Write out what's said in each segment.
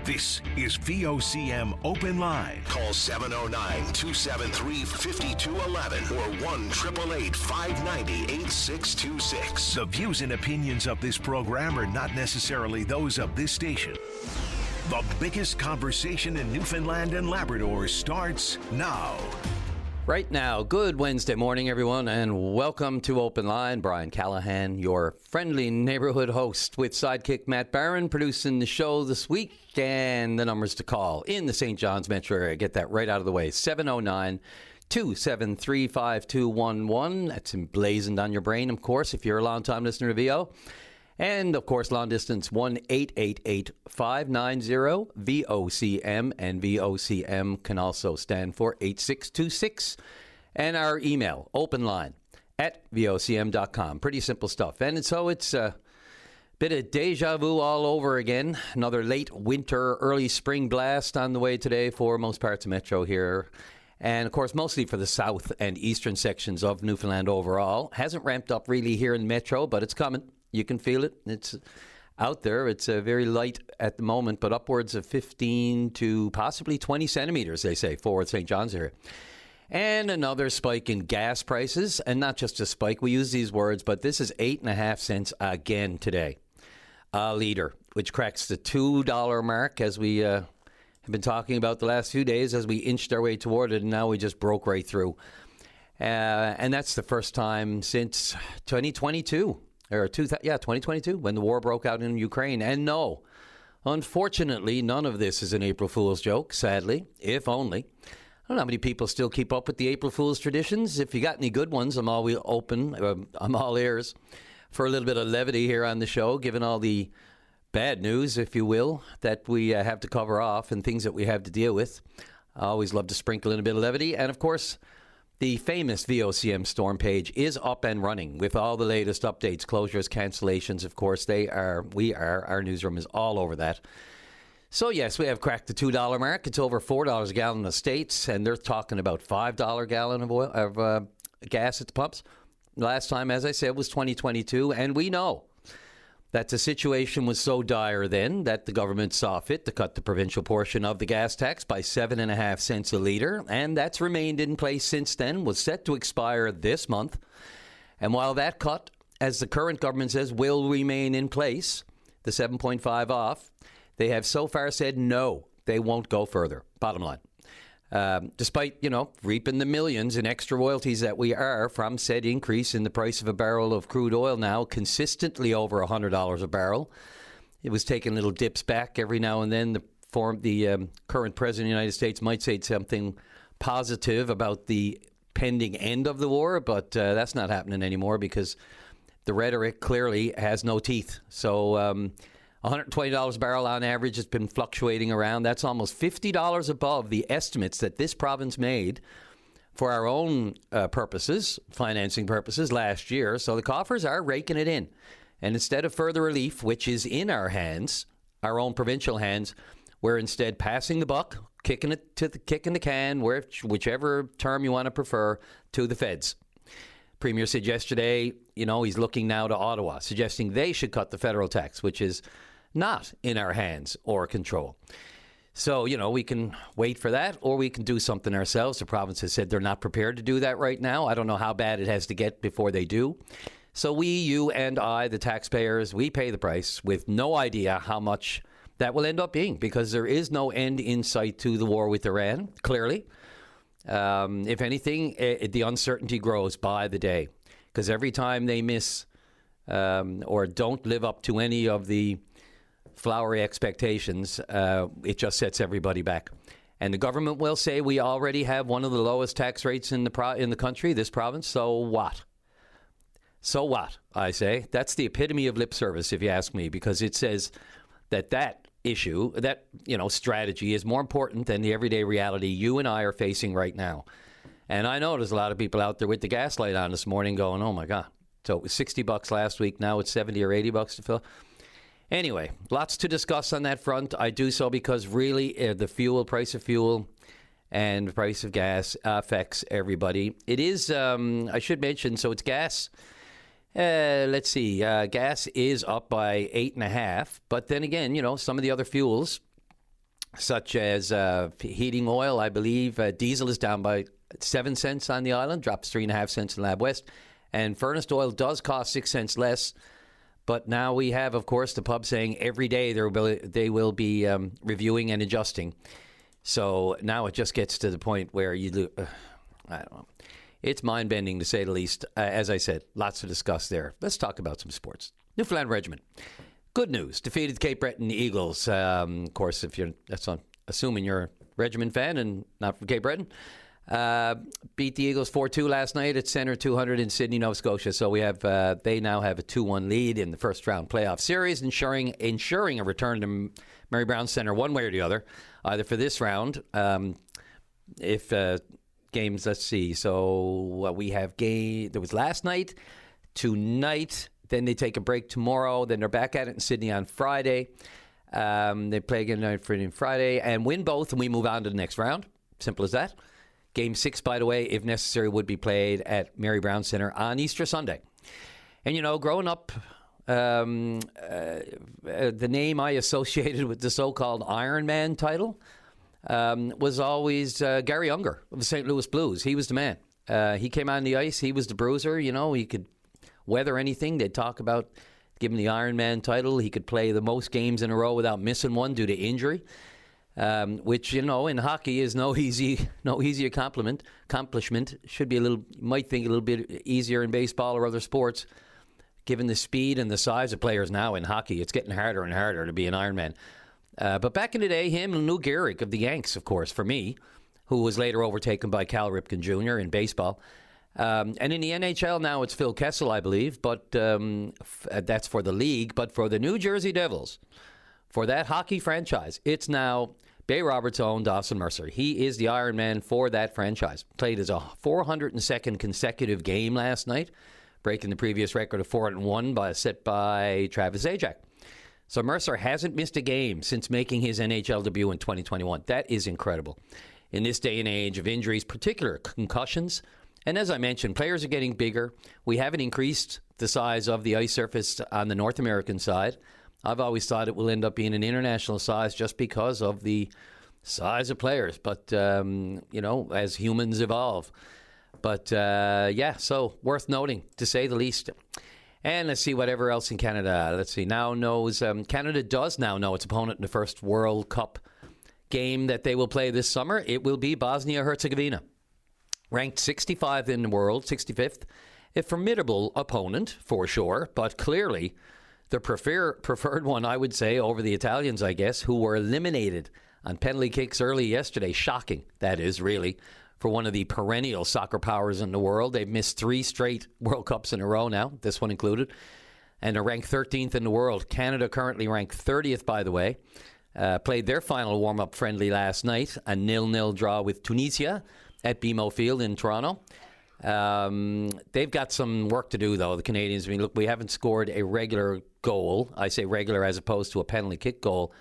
This is VOCM Open Line. Call 709-273-5211 or 1-888-590-8626. The views and opinions of this program are not necessarily those of this station. The biggest conversation in Newfoundland and Labrador starts now. Right now, good Wednesday morning, everyone, and welcome to Open Line. Brian Callahan, your friendly neighborhood host, with sidekick Matt Barron producing the show this week. And the numbers to call in the St. John's metro area. Get that right out of the way. 709-273-5211. That's emblazoned on your brain, of course, if you're a long-time listener to VO. And, of course, long distance, 1-888-590-VOCM. And VOCM can also stand for 8626. And our email, openline@vocm.com. Pretty simple stuff. And so it's a bit of deja vu all over again. Another late winter, early spring blast on the way today for most parts of Metro here. And, of course, mostly for the south and eastern sections of Newfoundland overall. Hasn't ramped up really here in Metro, but it's coming. You can feel it. It's out there. It's very light at the moment, but upwards of 15 to possibly 20 centimeters, they say, for St. John's area. And another spike in gas prices, and not just a spike. We use these words, but this is 8.5 cents again today. A liter, which cracks the $2 mark, as we have been talking about the last few days as we inched our way toward it, and now we just broke right through. And that's the first time since 2022. 2022, when the war broke out in Ukraine. And no, unfortunately, none of this is an April Fool's joke, sadly, if only. I don't know how many people still keep up with the April Fool's traditions. If you got any good ones, I'm all ears for a little bit of levity here on the show, given all the bad news, if you will, that we have to cover off and things that we have to deal with. I always love to sprinkle in a bit of levity. And, of course, the famous VOCM storm page is up and running with all the latest updates, closures, cancellations. Of course, our newsroom is all over that. So, yes, we have cracked the $2 mark. It's over $4 a gallon in the States, and they're talking about $5 a gallon of gas at the pumps. Last time, as I said, was 2022, and we know that the situation was so dire then that the government saw fit to cut the provincial portion of the gas tax by 7.5 cents a litre, and that's remained in place since then, was set to expire this month. And while that cut, as the current government says, will remain in place, the 7.5 off, they have so far said no, they won't go further, bottom line. Despite, reaping the millions in extra royalties that we are from said increase in the price of a barrel of crude oil now consistently over $100 a barrel. It was taking little dips back every now and then. The current president of the United States might say something positive about the pending end of the war, but that's not happening anymore because the rhetoric clearly has no teeth. So $120 a barrel on average has been fluctuating around. That's almost $50 above the estimates that this province made for our own purposes, financing purposes, last year. So the coffers are raking it in. And instead of further relief, which is in our hands, our own provincial hands, we're instead passing the buck, kicking the can, whichever term you want to prefer, to the feds. Premier said yesterday, he's looking now to Ottawa, suggesting they should cut the federal tax, which is not in our hands or control. So, we can wait for that or we can do something ourselves. The province has said they're not prepared to do that right now. I don't know how bad it has to get before they do. So we, you and I, the taxpayers, we pay the price with no idea how much that will end up being because there is no end in sight to the war with Iran, clearly. If anything, the uncertainty grows by the day because every time they miss or don't live up to any of the flowery expectations, it just sets everybody back. And the government will say we already have one of the lowest tax rates in the country, this province. So what? So what, I say. That's the epitome of lip service, if you ask me, because it says that issue, that strategy is more important than the everyday reality you and I are facing right now. And I know there's a lot of people out there with the gaslight on this morning going, oh my God. So it was $60 last week, now it's $70 or $80 to fill. Anyway, lots to discuss on that front. I do so because really the price of fuel and the price of gas affects everybody. It is, I should mention, so it's gas. Let's see, gas is up by 8.5, but then again, some of the other fuels such as heating oil. I believe diesel is down by 7 cents on the island, drops 3.5 cents in Lab West. And furnace oil does cost 6 cents less. But now we have, of course, the pub saying every day they will be reviewing and adjusting. So now it just gets to the point where I don't know. It's mind-bending, to say the least. As I said, lots to discuss there. Let's talk about some sports. Newfoundland Regiment. Good news. Defeated Cape Breton Eagles. Of course, assuming you're a Regiment fan and not from Cape Breton. Beat the Eagles 4-2 last night at Centre 200 in Sydney, Nova Scotia. So they now have a 2-1 lead in the first round playoff series, ensuring a return to Mary Brown Centre one way or the other, either for this round. If games, let's see. So we have there was last night, tonight. Then they take a break tomorrow. Then they're back at it in Sydney on Friday. They play again on Friday and win both, and we move on to the next round. Simple as that. Game 6, by the way, if necessary, would be played at Mary Brown Centre on Easter Sunday. And, growing up, the name I associated with the so-called Iron Man title was always Gary Unger of the St. Louis Blues. He was the man. He came on the ice. He was the bruiser. He could weather anything. They'd talk about giving the Iron Man title. He could play the most games in a row without missing one due to injury. Which, in hockey is no easy accomplishment. Should be you might think a little bit easier in baseball or other sports, given the speed and the size of players now in hockey. It's getting harder and harder to be an Ironman. But back in the day, him and Lou Gehrig of the Yanks, of course, for me, who was later overtaken by Cal Ripken Jr. in baseball. And in the NHL now, it's Phil Kessel, I believe, but that's for the league. But for the New Jersey Devils, for that hockey franchise, it's now Bay Roberts' own Dawson Mercer. He is the Iron Man for that franchise. Played his 402nd consecutive game last night, breaking the previous record of 401 set by Travis Zajac. So Mercer hasn't missed a game since making his NHL debut in 2021. That is incredible. In this day and age of injuries, particular concussions, and as I mentioned, players are getting bigger. We haven't increased the size of the ice surface on the North American side. I've always thought it will end up being an international size just because of the size of players. But, as humans evolve. But, so worth noting, to say the least. And let's see whatever else in Canada. Let's see. Canada does now know its opponent in the first World Cup game that they will play this summer. It will be Bosnia-Herzegovina. Ranked 65th in the world, 65th. A formidable opponent, for sure, but clearly the preferred one, I would say, over the Italians, I guess, who were eliminated on penalty kicks early yesterday. Shocking, that is, really, for one of the perennial soccer powers in the world. They've missed 3 straight World Cups in a row now, this one included, and are ranked 13th in the world. Canada currently ranked 30th, by the way. Played their final warm-up friendly last night, a 0-0 draw with Tunisia at BMO Field in Toronto. They've got some work to do, though, the Canadians. I mean, look, we haven't scored a regular goal. I say regular as opposed to a penalty kick goal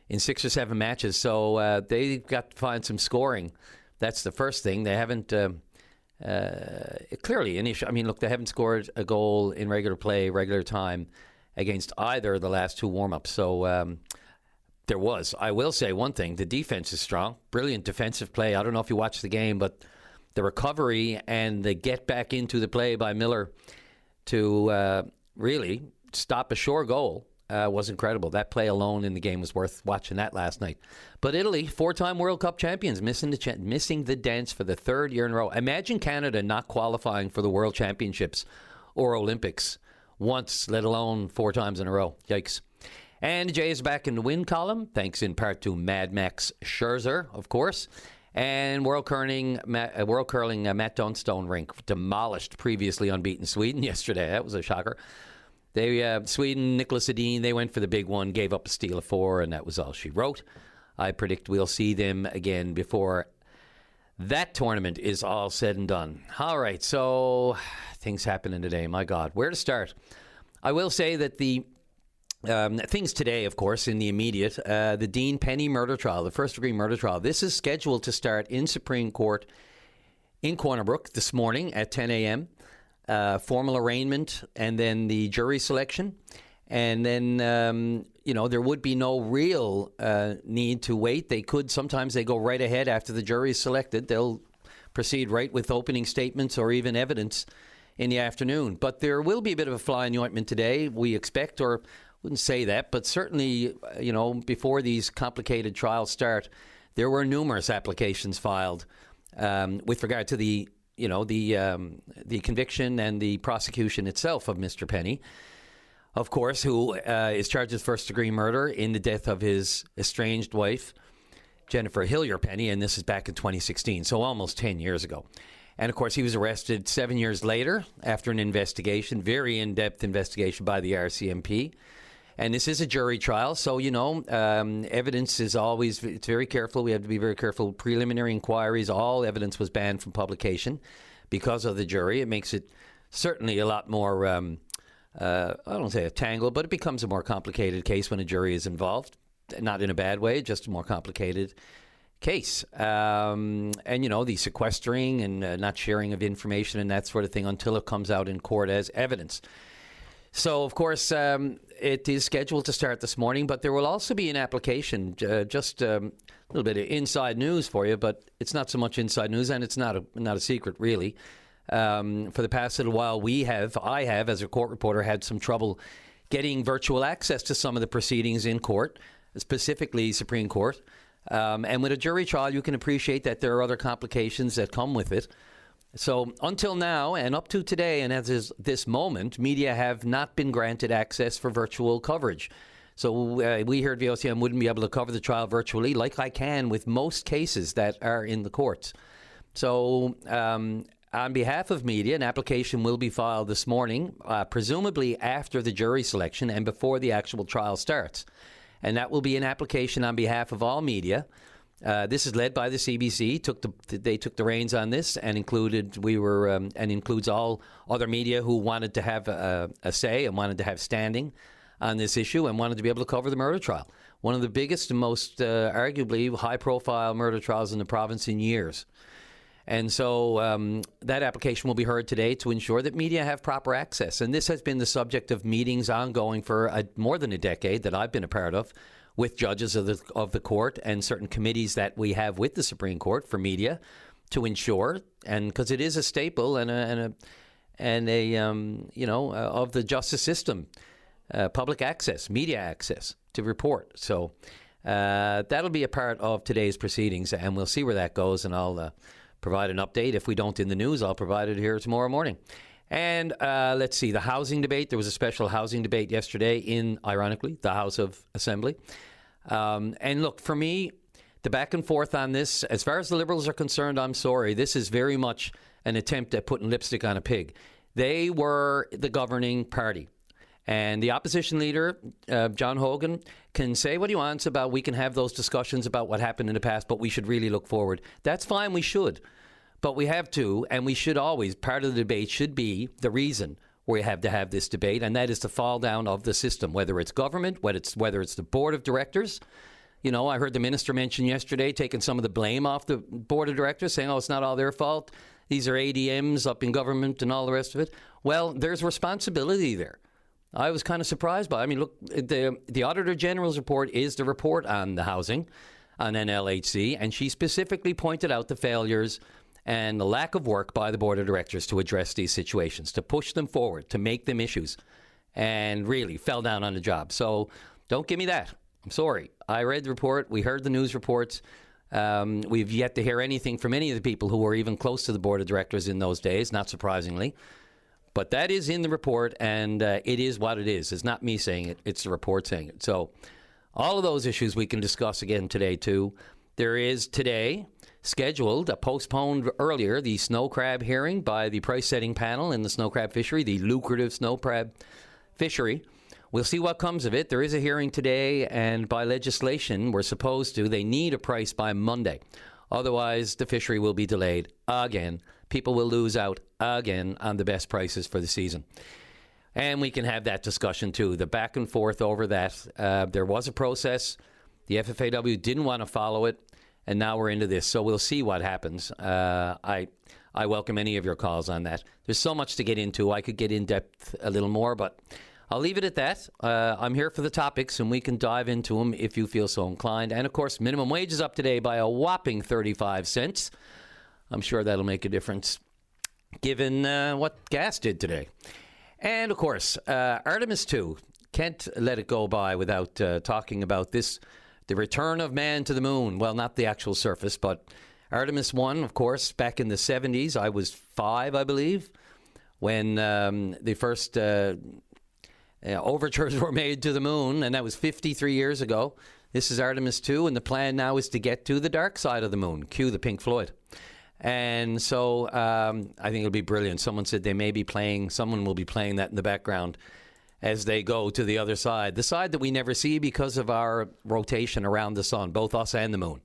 in 6 or 7 matches. So they've got to find some scoring. That's the first thing. They haven't clearly initially. I mean, look, they haven't scored a goal in regular play, regular time against either of the last 2 warm-ups. So I will say one thing. The defense is strong. Brilliant defensive play. I don't know if you watched the game, but the recovery and the get back into the play by Miller to really stop a sure goal was incredible. That play alone in the game was worth watching that last night. But Italy, 4-time World Cup champions, missing the dance for the 3rd year in a row. Imagine Canada not qualifying for the World Championships or Olympics once, let alone 4 times in a row. Yikes. And Jay is back in the win column, thanks in part to Mad Max Scherzer, of course. And World Curling Matt Dunstone rink demolished previously unbeaten Sweden yesterday. That was a shocker. Sweden, Nicholas Edin, they went for the big one, gave up a steal of 4, and that was all she wrote. I predict we'll see them again before that tournament is all said and done. All right, so things happening today. My God, where to start? I will say that the things today, of course, in the immediate, the Dean Penny murder trial, the first-degree murder trial. This is scheduled to start in Supreme Court in Corner Brook this morning at 10 a.m., formal arraignment, and then the jury selection. And then there would be no real need to wait. Sometimes they go right ahead after the jury is selected. They'll proceed right with opening statements or even evidence in the afternoon. But there will be a bit of a fly in the ointment today, we expect, or wouldn't say that, but certainly, before these complicated trials start, there were numerous applications filed with regard to the conviction and the prosecution itself of Mr. Penny, of course, who is charged with first-degree murder in the death of his estranged wife, Jennifer Hillier Penny, and this is back in 2016, so almost 10 years ago. And, of course, he was arrested 7 years later after an investigation, very in-depth investigation by the RCMP. And this is a jury trial, so, evidence is always, it's very careful. We have to be very careful. Preliminary inquiries, all evidence was banned from publication because of the jury. It makes it certainly a lot more, I don't say a tangle, but it becomes a more complicated case when a jury is involved. Not in a bad way, just a more complicated case. The sequestering and not sharing of information and that sort of thing until it comes out in court as evidence. So, of course, it is scheduled to start this morning, but there will also be an application, just a little bit of inside news for you, but it's not so much inside news, and it's not a secret, really. For the past little while, I have, as a court reporter, had some trouble getting virtual access to some of the proceedings in court, specifically Supreme Court. And with a jury trial, you can appreciate that there are other complications that come with it. So until now and up to today and as this moment, media have not been granted access for virtual coverage. So we here at VOCM wouldn't be able to cover the trial virtually like I can with most cases that are in the courts. So on behalf of media, an application will be filed this morning, presumably after the jury selection and before the actual trial starts. And that will be an application on behalf of all media. This is led by the CBC. They took the reins on this, and includes all other media who wanted to have a say and wanted to have standing on this issue and wanted to be able to cover the murder trial, one of the biggest and most arguably high-profile murder trials in the province in years. And so that application will be heard today to ensure that media have proper access. And this has been the subject of meetings ongoing for more than a decade that I've been a part of, with judges of the court and certain committees that we have with the Supreme Court for media to ensure, and because it is a staple of the justice system, public access, media access to report. So that'll be a part of today's proceedings, and we'll see where that goes, and I'll provide an update. If we don't in the news, I'll provide it here tomorrow morning. And let's see, the housing debate. There was a special housing debate yesterday in, ironically, the House of Assembly. And look, for me, the back and forth on this, as far as the Liberals are concerned, I'm sorry. This is very much an attempt at putting lipstick on a pig. They were the governing party. And the opposition leader, John Hogan, can say what he wants about, we can have those discussions about what happened in the past, but we should really look forward. That's fine, we should. But we have to, and we should always, part of the debate should be the reason we have to have this debate, and that is the fall down of the system, whether it's government, whether it's the board of directors. I heard the minister mention yesterday taking some of the blame off the board of directors, saying, it's not all their fault. These are ADMs up in government and all the rest of it. Well, there's responsibility there. I was kind of surprised by it. I mean, look, the Auditor General's report is the report on the housing, on NLHC, and she specifically pointed out the failures and the lack of work by the board of directors to address these situations, to push them forward, to make them issues, and really fell down on the job. So don't give me that. I'm sorry. I read the report. We heard the news reports. We've yet to hear anything from any of the people who were even close to the board of directors in those days, not surprisingly. But that is in the report, and it is what it is. It's not me saying it. It's the report saying it. So all of those issues we can discuss again today, too. There is today scheduled, postponed earlier, the snow crab hearing by the price-setting panel in the snow crab fishery, the lucrative snow crab fishery. We'll see what comes of it. There is a hearing today, and by legislation, they need a price by Monday. Otherwise, the fishery will be delayed again. People will lose out again on the best prices for the season. And we can have that discussion, too. The back and forth over that. There was a process. The FFAW didn't want to follow it. And now we're into this. So we'll see what happens. I welcome any of your calls on that. There's so much to get into. I could get in depth a little more, but I'll leave it at that. I'm here for the topics, and we can dive into them if you feel so inclined. And, of course, minimum wage is up today by a whopping 35 cents. I'm sure that'll make a difference given what gas did today. And, of course, Artemis 2. Can't let it go by without talking about this, the return of man to the moon. Well, not the actual surface, but Artemis 1, of course, back in the 70s. I was 5, I believe, when the first overtures were made to the moon, and that was 53 years ago. This is Artemis 2, and the plan now is to get to the dark side of the moon. Cue the Pink Floyd. And so I think it'll be brilliant. Someone said someone will be playing that in the background as they go to the other side, the side that we never see because of our rotation around the sun, both us and the moon,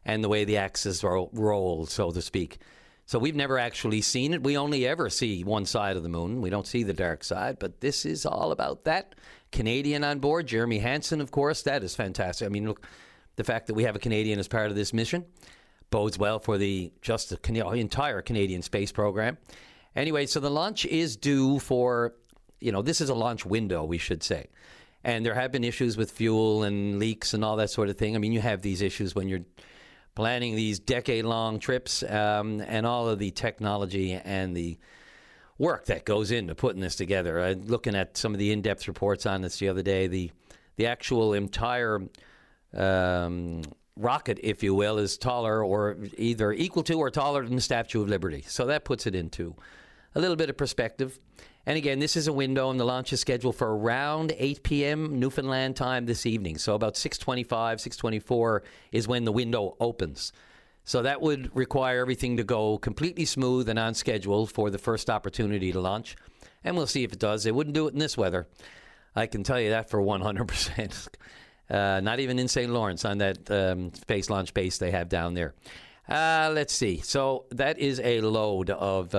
and the way the axis roll, so to speak. So we've never actually seen it. We only ever see one side of the moon. We don't see the dark side, but this is all about that. Canadian on board, Jeremy Hansen, of course. That is fantastic. I mean, look, the fact that we have a Canadian as part of this mission bodes well for the entire Canadian space program. Anyway, so the launch is due for... this is a launch window, we should say. And there have been issues with fuel and leaks and all that sort of thing. I mean, you have these issues when you're planning these decade-long trips and all of the technology and the work that goes into putting this together. Looking at some of the in-depth reports on this the other day, the actual entire rocket, if you will, is taller or either equal to or taller than the Statue of Liberty. So that puts it into a little bit of perspective. And again, this is a window, and the launch is scheduled for around 8 p.m. Newfoundland time this evening. So about 6:25, 6:24 is when the window opens. So that would require everything to go completely smooth and on schedule for the first opportunity to launch. And we'll see if it does. They wouldn't do it in this weather. I can tell you that for 100%. Not even in St. Lawrence on that space launch base they have down there. Let's see. So that is a load of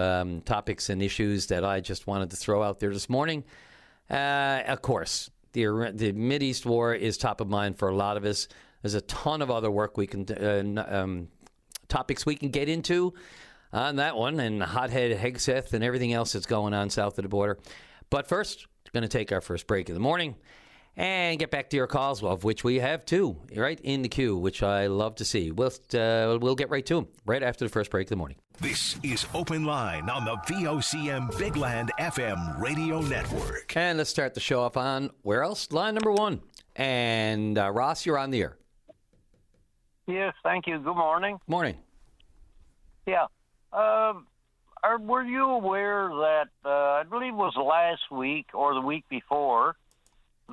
topics and issues that I just wanted to throw out there this morning. Of course, the Mideast war is top of mind for a lot of us. There's a ton of other work we can, topics we can get into on that one, and hothead Hegseth and everything else that's going on south of the border. But first, we're going to take our first break of the morning and get back to your calls, of which we have two right in the queue, which I love to see. We'll get right to them right after the first break of the morning. This is Open Line on the VOCM Big Land FM radio network. And let's start the show off on, where else? Line number one. And Ross, you're on the air. Yes, thank you. Good morning. Morning. Yeah. Were you aware that, I believe it was last week or the week before,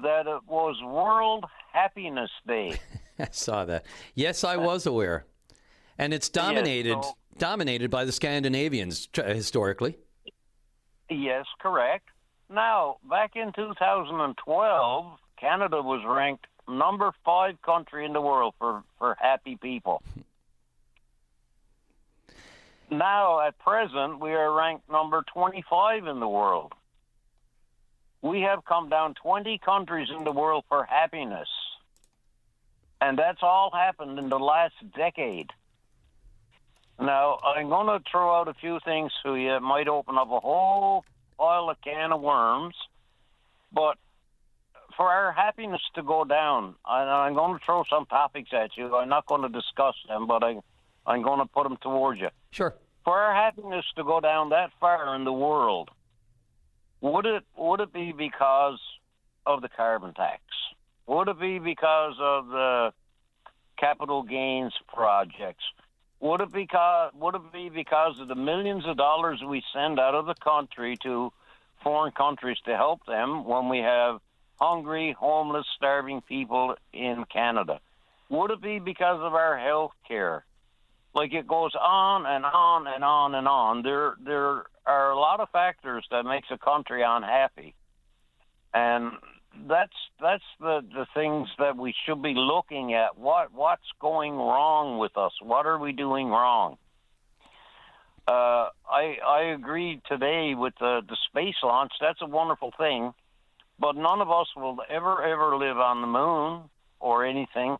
that it was World Happiness Day? I saw that. Yes, I was aware. And it's dominated by the Scandinavians historically. Yes, correct. Now, back in 2012, Canada was ranked number 5 country in the world for happy people. Now, at present, we are ranked number 25 in the world. We have come down 20 countries in the world for happiness. And that's all happened in the last decade. Now, I'm going to throw out a few things to you. It might open up a whole pile of can of worms. But for our happiness to go down, I'm going to throw some topics at you. I'm not going to discuss them, but I'm going to put them towards you. Sure. For our happiness to go down that far in the world, would it be because of the carbon tax? Would it be because of the capital gains projects? Would it be because of the millions of dollars we send out of the country to foreign countries to help them when we have hungry, homeless, starving people in Canada? Would it be because of our health care? Like, it goes on and on and on and on. There are a lot of factors that makes a country unhappy. And that's the things that we should be looking at. What's going wrong with us? What are we doing wrong? I agree today with the space launch. That's a wonderful thing. But none of us will ever live on the moon or anything.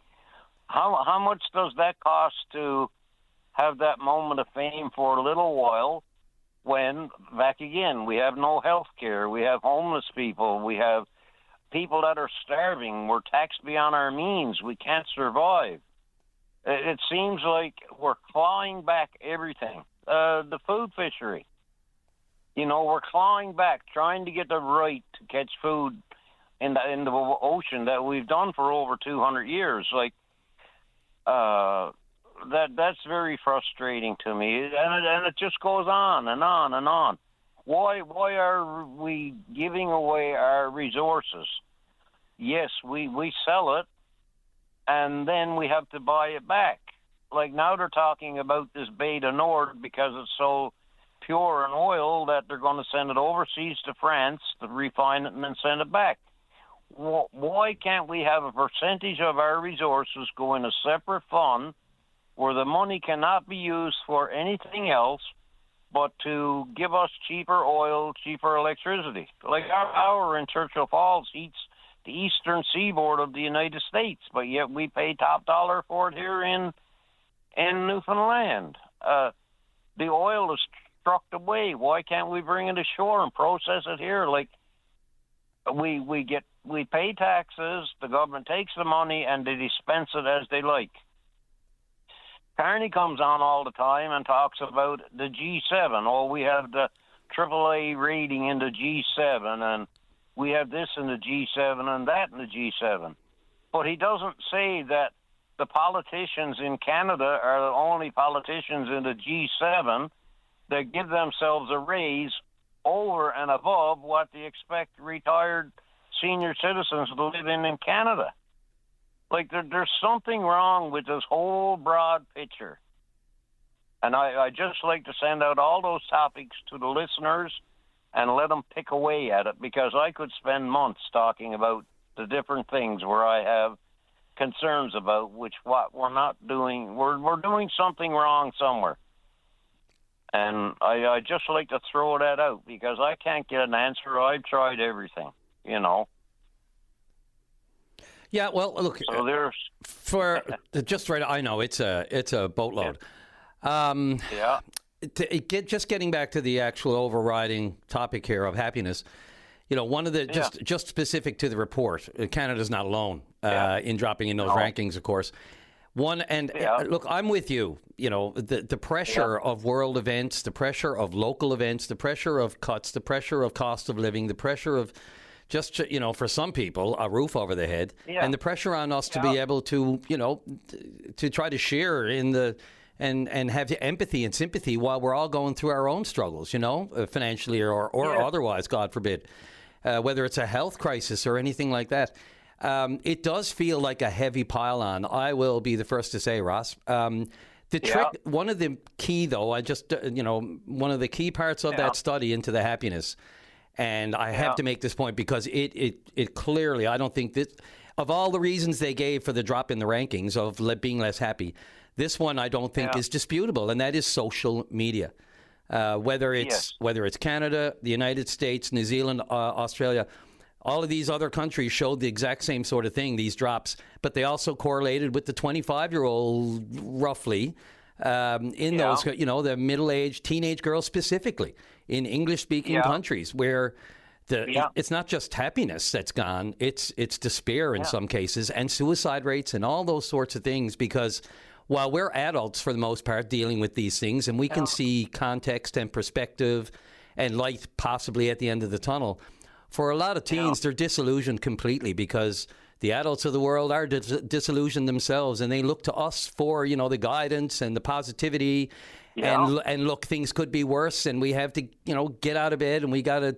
How much does that cost to have that moment of fame for a little while when, back again, we have no health care, we have homeless people, we have people that are starving. We're taxed beyond our means. We can't survive. It seems like we're clawing back everything. The food fishery. We're clawing back, trying to get the right to catch food in the ocean that we've done for over 200 years. That's very frustrating to me, and it just goes on and on and on. Why are we giving away our resources? Yes, we sell it, and then we have to buy it back. Like now they're talking about this Bay du Nord because it's so pure in oil that they're going to send it overseas to France to refine it and then send it back. Why can't we have a percentage of our resources go in a separate fund where the money cannot be used for anything else but to give us cheaper oil, cheaper electricity? Like our power in Churchill Falls heats the eastern seaboard of the United States, but yet we pay top dollar for it here in Newfoundland. The oil is trucked away. Why can't we bring it ashore and process it here? Like we pay taxes, the government takes the money, and they dispense it as they like. Carney comes on all the time and talks about the G7. Oh, we have the AAA rating in the G7, and we have this in the G7 and that in the G7. But he doesn't say that the politicians in Canada are the only politicians in the G7 that give themselves a raise over and above what they expect retired senior citizens to live in Canada. Like, there's something wrong with this whole broad picture. And I just like to send out all those topics to the listeners and let them pick away at it, because I could spend months talking about the different things where I have concerns about what we're not doing. We're doing something wrong somewhere. And I just like to throw that out because I can't get an answer. I've tried everything, Yeah, well, look, so there's for just right, I know it's a boatload. Yeah. Just getting back to the actual overriding topic here of happiness, one of the just specific to the report, Canada's not alone in dropping in those rankings, of course. Look, I'm with you. The pressure of world events, the pressure of local events, the pressure of cuts, the pressure of cost of living, the pressure of just, for some people, a roof over their head, and the pressure on us to be able to, to try to share in the and have empathy and sympathy while we're all going through our own struggles, financially or otherwise, God forbid, whether it's a health crisis or anything like that. It does feel like a heavy pile on. I will be the first to say, Ross. The trick, one of the key, though, one of the key parts of that study into the happiness, and I have to make this point because it clearly, I don't think that, of all the reasons they gave for the drop in the rankings of being less happy, this one I don't think is disputable, and that is social media. Whether it's Canada, the United States, New Zealand, Australia, all of these other countries showed the exact same sort of thing, these drops, but they also correlated with the 25-year-old, roughly, in those, the middle-aged teenage girls specifically in English-speaking countries where it's not just happiness that's gone, it's despair in some cases, and suicide rates and all those sorts of things, because while we're adults for the most part dealing with these things and we can see context and perspective and light possibly at the end of the tunnel, for a lot of teens, they're disillusioned completely because the adults of the world are disillusioned themselves, and they look to us for, the guidance and the positivity. And look, things could be worse, and we have to, get out of bed, and we got to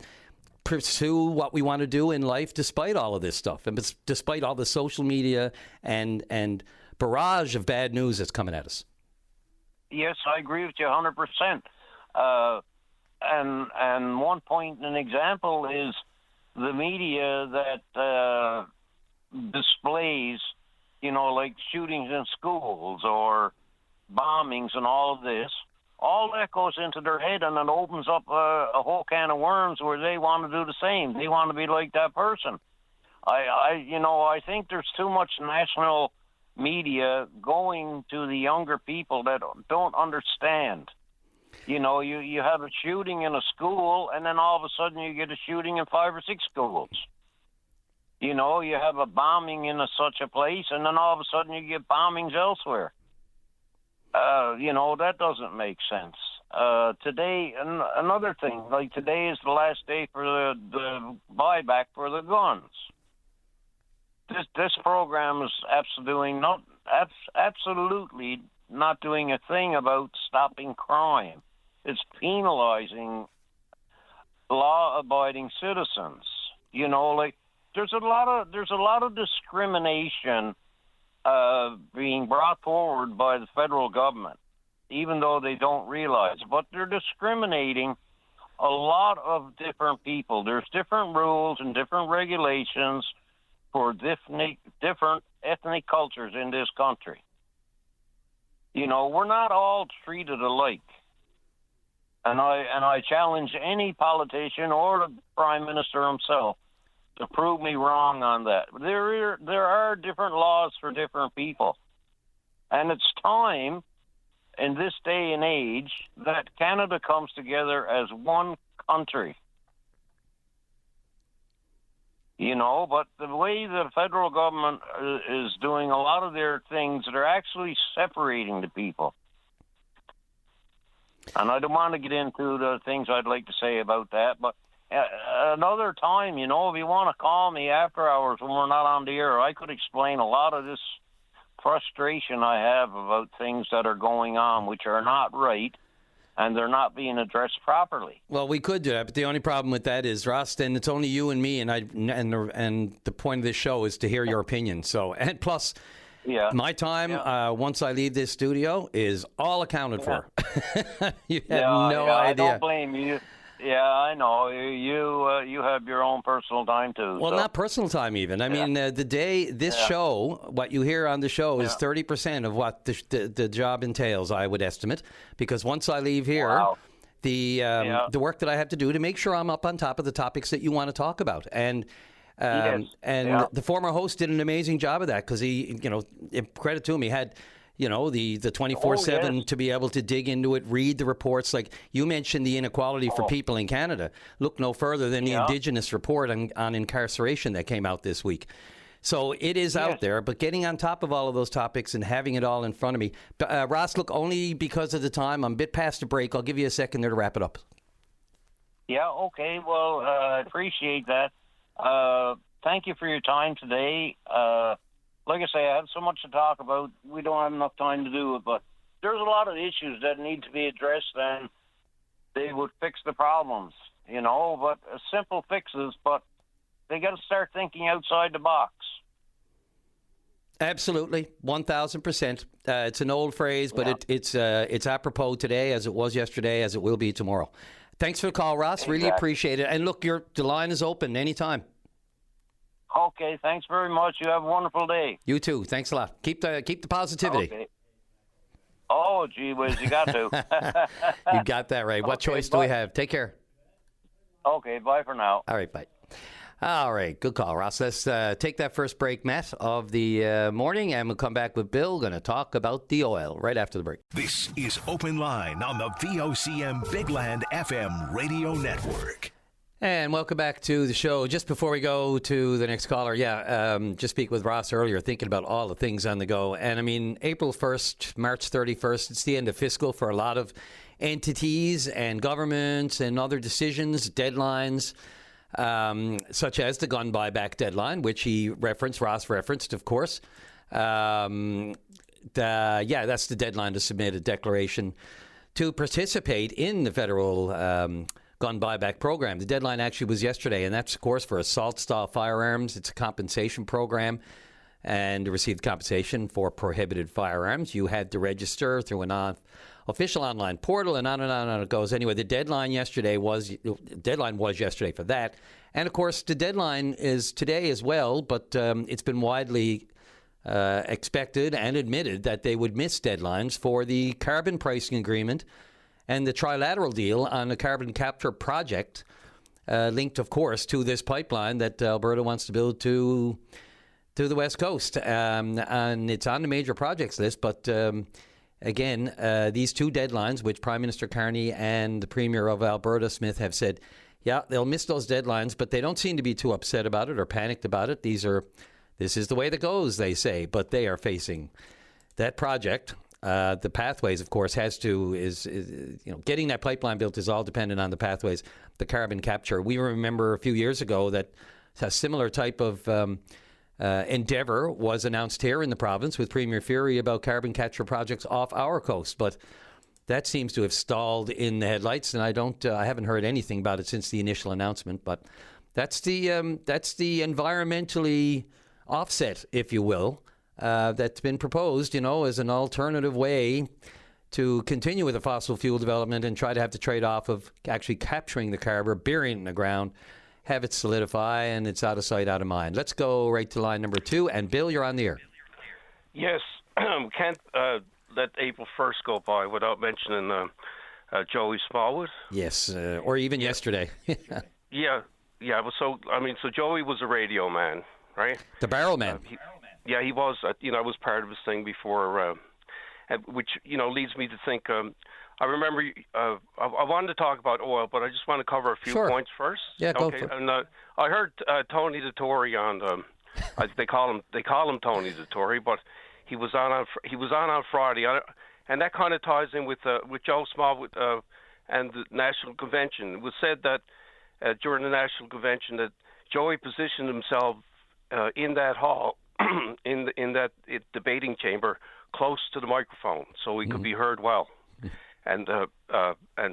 pursue what we want to do in life despite all of this stuff, and despite all the social media and barrage of bad news that's coming at us. Yes, I agree with you 100%. And one point, an example is the media that displays, like shootings in schools or bombings and all of this. All that goes into their head, and it opens up a whole can of worms where they want to do the same. They want to be like that person. I think there's too much national media going to the younger people that don't understand. You have a shooting in a school, and then all of a sudden you get a shooting in 5 or 6 schools. You know, you have a bombing in such a place, and then all of a sudden you get bombings elsewhere. You know, that doesn't make sense. Today, another thing, like today is the last day for the buyback for the guns. This program is absolutely not doing a thing about stopping crime. It's penalizing law-abiding citizens. You know, like there's a lot of discrimination being brought forward by the federal government, even though they don't realize. But they're discriminating a lot of different people. There's different rules and different regulations for different ethnic cultures in this country. You know, we're not all treated alike. And I challenge any politician or the Prime Minister himself to prove me wrong on that. There are different laws for different people. And it's time in this day and age that Canada comes together as one country. You know, but the way the federal government is doing a lot of their things, they're actually separating the people. And I don't want to get into the things I'd like to say about that, but another time, you know, if you want to call me after hours when we're not on the air, I could explain a lot of this frustration I have about things that are going on which are not right, and they're not being addressed properly. Well, we could do that, but the only problem with that is, Ross, then it's only you and me, and the point of this show is to hear your opinion. So, and plus, my time once I leave this studio is all accounted for. You have no idea. I don't blame you. Yeah, I know. You have your own personal time, too. Well, not personal time, even. I mean, the day this show, what you hear on the show is 30% of what the job entails, I would estimate. Because once I leave here, the work that I have to do to make sure I'm up on top of the topics that you want to talk about. And the former host did an amazing job of that because he, you know, credit to him, he had... You know, the 24/7 to be able to dig into it, read the reports. Like you mentioned, the inequality for people in Canada. Look no further than the Indigenous report on incarceration that came out this week. So it is out there, but getting on top of all of those topics and having it all in front of me. Ross, look, only because of the time, I'm a bit past the break. I'll give you a second there to wrap it up. Yeah, okay. Well, I appreciate that. Thank you for your time today. Like I say, I have so much to talk about. We don't have enough time to do it, but there's a lot of issues that need to be addressed, and they would fix the problems, you know, but simple fixes, but they got to start thinking outside the box. Absolutely, 1,000%. It's an old phrase, but it's apropos today as it was yesterday, as it will be tomorrow. Thanks for the call, Ross. Exactly. Really appreciate it. And look, the line is open anytime. Okay, thanks very much. You have a wonderful day. You too. Thanks a lot. Keep the positivity. Okay. Oh, gee whiz, you got to. You got that right. What choice do we have? Take care. Okay, bye for now. All right, bye. All right, good call, Ross. Let's take that first break, Matt, of the morning, and we'll come back with Bill. Going to talk about the oil right after the break. This is Open Line on the VOCM Big Land FM radio network. And welcome back to the show. Just before we go to the next caller, just speak with Ross earlier, thinking about all the things on the go. And I mean, April 1st, March 31st, it's the end of fiscal for a lot of entities and governments and other decisions, deadlines, such as the gun buyback deadline, which Ross referenced, of course. That's the deadline to submit a declaration to participate in the federal gun buyback program. The deadline actually was yesterday, and that's, of course, for assault-style firearms. It's a compensation program, and to receive compensation for prohibited firearms, you had to register through an official online portal, and on and on and on it goes. Anyway, the deadline was yesterday for that, and of course, the deadline is today as well. But it's been widely expected and admitted that they would miss deadlines for the carbon pricing agreement and the trilateral deal on the carbon capture project, linked, of course, to this pipeline that Alberta wants to build to the West Coast. And it's on the major projects list. But again, these two deadlines, which Prime Minister Carney and the Premier of Alberta, Smith, have said, Yeah, they'll miss those deadlines, but they don't seem to be too upset about it or panicked about it. This is the way that goes, they say, but they are facing that project. The pathways, of course, getting that pipeline built is all dependent on the pathways, the carbon capture. We remember a few years ago that a similar type of endeavor was announced here in the province with Premier Fury about carbon capture projects off our coast, but that seems to have stalled in the headlights, and I haven't heard anything about it since the initial announcement. But that's the environmentally offset, if you will, that's been proposed, as an alternative way to continue with the fossil fuel development and try to have the trade-off of actually capturing the carbon, burying it in the ground, have it solidify, and it's out of sight, out of mind. Let's go right to line number 2. And Bill, you're on the air. Yes, can't let April 1st go by without mentioning Joey Smallwood. Yes, or even yesterday. Yeah. So Joey was a radio man, right? The barrel man. He was. I was part of his thing before, which leads me to think. I remember I wanted to talk about oil, but I just want to cover a few points first. Yeah, go for it. And I heard Tony the Tory on. They call him Tony the Tory, but he was on Friday, and that kind of ties in with Joe Smallwood and the National Convention. It was said that during the National Convention that Joey positioned himself in that hall, in that debating chamber, close to the microphone, so he could be heard well. And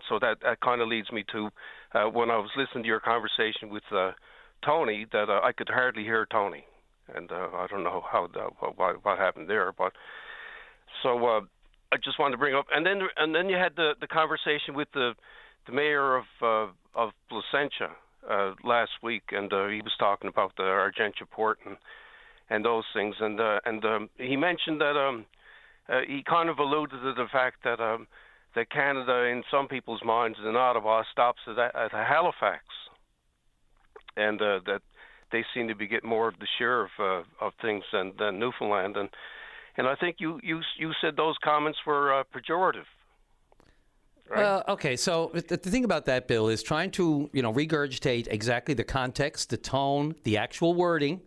so that kind of leads me to when I was listening to your conversation with Tony, that I could hardly hear Tony, and I don't know what happened there. But so I just wanted to bring up, and then you had the conversation with the mayor of Placentia last week, and he was talking about the Argentia port and those things, and he mentioned that he kind of alluded to the fact that Canada, in some people's minds, in Ottawa, stops at Halifax, and that they seem to be getting more of the share of things than Newfoundland, and I think you said those comments were pejorative. Right? Well, okay. So the thing about that, Bill, is trying to regurgitate exactly the context, the tone, the actual wording.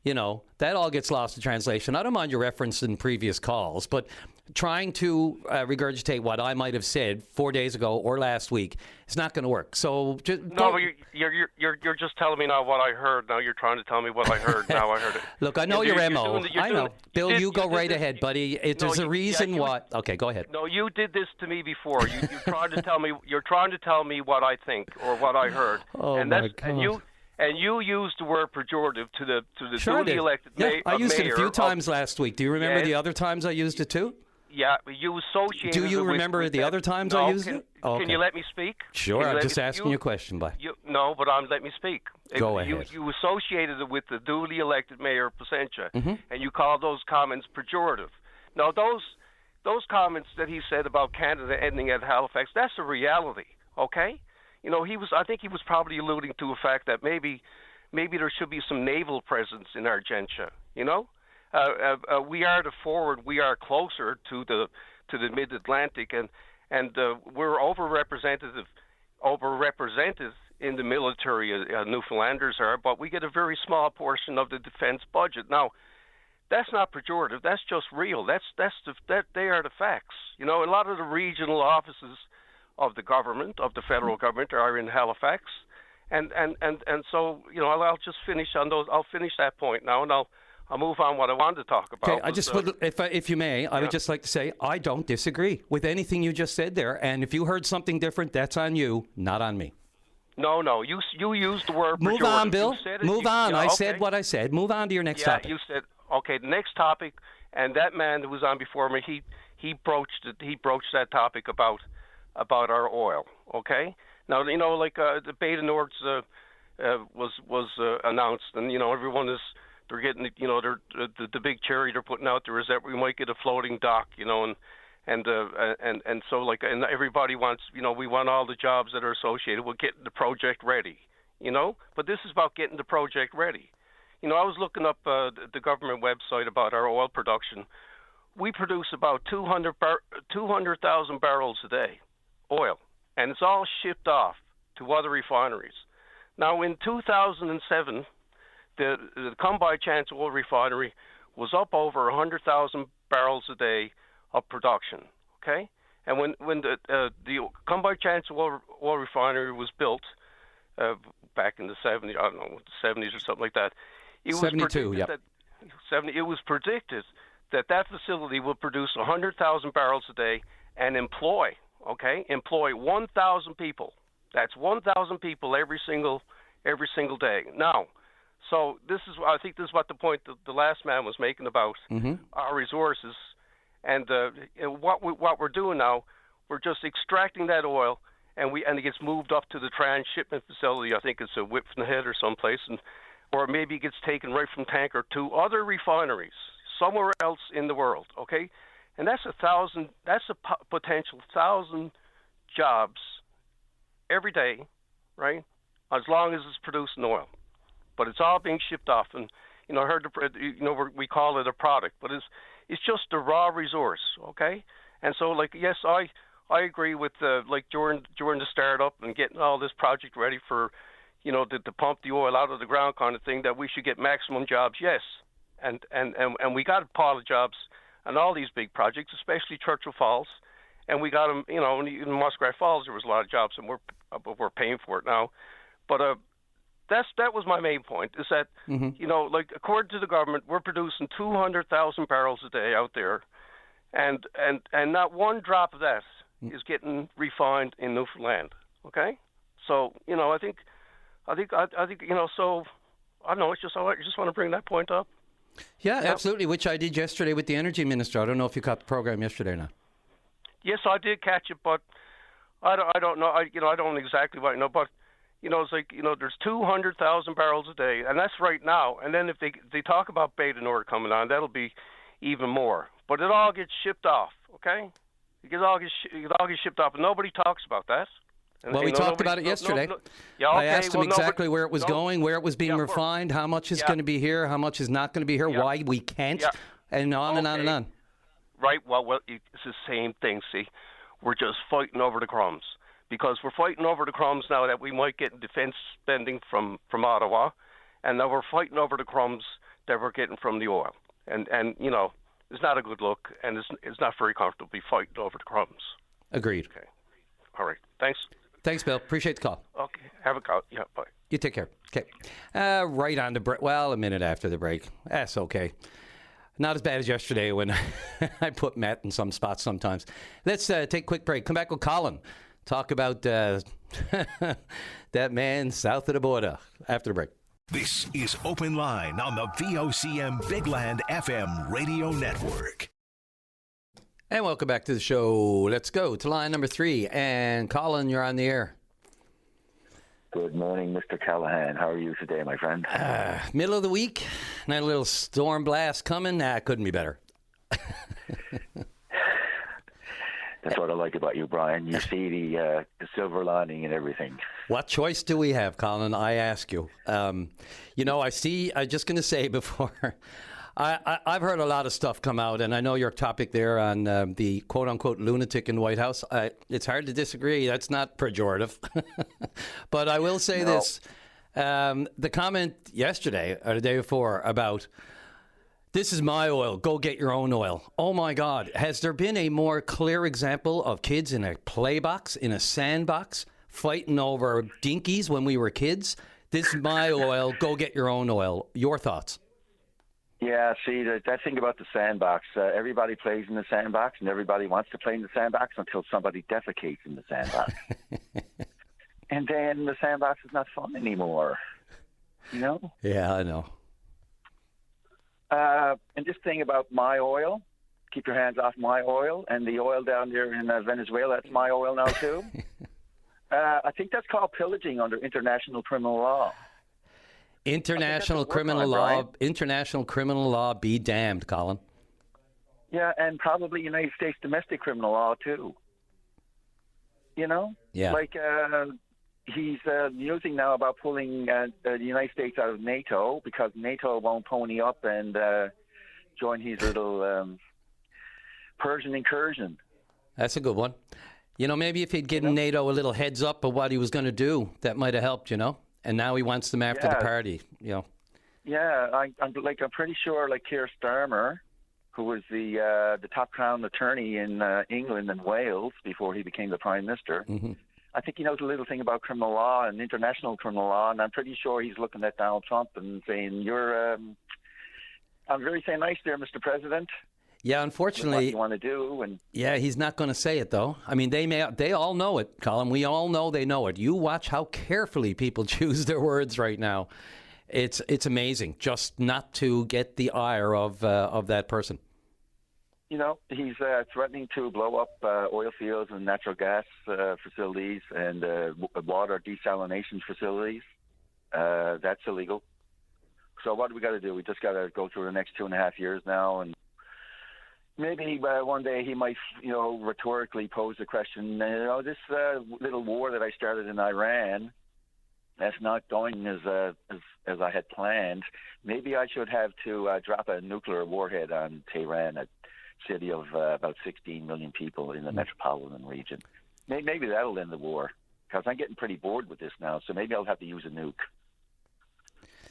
That all gets lost in translation. I don't mind your reference in previous calls, but trying to regurgitate what I might have said 4 days ago or last week is not going to work. So you're just telling me now what I heard. Now you're trying to tell me what I heard. Now I heard it. Look, I know your MO. I know. Bill, you go right ahead, buddy. There's a reason why. Okay, go ahead. No, you did this to me before. You're trying to tell me. You're trying to tell me what I think or what I heard. Oh, my God. And you used the word pejorative to the sure duly elected mayor. I used it a few times last week. Do you remember the other times I used it too? Yeah, you associated. Do you remember the other times I used it? Oh, okay. Can you let me speak? Sure, I'm just asking you a question, bud. No, but let me speak. Go ahead. You associated it with the duly elected mayor of Placentia, and you called those comments pejorative. Now, those comments that he said about Canada ending at Halifax, that's a reality, okay? I think he was probably alluding to a fact that maybe there should be some naval presence in Argentia. We are the forward. We are closer to the mid-Atlantic, and we're overrepresented in the military. Newfoundlanders are, but we get a very small portion of the defense budget. Now, that's not pejorative. That's just real. They are the facts. A lot of the regional offices of the government, of the federal government, are in Halifax, and so I'll just finish on those. I'll finish that point now, and I'll move on what I wanted to talk about. Okay, I just would, if you may, I would just like to say I don't disagree with anything you just said there, and if you heard something different, that's on you, not on me. No, you used the word pejorative. Move on, Bill. Move on. I okay. said what I said. Move on to your next topic. Yeah, you said okay. The next topic, and that man that was on before me, he broached it. He broached that topic about our oil. Okay. Now the Beta Nords was announced, and everyone is. They're getting, the big cherry they're putting out there is that we might get a floating dock, and so and everybody wants, we want all the jobs that are associated with getting the project ready, but this is about getting the project ready. I was looking up the government website about our oil production. We produce about 200,000 barrels a day, oil, and it's all shipped off to other refineries. Now, in 2007, the Come By Chance oil refinery was up over 100,000 barrels a day of production. Okay, and when the Come By Chance oil refinery was built back in the 70s, I don't know, 70s or something like that, it was 72. Yep. It was predicted that facility will produce 100,000 barrels a day and employ 1,000 people. That's 1,000 people every single day. Now, so I think this is what the point the last man was making about our resources, and what we're doing now, we're just extracting that oil, and it gets moved up to the transshipment facility. I think it's a Whitson Head or someplace, or maybe it gets taken right from tanker to other refineries somewhere else in the world. Okay, and that's a potential 1,000 jobs every day, right? As long as it's producing oil, but it's all being shipped off. And I heard we call it a product, but it's just a raw resource, okay? And so, yes, I agree with during the startup and getting all this project ready for, to pump the oil out of the ground kind of thing, that we should get maximum jobs, yes, and we got a pile of jobs on all these big projects, especially Churchill Falls. And we got them, in Muskrat Falls there was a lot of jobs, and we're paying for it now. But that was my main point, is that, according to the government, we're producing 200,000 barrels a day out there, and not one drop of that is getting refined in Newfoundland. Okay, so I think so I don't know. It's just I just want to bring that point up. Yeah, absolutely. Which I did yesterday with the energy minister. I don't know if you caught the program yesterday or not. Yes, I did catch it, but I don't know. I don't exactly what but it's there's 200,000 barrels a day, and that's right now. And then if they talk about Beta Nord coming on, that'll be even more. But it all gets shipped off. Okay, it all gets shipped off, and nobody talks about that. And, well, we talked about it yesterday. Yeah, okay. I asked him exactly where it was going, where it was being refined, how much is going to be here, how much is not going to be here, why we can't, and on and on and on. Right. Well, it's the same thing. See, we're just fighting over the crumbs, because we're fighting over the crumbs now that we might get in defense spending from Ottawa, and now we're fighting over the crumbs that we're getting from the oil, and it's not a good look, and it's not very comfortable to be fighting over the crumbs. Agreed. Okay. All right. Thanks. Thanks, Bill. Appreciate the call. Okay. Have a call. Yeah. Bye. You take care. Okay. Right on the break. Well, a minute after the break. That's okay. Not as bad as yesterday when I put Matt in some spots sometimes. Let's take a quick break. Come back with Colin. Talk about that man south of the border after the break. This is Open Line on the VOCM Big Land FM radio network. And welcome back to the show. Let's go to line number 3. And Colin, you're on the air. Good morning, Mr. Callahan. How are you today, my friend? Middle of the week. Nice little storm blast coming. Couldn't be better. That's what I like about you, Brian. You see the silver lining in everything. What choice do we have, Colin? I ask you. I'm just going to say before... I've heard a lot of stuff come out, and I know your topic there on the quote-unquote lunatic in the White House. It's hard to disagree. That's not pejorative. But I will say this. The comment yesterday or the day before about, this is my oil, go get your own oil. Oh, my God. Has there been a more clear example of kids in a play box, in a sandbox, fighting over dinkies when we were kids? This is my oil, go get your own oil. Your thoughts? Yeah, see, that thing about the sandbox, everybody plays in the sandbox, and everybody wants to play in the sandbox until somebody defecates in the sandbox. And then the sandbox is not fun anymore, Yeah, I know. And this thing about my oil, keep your hands off my oil, and the oil down there in Venezuela, that's my oil now too. I think that's called pillaging under international criminal law. International criminal law be damned, Colin. Yeah, and probably United States domestic criminal law too. Yeah. Like he's musing now about pulling the United States out of NATO because NATO won't pony up and join his little Persian incursion. That's a good one. You know, maybe if he'd given NATO a little heads up of what he was going to do, that might have helped, you know. And now he wants them after the party, you know. Yeah, I'm pretty sure like Keir Starmer, who was the top crown attorney in England and Wales before he became the Prime Minister. Mm-hmm. I think he knows a little thing about criminal law and international criminal law, and I'm pretty sure he's looking at Donald Trump and saying, I'm very nice there, Mr. President. Yeah, unfortunately, what you want to do, and yeah, he's not going to say it though. I mean, they all know it, Colin. We all know they know it. You watch how carefully people choose their words right now. It's amazing just not to get the ire of that person. You know, he's threatening to blow up oil fields and natural gas facilities and water desalination facilities. That's illegal. So what do we got to do? We just got to go through the next 2.5 years now, and maybe one day he might, rhetorically pose the question, this little war that I started in Iran, that's not going as I had planned. Maybe I should have to drop a nuclear warhead on Tehran, a city of about 16 million people in the metropolitan region. Maybe that'll end the war, because I'm getting pretty bored with this now, so maybe I'll have to use a nuke.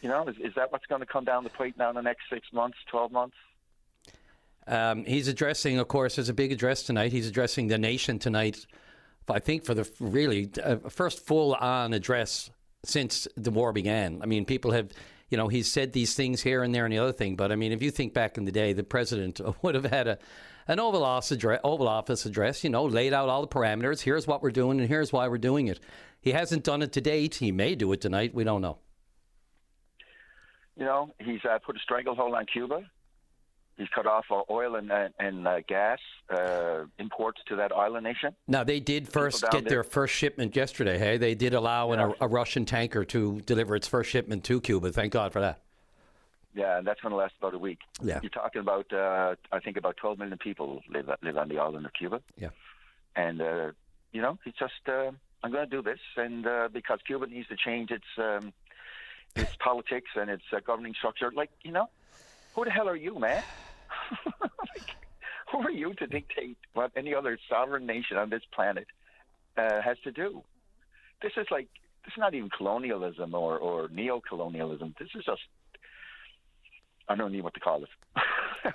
You know, is that what's going to come down the plate now in the next 6 months, 12 months? He's addressing, of course, there's a big address tonight. He's addressing the nation tonight, I think, for the really first full-on address since the war began. I mean, people have, he's said these things here and there and the other thing. But, I mean, if you think back in the day, the president would have had an Oval Office address, laid out all the parameters. Here's what we're doing and here's why we're doing it. He hasn't done it to date. He may do it tonight. We don't know. He's put a stranglehold on Cuba. He's cut off oil and gas imports to that island nation. Now, they did first get their first shipment yesterday, hey? They did allow a Russian tanker to deliver its first shipment to Cuba. Thank God for that. Yeah, and that's going to last about a week. Yeah. You're talking about, I think, about 12 million people live on the island of Cuba. Yeah. And, he's just, I'm going to do this, and because Cuba needs to change its politics and its governing structure. Like, who the hell are you, man? Who are you to dictate what any other sovereign nation on this planet has to do? This is not even colonialism or neo-colonialism. This is just, I don't know what to call it.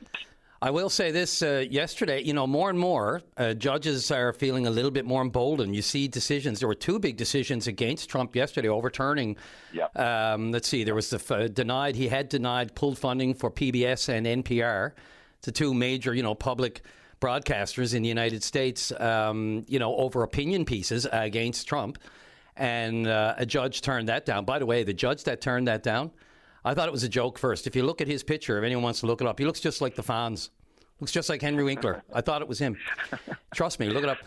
I will say this, yesterday, more and more judges are feeling a little bit more emboldened. You see decisions. There were two big decisions against Trump yesterday, overturning. Yep. Let's see, there was he had denied pulled funding for PBS and NPR, the two major, public broadcasters in the United States, over opinion pieces against Trump. And a judge turned that down. By the way, the judge that turned that down, I thought it was a joke first. If you look at his picture, if anyone wants to look it up, he looks just like the Fonz. Looks just like Henry Winkler. I thought it was him. Trust me, look it up.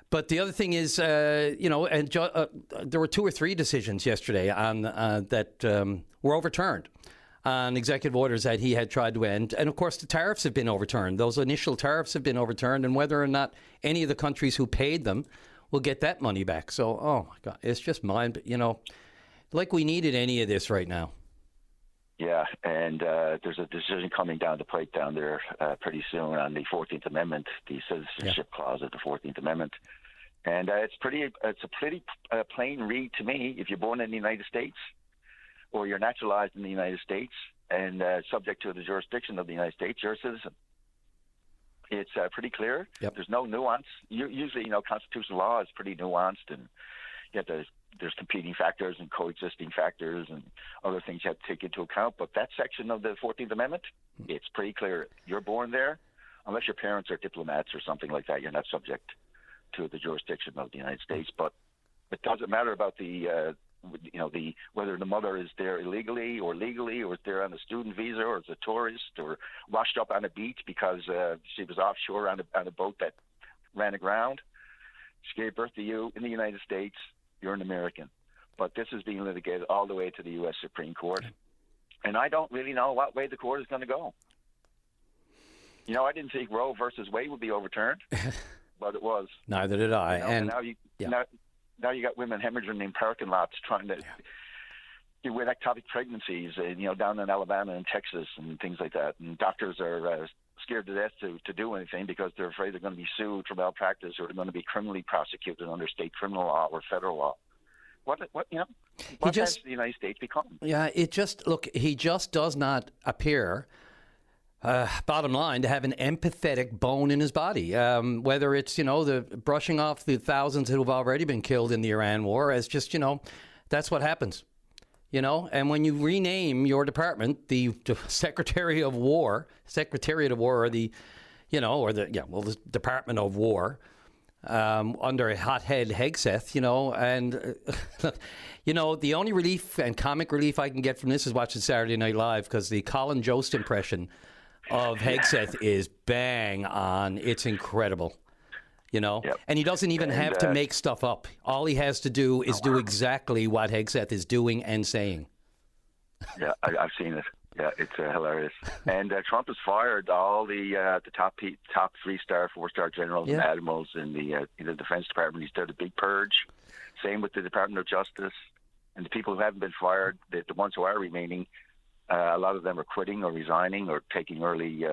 But the other thing is, there were 2 or 3 decisions yesterday on that were overturned on executive orders that he had tried to end. And, of course, the tariffs have been overturned. Those initial tariffs have been overturned, and whether or not any of the countries who paid them will get that money back. So, oh, my God, it's just like we needed any of this right now. Yeah, and there's a decision coming down the plate down there pretty soon on the 14th Amendment, the citizenship clause of the 14th Amendment. And it's a pretty plain read to me. If you're born in the United States or you're naturalized in the United States and subject to the jurisdiction of the United States, you're a citizen. It's pretty clear. Yep. There's no nuance. Usually, constitutional law is pretty nuanced, and there's competing factors and coexisting factors and other things you have to take into account. But that section of the 14th Amendment, it's pretty clear. You're born there, unless your parents are diplomats or something like that, you're not subject to the jurisdiction of the United States. But it doesn't matter about whether the mother is there illegally or legally, or is there on a student visa, or is a tourist, or washed up on a beach because she was offshore on a boat that ran aground. She gave birth to you in the United States. You're an American. But this is being litigated all the way to the U.S. Supreme Court. And I don't really know what way the court is going to go. I didn't think Roe versus Wade would be overturned, but it was. Neither did I. And now you got women hemorrhaging in parking lots trying to with ectopic pregnancies, down in Alabama and Texas and things like that. And doctors are scared to death to do anything because they're afraid they're going to be sued for malpractice or they're going to be criminally prosecuted under state criminal law or federal law. What has the United States become? Yeah, he just does not appear, bottom line, to have an empathetic bone in his body. Whether it's, the brushing off the thousands who have already been killed in the Iran war as just, that's what happens. And when you rename your department, the Secretariat of War, or the Department of War, under a hothead Hegseth, and the only relief and comic relief I can get from this is watching Saturday Night Live, because the Colin Jost impression of Hegseth is bang on. It's incredible. Yep. And he doesn't even have to make stuff up. All he has to do is do exactly what Hegseth is doing and saying. Yeah, I've seen it. Yeah, it's hilarious. And Trump has fired all the top 3-star, 4-star generals and admirals in the Defense Department. He's done a big purge. Same with the Department of Justice. And the people who haven't been fired, the ones who are remaining, a lot of them are quitting or resigning or taking early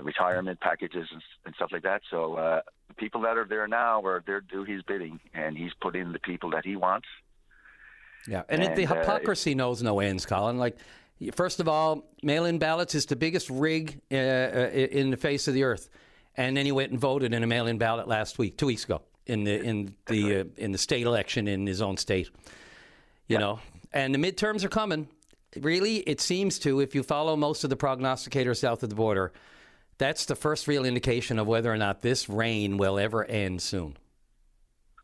retirement packages and stuff like that. So the people that are there now are there to do his bidding, and he's put in the people that he wants. Yeah, and the hypocrisy knows no ends, Colin. Like, first of all, mail-in ballots is the biggest rig in the face of the earth, and then he went and voted in a mail-in ballot 2 weeks ago in the state election in his own state. You know, and the midterms are coming. Really, it seems to, if you follow most of the prognosticators south of the border, that's the first real indication of whether or not this reign will ever end soon.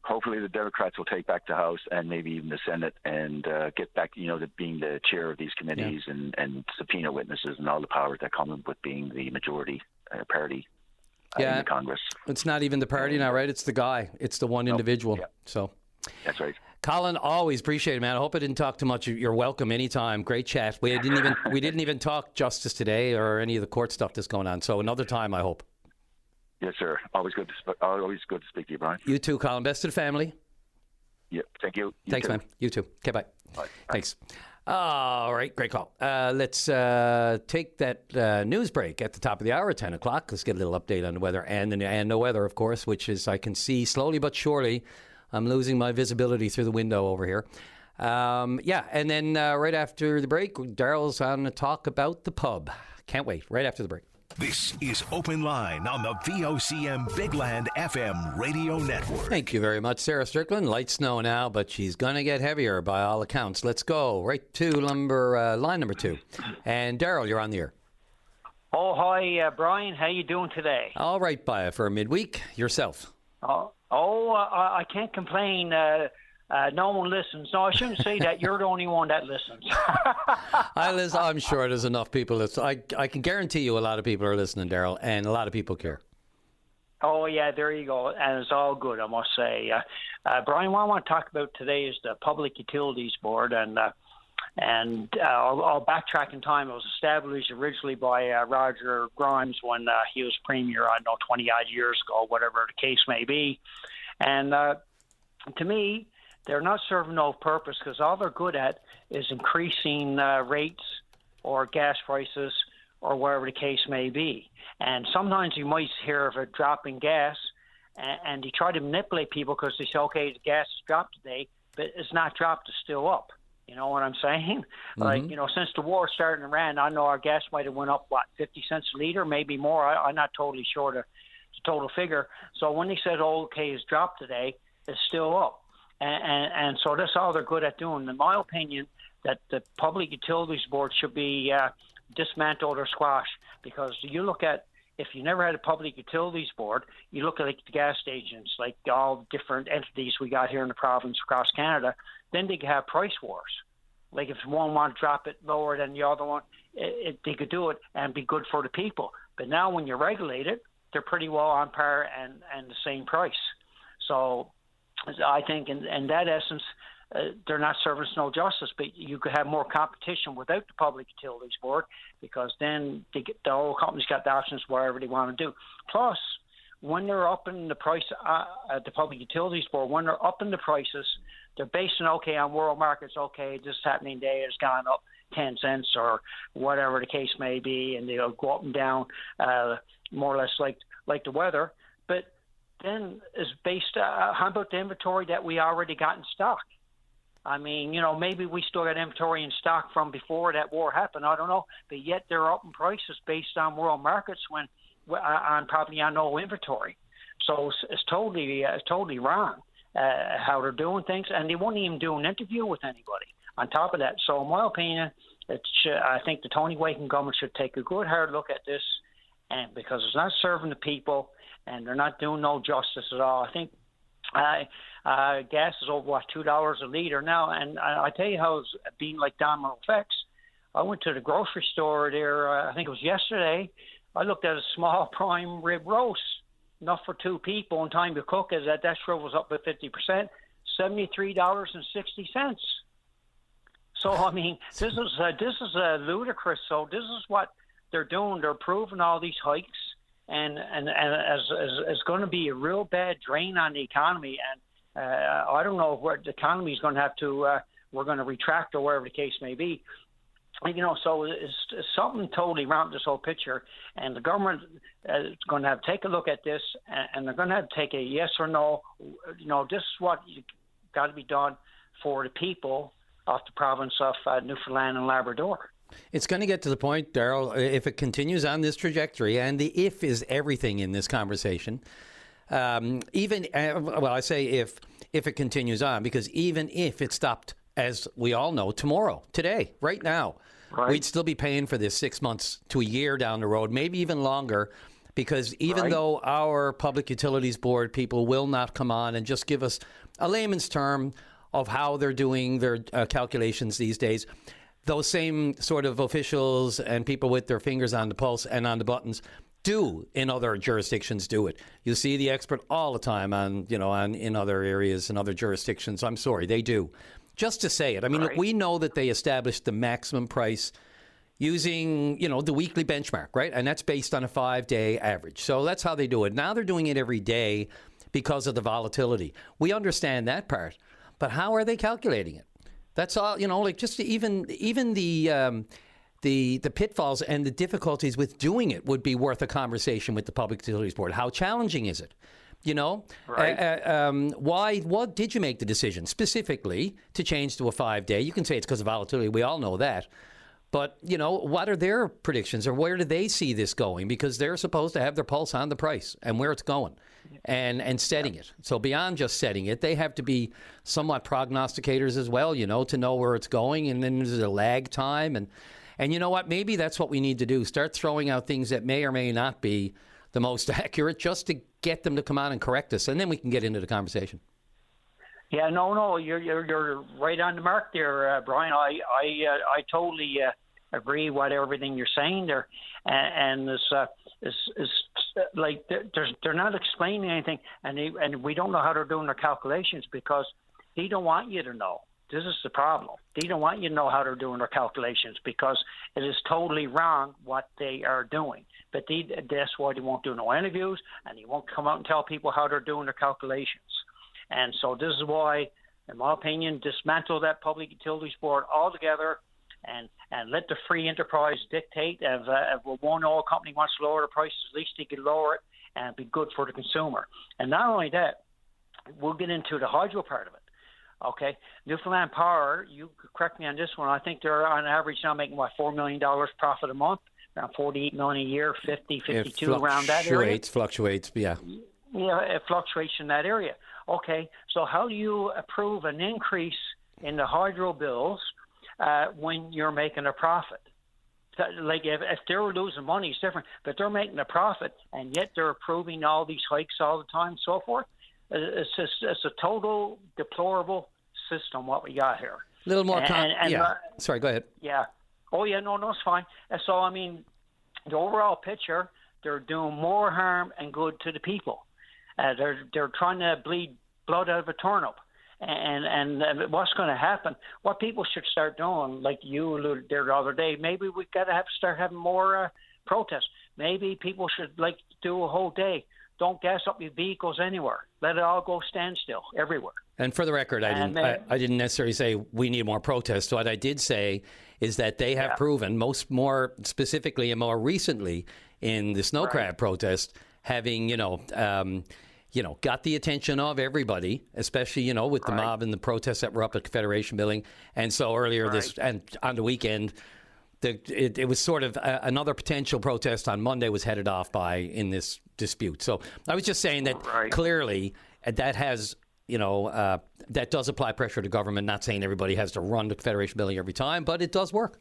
Hopefully the Democrats will take back the House and maybe even the Senate and get back, to being the chair of these committees and subpoena witnesses and all the powers that come with being the majority party in the Congress. It's not even the party now, right? It's the guy. It's the one individual. Yeah. So that's right. Colin, always appreciate it, man. I hope I didn't talk too much. You're welcome anytime. Great chat. We didn't even talk justice today or any of the court stuff that's going on. So another time, I hope. Yes, sir. Always good to speak to you, Brian. You too, Colin. Best to the family. Yeah, thank you. Thanks, man. You too. Okay, bye. Bye. Thanks. All right, great call. Let's take that news break at the top of the hour at 10 o'clock. Let's get a little update on the weather and the weather, of course, which is, I can see slowly but surely, I'm losing my visibility through the window over here. And then right after the break, Daryl's on to talk about the pub. Can't wait. Right after the break. This is Open Line on the VOCM Big Land FM radio network. Thank you very much, Sarah Strickland. Light snow now, but she's going to get heavier by all accounts. Let's go right to line number 2. And Daryl, you're on the air. Oh, hi, Brian. How you doing today? All right, Baya, for a midweek. Yourself? I can't complain. No one listens. No, I shouldn't say that. You're the only one that listens. I'm sure there's enough people. I can guarantee you a lot of people are listening, Daryl, and a lot of people care. Oh, yeah, there you go. And it's all good, I must say. Brian, what I want to talk about today is the Public Utilities Board. And I'll backtrack in time. It was established originally by Roger Grimes when he was premier, 20-odd years ago, whatever the case may be. And to me, they're not serving no purpose because all they're good at is increasing rates or gas prices or wherever the case may be. And sometimes you might hear of a drop in gas, and they try to manipulate people because they say, okay, the gas has dropped today, but it's not dropped, it's still up. You know what I'm saying? Mm-hmm. Like, since the war started in Iran, I know our gas might have went up, 50 cents a liter, maybe more. I'm not totally sure the total figure. So when they said, okay, it's dropped today, it's still up. And so that's all they're good at doing. In my opinion, that the Public Utilities Board should be dismantled or squashed, because you look at, if you never had a Public Utilities Board, you look at like the gas stations, like all the different entities we got here in the province across Canada, then they could have price wars. Like if one wanted to drop it lower than the other one, they could do it and be good for the people. But now when you're regulated, they're pretty well on par and the same price. So I think in that essence, they're not serving us no justice, but you could have more competition without the Public Utilities Board, because then the whole company's got the options wherever they want to do. Plus, when they're upping the price at the Public Utilities Board, when they're upping the prices, they're basing, on world markets, this is happening there, it's gone up. 10 cents or whatever the case may be, and they'll go up and down more or less like the weather. But then is based, how about the inventory that we already got in stock? I mean, maybe we still got inventory in stock from before that war happened. I don't know. But yet they're up in prices based on world markets when probably on no inventory. So it's totally wrong how they're doing things. And they won't even do an interview with anybody on top of that. So in my opinion, I think the Tony Wakin government should take a good hard look at this, and because it's not serving the people and they're not doing no justice at all. I think gas is over $2 a liter now, and I tell you how it's been like domino effects. I went to the grocery store there. I think it was yesterday. I looked at a small prime rib roast, enough for two people, and time to cook it. That sure was up by 50%, $73.60. So I mean, this is ludicrous. So this is what they're doing. They're approving all these hikes, and as going to be a real bad drain on the economy. And I don't know where the economy is going to have to. We're going to retract or whatever the case may be. So it's something totally wrong with this whole picture, and the government is going to have to take a look at this, and they're going to have to take a yes or no. This is what got to be done for the people of the province of Newfoundland and Labrador. It's going to get to the point, Darrell, if it continues on this trajectory, and the if is everything in this conversation. I say if it continues on, because even if it stopped, as we all know, today, right now, right, we'd still be paying for this 6 months to a year down the road, maybe even longer, because even though our Public Utilities Board people will not come on and just give us a layman's term of how they're doing their calculations these days, those same sort of officials and people with their fingers on the pulse and on the buttons do in other jurisdictions do it. You see the expert all the time in other areas and other jurisdictions. I'm sorry, they do. Just to say it. I mean, look, we know that they established the maximum price using, the weekly benchmark, right? And that's based on a 5-day average. So that's how they do it. Now they're doing it every day because of the volatility. We understand that part. But how are they calculating it? That's all, just even the pitfalls and the difficulties with doing it would be worth a conversation with the Public Utilities Board. How challenging is it? What did you make the decision specifically to change to a 5-day? You can say it's because of volatility. We all know that. But, what are their predictions, or where do they see this going? Because they're supposed to have their pulse on the price and where it's going and setting it. So beyond just setting it, they have to be somewhat prognosticators as well, to know where it's going. And then there's a lag time. And you know what? Maybe that's what we need to do. Start throwing out things that may or may not be the most accurate, just to get them to come on and correct us, and then we can get into the conversation. Yeah, no, you're right on the mark there, Brian. I totally agree with everything you're saying there, and it's like they're not explaining anything, and we don't know how they're doing their calculations because they don't want you to know. This is the problem. They don't want you to know how they're doing their calculations because it is totally wrong what they are doing. But that's why they won't do no interviews, and they won't come out and tell people how they're doing their calculations. And so this is why, in my opinion, dismantle that Public Utilities Board altogether and let the free enterprise dictate. If one oil company wants to lower the prices, at least they can lower it and be good for the consumer. And not only that, we'll get into the hydro part of it. Okay, Newfoundland Power, you correct me on this one, I think they're on average now making, $4 million profit a month, around $48 million a year, 52 around that area. Fluctuates, yeah. Yeah, it fluctuates in that area. Okay, so how do you approve an increase in the hydro bills when you're making a profit? Like if they're losing money, it's different, but they're making a profit, and yet they're approving all these hikes all the time and so forth. It's a total deplorable system what we got here. A little more sorry, go ahead. Yeah. Oh, yeah, no, it's fine. So, I mean, the overall picture, they're doing more harm and good to the people. They're trying to bleed blood out of a turnip. And what's going to happen, what people should start doing, like you alluded there the other day, maybe we've got to start having more protests. Maybe people should, like do a whole day. Don't gas up your vehicles anywhere. Let it all go standstill everywhere. And for the record, I didn't necessarily say we need more protests. What I did say is that they have proven, more specifically and more recently in the snow crab protest, having got the attention of everybody, especially with the mob and the protests that were up at Confederation Building. And so earlier and on the weekend, it was sort of another potential protest on Monday was headed off in this dispute. So I was just saying that clearly that has, that does apply pressure to government. Not saying everybody has to run the Confederation Building every time, but it does work.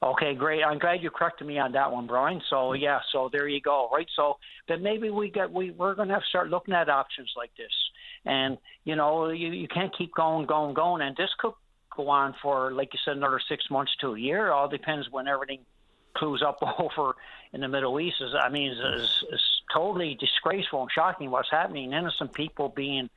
Okay, great. I'm glad you corrected me on that one, Brian. So so there you go. Right. So then maybe we're going to have to start looking at options like this. And you can't keep going, and this could go on for, like you said, another 6 months to a year. It all depends when everything clues up over in the Middle East. It's totally disgraceful and shocking what's happening. Innocent people being,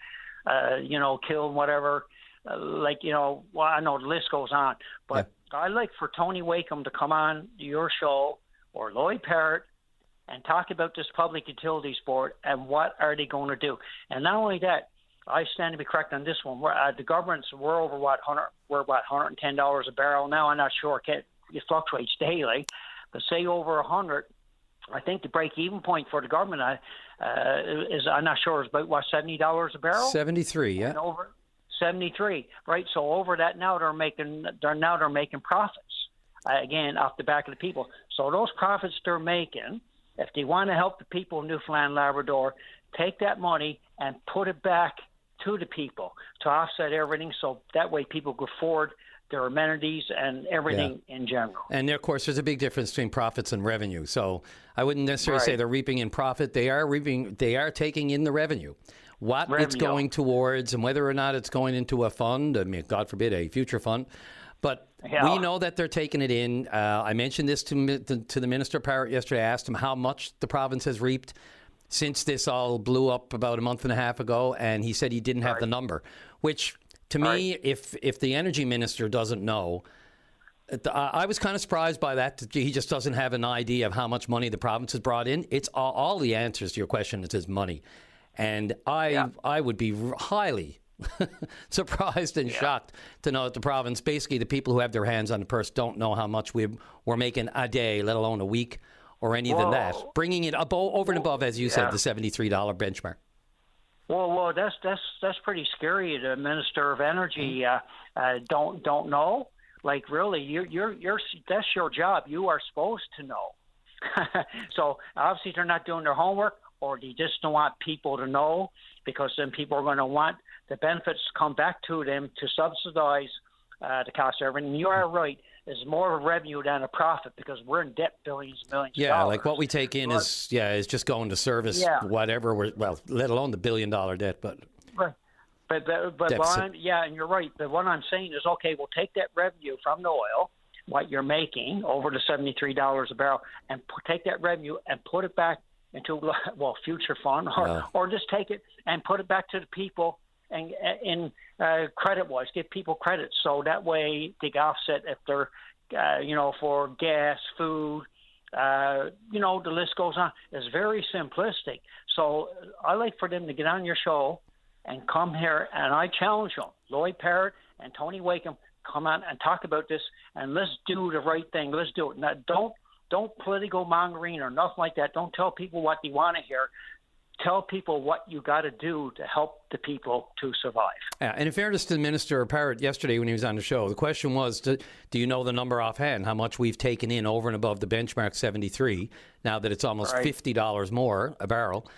killed, whatever. I know the list goes on. But I'd like for Tony Wakeham to come on your show or Lloyd Parrott and talk about this Public Utilities Board and what are they going to do. And not only that, I stand to be correct on this one. The governments, we're over $110 a barrel now. I'm not sure. It fluctuates daily. But say over 100, I think the break-even point for the government is, I'm not sure, is about, $70 a barrel? 73, yeah. And over 73, right? So over that now they're making profits, again, off the back of the people. So those profits they're making, if they want to help the people of Newfoundland, Labrador, take that money and put it back to the people to offset everything, so that way people can afford their amenities and everything in general. And of course, there's a big difference between profits and revenue. So I wouldn't necessarily say they're reaping in profit. They are taking in the revenue. What it's going towards and whether or not it's going into a fund, I mean, God forbid, a future fund. But we know that they're taking it in. I mentioned this to the Minister Parrott yesterday. I asked him how much the province has reaped since this all blew up about a month and a half ago, and he said he didn't have the number, which to me, if the energy minister doesn't know, I was kind of surprised by that. He just doesn't have an idea of how much money the province has brought in. It's all the answers to your question. It is money. And I would be highly surprised and shocked to know that the province, basically the people who have their hands on the purse, don't know how much we're making a day, let alone a week or any than that. Bringing it up over and above, as you said, the $73 benchmark. Well, that's pretty scary. The Minister of Energy don't know. Like, really, you're that's your job. You are supposed to know. So obviously they're not doing their homework, or they just don't want people to know, because then people are going to want the benefits to come back to them to subsidize the cost of everything. You are right. It's more of a revenue than a profit, because we're in debt billions and millions of dollars. Like what we take in is just going to service whatever let alone the $1 billion debt, but But and you're right. But what I'm saying is, okay, we'll take that revenue from the oil, what you're making over the $73 a barrel, and take that revenue and put it back into future fund, or just take it and put it back to the people and in credit-wise, give people credit, so that way they can offset if they're, for gas, food, the list goes on. It's very simplistic. So I like for them to get on your show and come here, and I challenge them, Lloyd Parrott and Tony Wakeham, come on and talk about this, and let's do the right thing. Let's do it. Now, don't political mongering or nothing like that. Don't tell people what they want to hear. Tell people what you got to do to help the people to survive. Yeah, and in fairness to Minister Parrott yesterday when he was on the show, the question was, do you know the number offhand, how much we've taken in over and above the benchmark 73, now that it's almost $50 more a barrel?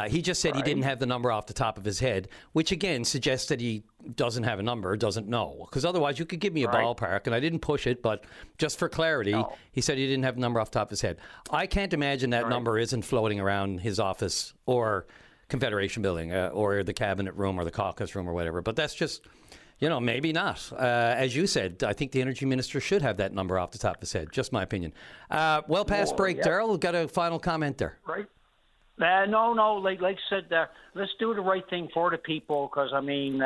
He just said he didn't have the number off the top of his head, which again suggests that he doesn't have a number, doesn't know. Because otherwise you could give me a ballpark, and I didn't push it, but just for clarity, he said he didn't have the number off the top of his head. I can't imagine that number isn't floating around his office or Confederation Building or the Cabinet Room or the Caucus Room or whatever. But that's just, maybe not. As you said, I think the Energy Minister should have that number off the top of his head. Just my opinion. Well past break, Darrell. Got a final comment there? Right. No. Like I said, let's do the right thing for the people, because everything's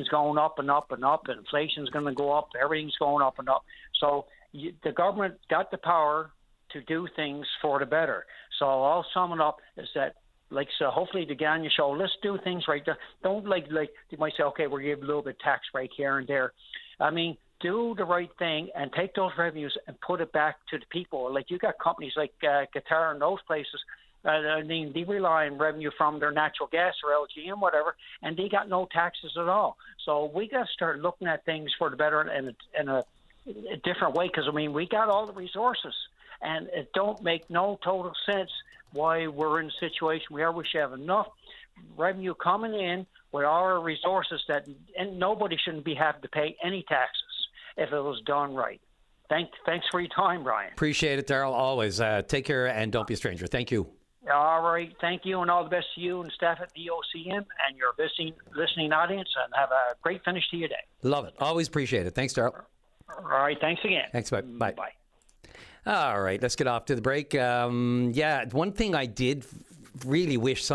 going up and up and up. Inflation's going to go up. Everything's going up and up. So the government got the power to do things for the better. So I'll sum it up is that, like, so hopefully the Ganya show, let's do things right. Don't like you might say, okay, we'll give a little bit tax break here and there. I mean, do the right thing and take those revenues and put it back to the people. Like, you got companies like Qatar and those places. They rely on revenue from their natural gas or LG and whatever, and they got no taxes at all. So we got to start looking at things for the better in a different way, because, I mean, we got all the resources, and it don't make no total sense why we're in the situation we are. We should have enough revenue coming in with our resources and nobody shouldn't be having to pay any taxes if it was done right. Thanks for your time, Brian. Appreciate it, Darrell. Always. Take care and don't be a stranger. Thank you. All right. Thank you, and all the best to you and staff at VOCM and your listening audience, and have a great finish to your day. Love it. Always appreciate it. Thanks, Darrell. All right. Thanks again. Thanks. Bye. Bye. Bye. All right. Let's get off to the break. One thing I did really wish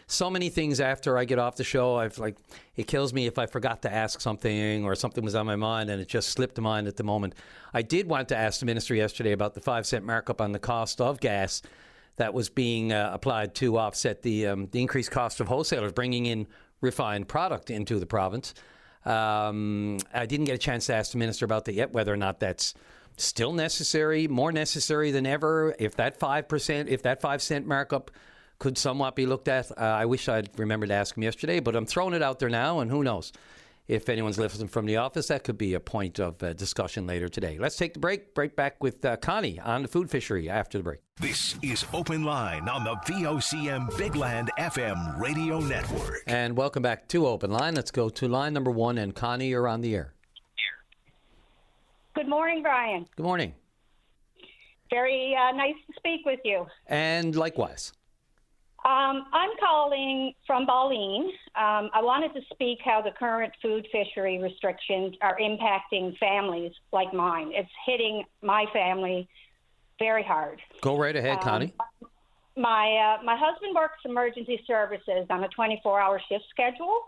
so many things after I get off the show, it kills me if I forgot to ask something or something was on my mind and it just slipped to mind at the moment. I did want to ask the minister yesterday about the 5-cent markup on the cost of gas that was being applied to offset the increased cost of wholesalers bringing in refined product into the province. I didn't get a chance to ask the minister about that yet, whether or not that's still necessary, more necessary than ever, if that 5-cent markup could somewhat be looked at. I wish I'd remembered to ask him yesterday, but I'm throwing it out there now, and who knows? If anyone's listening from the office, that could be a point of discussion later today. Let's take the break. Break back with Connie on the food fishery after the break. This is Open Line on the VOCM Big Land FM radio network. And welcome back to Open Line. Let's go to line number 1, and Connie, you're on the air. Good morning, Brian. Good morning. Very nice to speak with you. And likewise. I'm calling from Balleen. I wanted to speak how the current food fishery restrictions are impacting families like mine. It's hitting my family very hard. Go right ahead, Connie. My husband works emergency services on a 24-hour shift schedule,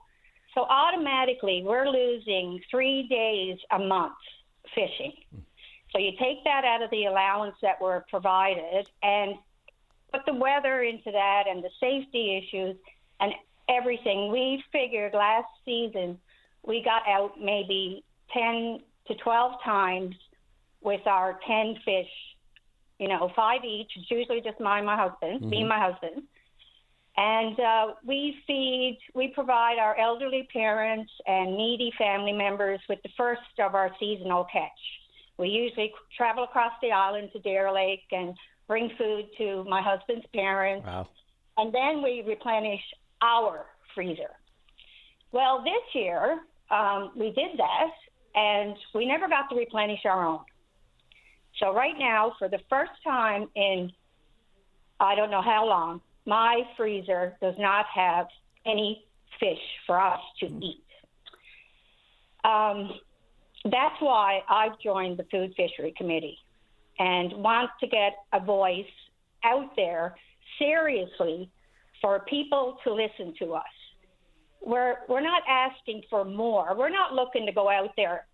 so automatically we're losing 3 days a month fishing. So you take that out of the allowance that were provided and put the weather into that and the safety issues and everything. We figured last season we got out maybe 10 to 12 times with our 10 fish, 5 each. It's usually just me and my husband. And we provide our elderly parents and needy family members with the first of our seasonal catch. We usually travel across the island to Deer Lake and bring food to my husband's parents. Wow. And then we replenish our freezer. Well, this year we did that, and we never got to replenish our own. So right now, for the first time in I don't know how long, my freezer does not have any fish for us to eat. That's why I've joined the Food Fishery Committee and want to get a voice out there seriously for people to listen to us. We're not asking for more. We're not looking to go out there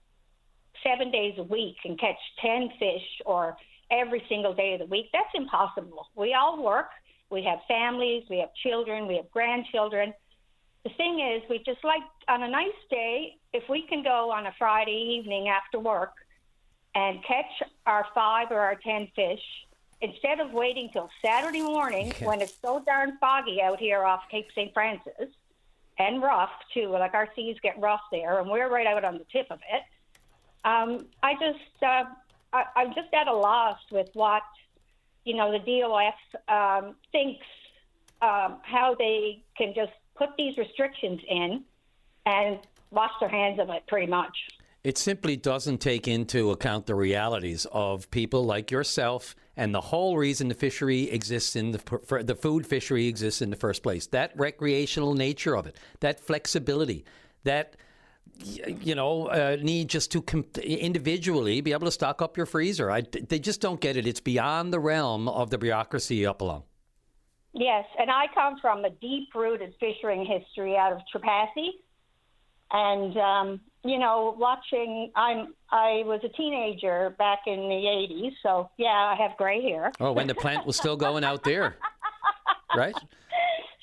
7 days a week and catch 10 fish or every single day of the week. That's impossible. We all work. We have families. We have children. We have grandchildren. The thing is, we just like on a nice day, if we can go on a Friday evening after work and catch our 5 or our 10 fish, instead of waiting till Saturday morning when it's so darn foggy out here off Cape St. Francis and rough too, like our seas get rough there and we're right out on the tip of it. I'm just at a loss with what, the DOF thinks, how they can just put these restrictions in and wash their hands of it pretty much. It simply doesn't take into account the realities of people like yourself and the whole reason the fishery exists the food fishery exists in the first place. That recreational nature of it, that flexibility, that need just to individually be able to stock up your freezer. They just don't get it. It's beyond the realm of the bureaucracy up along. Yes, and I come from a deep-rooted fishing history out of Trepassey. And watching. I was a teenager back in the '80s, so yeah, I have gray hair. Oh, when the plant was still going out there, right?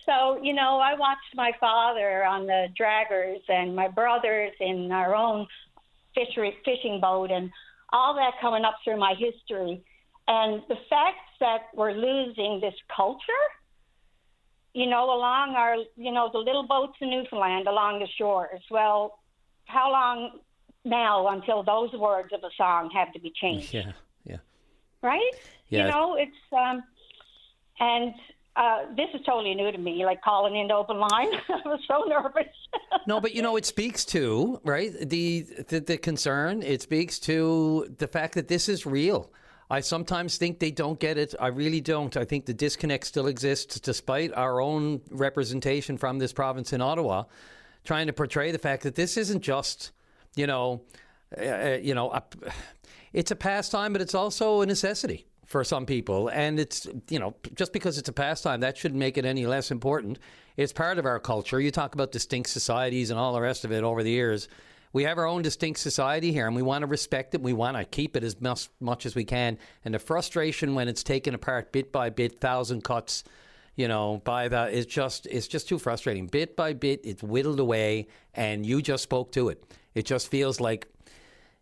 So, I watched my father on the draggers and my brothers in our own fishing boat and all that coming up through my history. And the fact that we're losing this culture, along our, the little boats in Newfoundland along the shores. Well, how long now until those words of a song have to be changed? Yeah. Right? Yeah. It's, and this is totally new to me, like calling into open line. I was so nervous. No, but it speaks to, right, the concern. It speaks to the fact that this is real. I sometimes think they don't get it. I really don't. I think the disconnect still exists despite our own representation from this province in Ottawa, trying to portray the fact that this isn't just, it's a pastime, but it's also a necessity for some people. And it's, just because it's a pastime, that shouldn't make it any less important. It's part of our culture. You talk about distinct societies and all the rest of it over the years. We have our own distinct society here, and we want to respect it. We want to keep it as much as we can. And the frustration when it's taken apart bit by bit, 1,000 cuts, by that, it's just too frustrating. Bit by bit, it's whittled away, and you just spoke to it. It just feels like,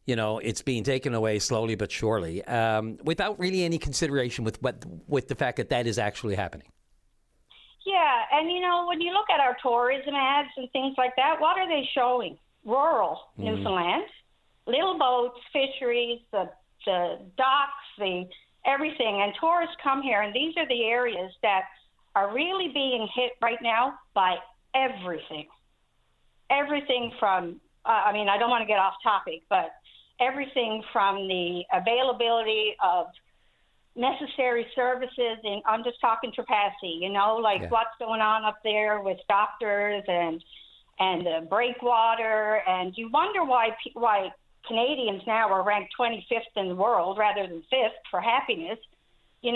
it's being taken away slowly but surely, without really any consideration with the fact that is actually happening. Yeah, and when you look at our tourism ads and things like that, what are they showing? Rural Newfoundland, little boats, fisheries, the docks, everything. And tourists come here, and these are the areas that are really being hit right now by everything. Everything from, I don't want to get off topic, but everything from the availability of necessary services, and I'm just talking Trepassey, what's going on up there with doctors and the breakwater, and you wonder why Canadians now are ranked 25th in the world rather than 5th for happiness. You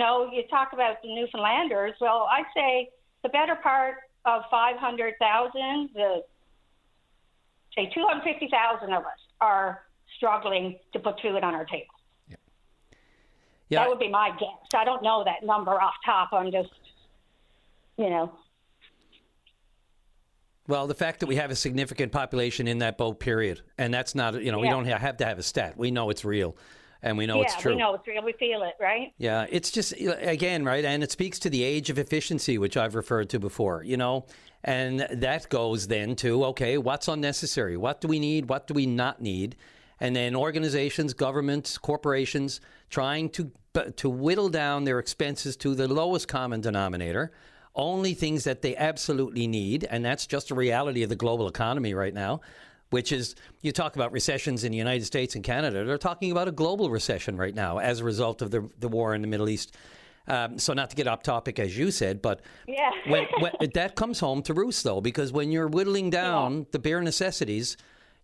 talk about the Newfoundlanders. Well, I'd say the better part of 500,000, say 250,000 of us are struggling to put food on our table. Yeah. That would be my guess. I don't know that number off top. I'm just, Well, the fact that we have a significant population in that boat, period, and that's not, we don't have to have a stat. We know it's real, and we know it's true. Yeah, we know it's real. We feel it, right? Yeah, it's just, again, right, and it speaks to the age of efficiency, which I've referred to before, and that goes then to, okay, what's unnecessary? What do we need? What do we not need? And then organizations, governments, corporations trying to whittle down their expenses to the lowest common denominator, only things that they absolutely need, and that's just a reality of the global economy right now, which is, you talk about recessions in the United States and Canada, they're talking about a global recession right now as a result of the war in the Middle East. So not to get off topic, as you said, but yeah. when that comes home to roost, though, because when you're whittling down the bare necessities,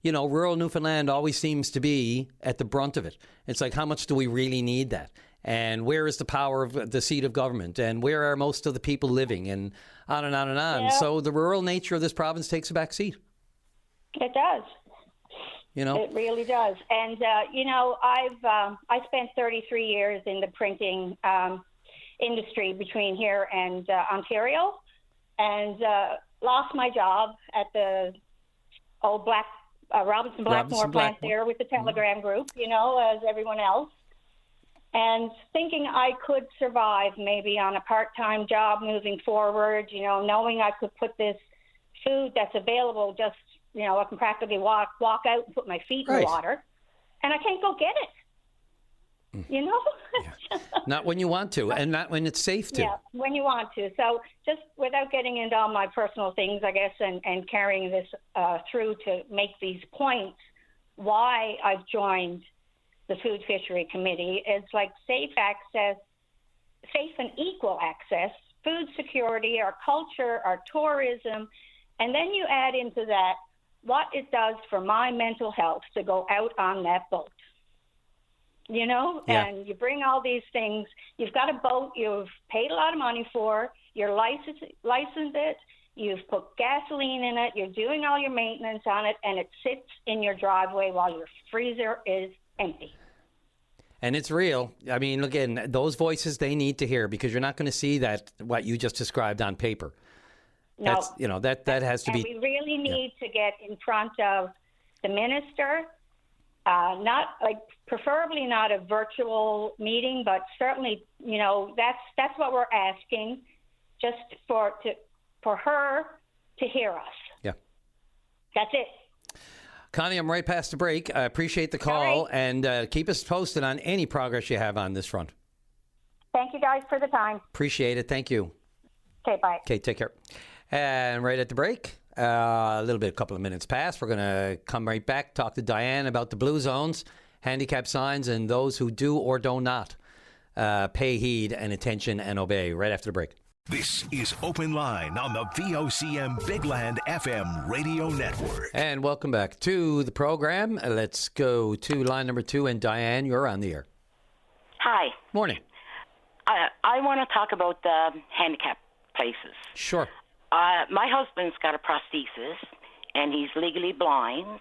rural Newfoundland always seems to be at the brunt of it. It's like, how much do we really need that? And where is the power of the seat of government? And where are most of the people living? And on and on and on. Yeah. So the rural nature of this province takes a back seat. It does. It really does. And, I spent 33 years in the printing industry between here and Ontario, and lost my job at the old Robinson Blackmore plant there with the Telegram Group, as everyone else. And thinking I could survive maybe on a part-time job moving forward, knowing I could put this food that's available just, I can practically walk out and put my feet in the water, and I can't go get it, Yeah. Not when you want to, and not when it's safe to. Yeah, when you want to. So just without getting into all my personal things, I guess, and carrying this through to make these points, why I've joined the Food Fishery Committee is like safe and equal access, food security, our culture, our tourism, and then you add into that what it does for my mental health to go out on that boat. And you bring all these things. You've got a boat you've paid a lot of money for, you're licensed it, You've put gasoline in it. You're doing all your maintenance on it, and it sits in your driveway while your freezer is empty. And it's real. I mean, again, those voices they need to hear, because you're not going to see that what you just described on paper. No, That's, that has to be. We really need to get in front of the minister. Preferably not a virtual meeting, but certainly, that's what we're asking, just for her to hear us. Yeah. That's it. Connie, I'm right past the break. I appreciate the call, and keep us posted on any progress you have on this front. Thank you guys for the time. Appreciate it. Thank you. Okay, bye. Okay, take care. And right at the break, a couple of minutes past, we're going to come right back, talk to Diane about the blue zones, handicap signs, and those who do or do not pay heed and attention and obey right after the break. This is Open Line on the VOCM Big Land FM radio network. And welcome back to the program. Let's go to line number 2. And Diane, you're on the air. Hi. Morning. I want to talk about the handicap places. Sure. My husband's got a prosthesis, and he's legally blind.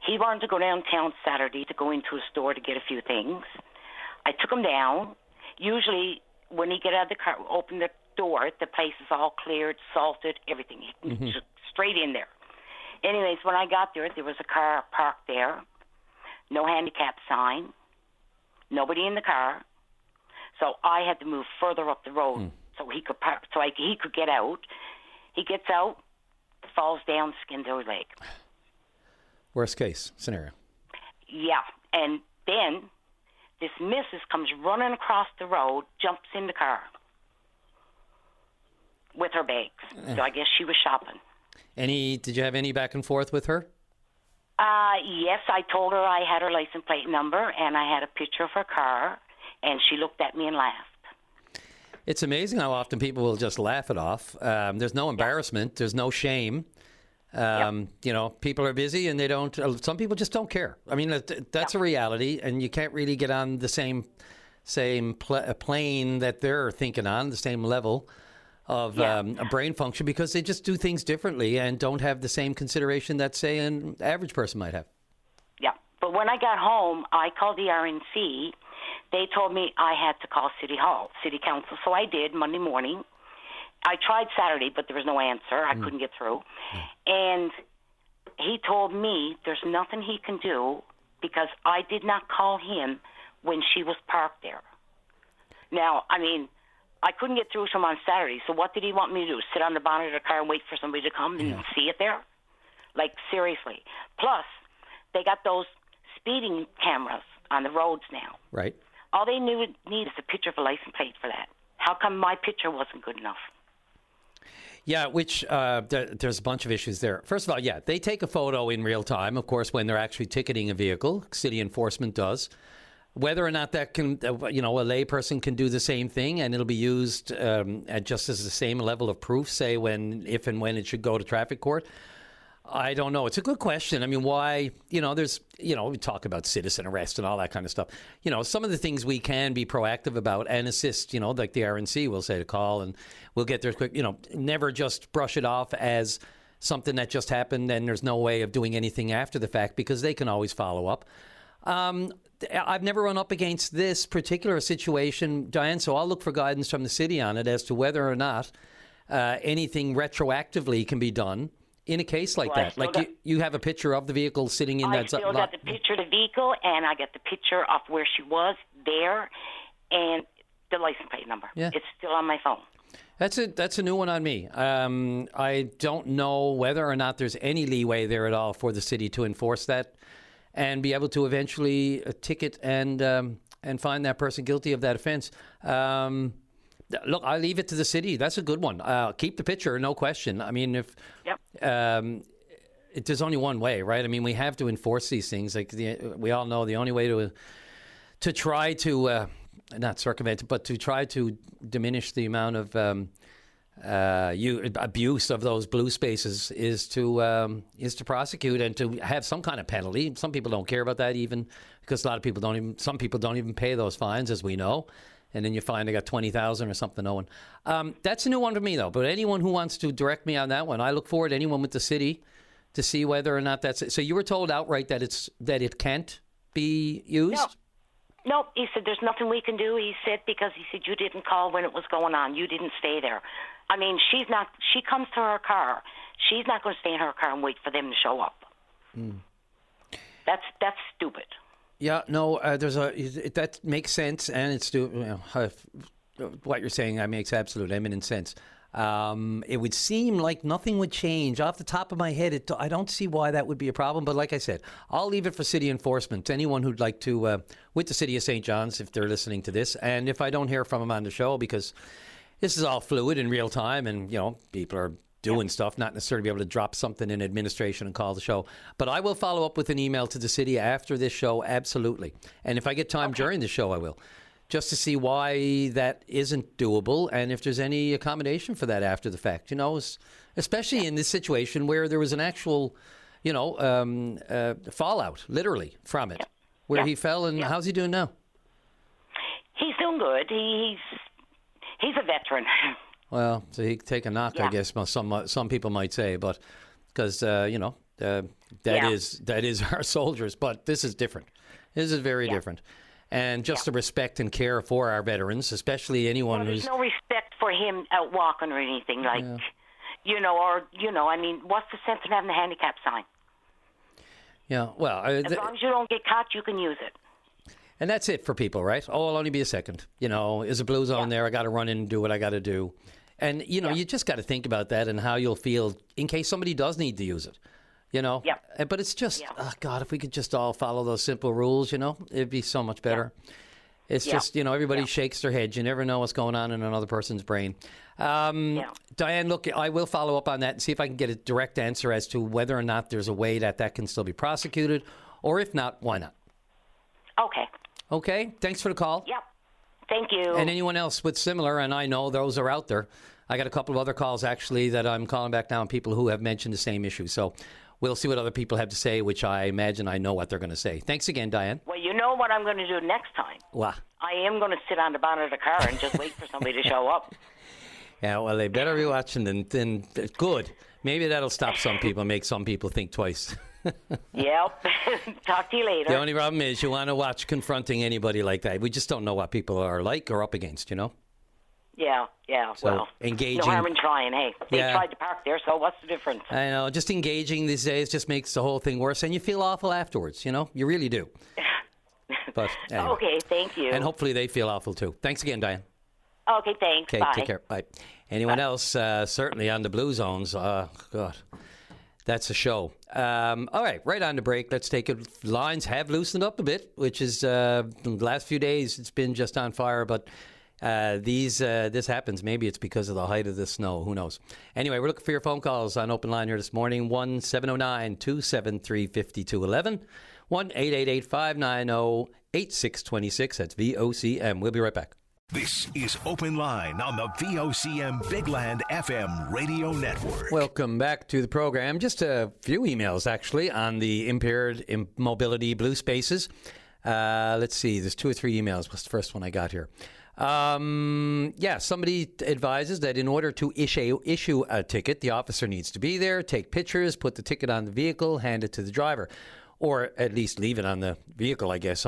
He wanted to go downtown Saturday to go into a store to get a few things. I took him down. Usually, when he get out of the car, open the door, the place is all cleared, salted, everything. He can just straight in there. Anyways, when I got there, there was a car parked there, no handicap sign, nobody in the car. So I had to move further up the road so he could park, he could get out. He gets out, falls down, skins his leg. Worst case scenario. Yeah, and then this missus comes running across the road, jumps in the car with her bags. So I guess she was shopping. Did you have any back and forth with her? Yes, I told her I had her license plate number and I had a picture of her car, and she looked at me and laughed. It's amazing how often people will just laugh it off. There's no embarrassment. There's no shame. People are busy and they don't. Some people just don't care. I mean, that's a reality, and you can't really get on the same plane that they're thinking on, the same level of a brain function, because they just do things differently and don't have the same consideration that, say, an average person might have. Yeah, but when I got home, I called the RNC. They told me I had to call City Council, so I did Monday morning. I tried Saturday, but there was no answer. I couldn't get through. And he told me there's nothing he can do because I did not call him when she was parked there. Now, I mean, I couldn't get through to him on Saturday, so what did he want me to do? Sit on the bonnet of the car and wait for somebody to come and see it there? Like, seriously. Plus, they got those speeding cameras on the roads now. Right. All they need is a picture of a license plate for that. How come my picture wasn't good enough? Yeah, which there's a bunch of issues there. First of all, they take a photo in real time, of course, when they're actually ticketing a vehicle. City enforcement does. Whether or not that can, a layperson can do the same thing, and it'll be used just as the same level of proof, say, if and when it should go to traffic court. I don't know. It's a good question. I mean, why, there's, we talk about citizen arrest and all that kind of stuff. Some of the things we can be proactive about and assist, like the RNC will say to call and we'll get there quick, never just brush it off as something that just happened and there's no way of doing anything after the fact, because they can always follow up. I've never run up against this particular situation, Diane, so I'll look for guidance from the city on it as to whether or not anything retroactively can be done in a case like that. Like you have a picture of the vehicle sitting in that lot. I still got the picture of the vehicle, and I got the picture of where she was there, and the license plate number. Yeah. It's still on my phone. That's a new one on me. I don't know whether or not there's any leeway there at all for the city to enforce that and be able to eventually ticket and find that person guilty of that offense. Look, I leave it to the city. That's a good one. Keep the picture, no question. I mean, there's only one way, right? I mean, we have to enforce these things. Like we all know, the only way to try to not circumvent, but to try to diminish the amount of abuse of those blue spaces is to prosecute and to have some kind of penalty. Some people don't care about that even, because some people don't even pay those fines, as we know. and then you find I got 20,000 or something owing. That's a new one to me, though. But anyone who wants to direct me on that one, I look forward to anyone with the city to see whether or not that's it. So you were told outright that it can't be used? No, he said there's nothing we can do. He said because you didn't call when it was going on. You didn't stay there. I mean, she comes to her car. She's not going to stay in her car and wait for them to show up. That's stupid. Yeah, no, that makes sense, and it's what you're saying. That makes absolute eminent sense. It would seem like nothing would change. Off the top of my head, I don't see why that would be a problem. But like I said, I'll leave it for city enforcement. Anyone who'd like to, with the city of St. John's, if they're listening to this, and if I don't hear from them on the show, because this is all fluid in real time, and people are doing stuff, not necessarily be able to drop something in administration and call the show. But I will follow up with an email to the city after this show, absolutely. And if I get time during the show, I will, just to see why that isn't doable and if there's any accommodation for that after the fact. Especially in this situation where there was an actual, fallout, literally, from it, where he fell. And how's he doing now? He's doing good. He's a veteran. Well, so he take a knock, I guess some people might say, but because that is our soldiers. But this is different. This is very different, and just the respect and care for our veterans, especially anyone there's who's no respect for him out walking or anything I mean, what's the sense of having the handicap sign? Yeah, well, as long as you don't get caught, you can use it. And that's it for people, right? Oh, it'll only be a second. Is a blue zone there? I got to run in and do what I got to do. And, you just got to think about that and how you'll feel in case somebody does need to use it, Yeah. But it's just, oh, God, if we could just all follow those simple rules, it'd be so much better. It's just, everybody shakes their head. You never know what's going on in another person's brain. Diane, look, I will follow up on that and see if I can get a direct answer as to whether or not there's a way that can still be prosecuted, or if not, why not? Okay. Okay, thanks for the call. Yep. Thank you. And anyone else with similar, and I know those are out there. I got a couple of other calls, actually, that I'm calling back now, and people who have mentioned the same issue. So we'll see what other people have to say, which I imagine I know what they're going to say. Thanks again, Diane. Well, you know what I'm going to do next time? What? I am going to sit on the bonnet of the car and just wait for somebody to show up. Yeah, well, they better be watching, then good. Maybe that'll stop some people, make some people think twice. Yep. Talk to you later. The only problem is you want to watch confronting anybody like that. We just don't know what people are like or up against, Yeah, So well, engaging. no harm in trying, hey. They tried to park there, so what's the difference? I know, just engaging these days just makes the whole thing worse, and you feel awful afterwards, You really do. But anyway. Okay, thank you. And hopefully they feel awful too. Thanks again, Diane. Okay, thanks. Okay, Bye. take care. Bye. Anyone else, certainly on the blue zones, God. That's a show. All right on the break. Let's take it. Lines have loosened up a bit, which is the last few days it's been just on fire. But this happens. Maybe it's because of the height of the snow. Who knows? Anyway, we're looking for your phone calls on Open Line here this morning. 1-709-273-5211. 1-888-590-8626. That's VOCM. We'll be right back. This is Open Line on the VOCM Big Land FM radio network. Welcome back to the program. Just a few emails, actually, on the impaired mobility blue spaces. Let's see. There's 2 or 3 emails. What's the first one I got here? Somebody advises that in order to issue a ticket, the officer needs to be there, take pictures, put the ticket on the vehicle, hand it to the driver, or at least leave it on the vehicle, I guess.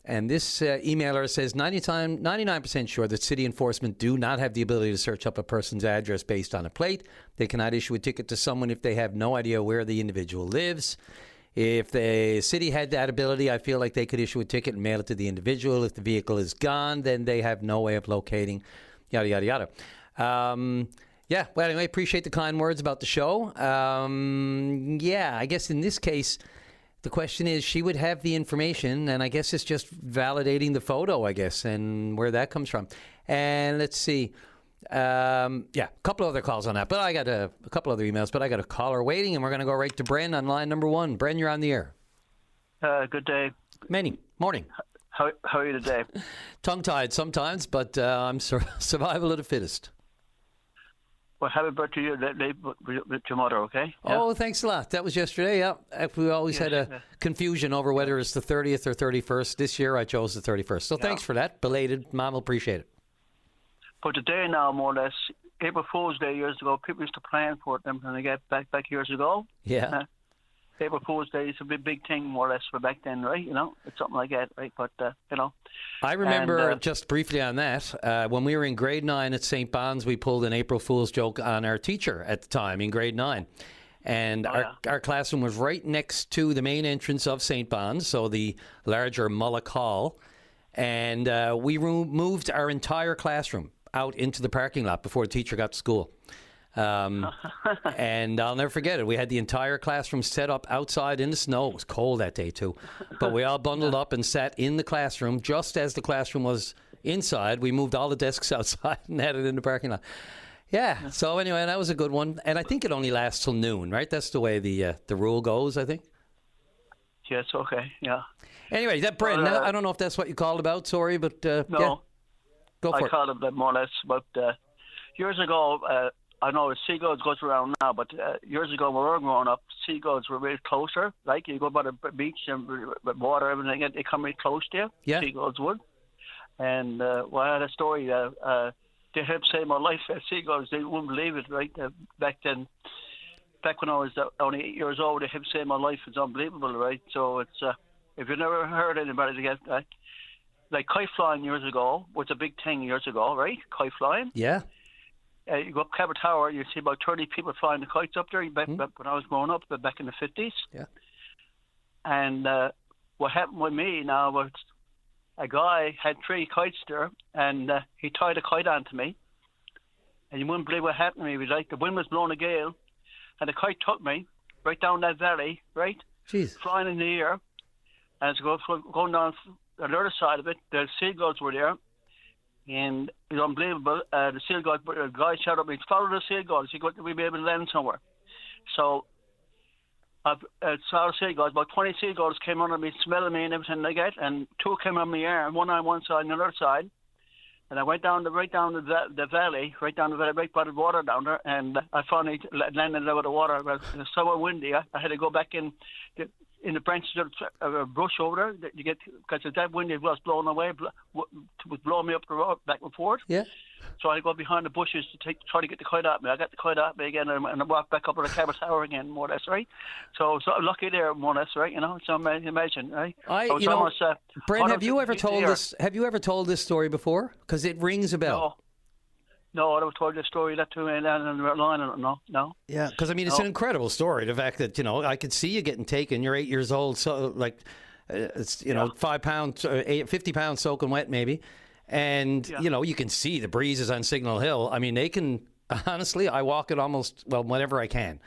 And this emailer says 99% sure that city enforcement do not have the ability to search up a person's address based on a plate. They cannot issue a ticket to someone if they have no idea where the individual lives. If the city had that ability, I feel like they could issue a ticket and mail it to the individual. If the vehicle is gone, then they have no way of locating, yada, yada, yada. Well, anyway, appreciate the kind words about the show. I guess in this case, the question is, she would have the information, and I guess it's just validating the photo, I guess, and where that comes from. And let's see. A couple other calls on that, but I got a couple other emails, but I got a caller waiting, and we're going to go right to Bren on line number 1. Bren, you're on the air. Good day. Morning. How are you today? Tongue-tied sometimes, but I'm survival of the fittest. Well, happy birthday to you, with your mother, okay? Yeah. Oh, thanks a lot. That was yesterday, yeah. We always had a confusion over whether it's the 30th or 31st. This year I chose the 31st. So thanks for that. Belated. Mom will appreciate it. But today now, more or less, April Fool's Day years ago, people used to plan for them when they get back years ago. Yeah. April Fool's Day is a big thing, more or less, for back then, right? It's something like that, right? But, I remember, just briefly on that, when we were in grade 9 at St. Bon's, we pulled an April Fool's joke on our teacher at the time in grade 9. And our classroom was right next to the main entrance of St. Bon's, so the larger Mullock Hall. And we moved our entire classroom out into the parking lot before the teacher got to school. And I'll never forget it. We had the entire classroom set up outside in the snow. It was cold that day too. But we all bundled up and sat in the classroom. Just as the classroom was inside, we moved all the desks outside and had it in the parking lot. Yeah. So anyway, that was a good one. And I think it only lasts till noon, right? That's the way the rule goes, I think. Yes, okay, yeah. Anyway, that Bren, I don't know if that's what you called about, sorry, but no, yeah. Go for I it. called it more or less. But years ago, I know seagulls goes around now, but years ago when we were growing up, seagulls were really closer. Like you go by the beach and with water, everything, they come really close to you. Yeah. Seagulls would. And well, I had a story. They helped save my life. Seagulls, they wouldn't believe it, right? Back then, back when I was only 8 years old, they helped save my life. It's unbelievable, right? So it's if you never heard anybody get like kite flying years ago was a big thing years ago, right? Kite flying. Yeah. You go up Cabot Tower, you see about 30 people flying the kites up there back when I was growing up, back in the 50s. Yeah. And what happened with me now was a guy had 3 kites there, and he tied a kite onto me. And you wouldn't believe what happened to me. It was like the wind was blowing a gale, and the kite took me right down that valley, right? Jeez. Flying in the air. And it's going down on the other side of it, the seagulls were there. And it was unbelievable. The seagulls, the guy shouted at me, follow the seagulls. We'll be able to land somewhere. So I saw the seagulls. About 20 seagulls came under me, smelling me and everything like that. And 2 came on my arm, one on one side and the other side. And I went right down the valley, right by the water down there. And I finally landed over the water. It was so windy. I had to go back in the branches of a brush over there. You get because that wind it was blowing away, was blowing me up the road back and forth. Yeah. So I go behind the bushes to try to get the kite at me. I got the kite at me again, and I walked back up to the Cabot Tower again, more or less, right? So I'm lucky there, more or less, right? So imagine, right? Brent, have you ever told this story before? Because it rings a bell. No, I was told this story that to me and on the line. No. Yeah, because it's an incredible story. The fact that I could see you getting taken. You're 8 years old, so like it's 5 pounds, 50 pounds soaking wet maybe, and you can see the breezes on Signal Hill. I mean, they can honestly. I walk it whenever I can,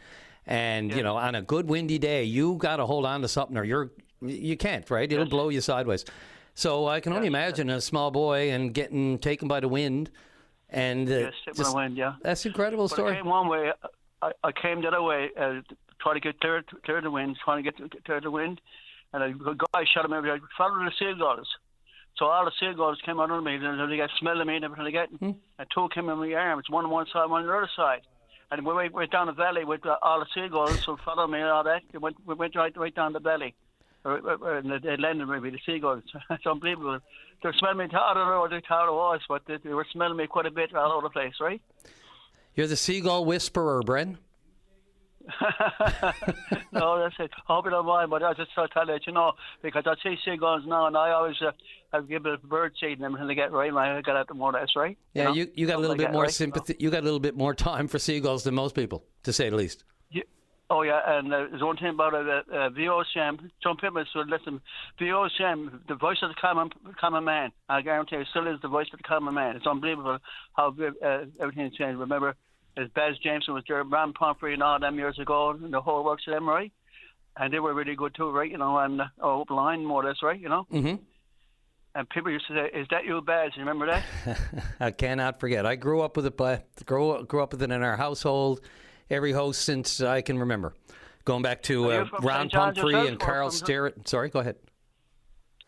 and on a good windy day, you got to hold on to something or you can't, right? It'll blow you sideways. So I can only imagine a small boy and getting taken by the wind. And that's an incredible story. I came one way. I came the other way, trying to get clear the wind, clear the wind. And a guy shot him every day, follow the seagulls. So all the seagulls came under me, and they got smelling me and everything like that. And 2 came in my arms, one on one side, one on the other side. And we went down the valley with all the seagulls, so follow me and all that. We went right down the valley. And they landed maybe the seagulls. It's unbelievable. They're smelling me. I don't know what they thought it was, but they were smelling me quite a bit all over the place, right? You're the seagull whisperer, Bren. No, that's it. I hope you don't mind, but I just thought I'd let you know because I see seagulls now, and I always have given bird seed and everything to get right. I got out the more that's right. Yeah, you got a little bit more sympathy. You got a little bit more time for seagulls than most people, to say the least. Oh, yeah, and there's one thing about VOCM. Some people should listen. VOCM, the voice of the common man. I guarantee you, still is the voice of the common man. It's unbelievable how everything's changed. Remember, as Baz Jameson was there, Ram Pumphrey and all them years ago, and the whole works of them, right? And they were really good too, right? And open line, more or less, right? Mm-hmm. And people used to say, "Is that you, Baz?" You remember that? I cannot forget. I grew up with it. Grew up with it in our household. Every host since I can remember. Going back to Ron Pumphrey and Carl Sterrett. Sorry, go ahead.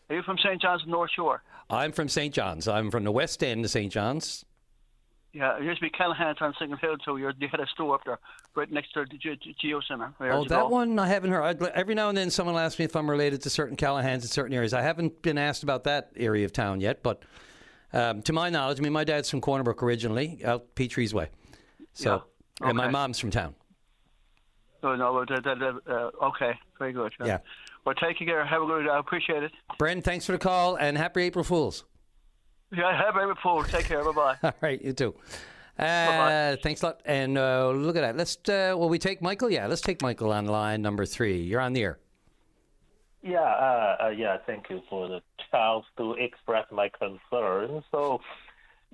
Are you from St. John's North Shore? I'm from St. John's. I'm from the West End of St. John's. Yeah, it used to be Callahan's on Single Hill, so they had a store up there right next to the Geo Center. Oh, that one I haven't heard. Every now and then someone asks me if I'm related to certain Callahan's in certain areas. I haven't been asked about that area of town yet, but to my knowledge, I mean, my dad's from Corner Brook originally, out Petries Way. So, yeah. Okay. And my mom's from town. Oh, no, okay, very good. Yeah. Well, take care. Have a good day. I appreciate it. Bren, thanks for the call, and happy April Fools. Yeah, have a Fools. Take care. Bye-bye. All right, you too. Bye-bye. Thanks a lot. And look at that. Let's, will we take Michael? Yeah, let's take Michael on line number 3. You're on the air. Yeah, thank you for the chance to express my concern. So,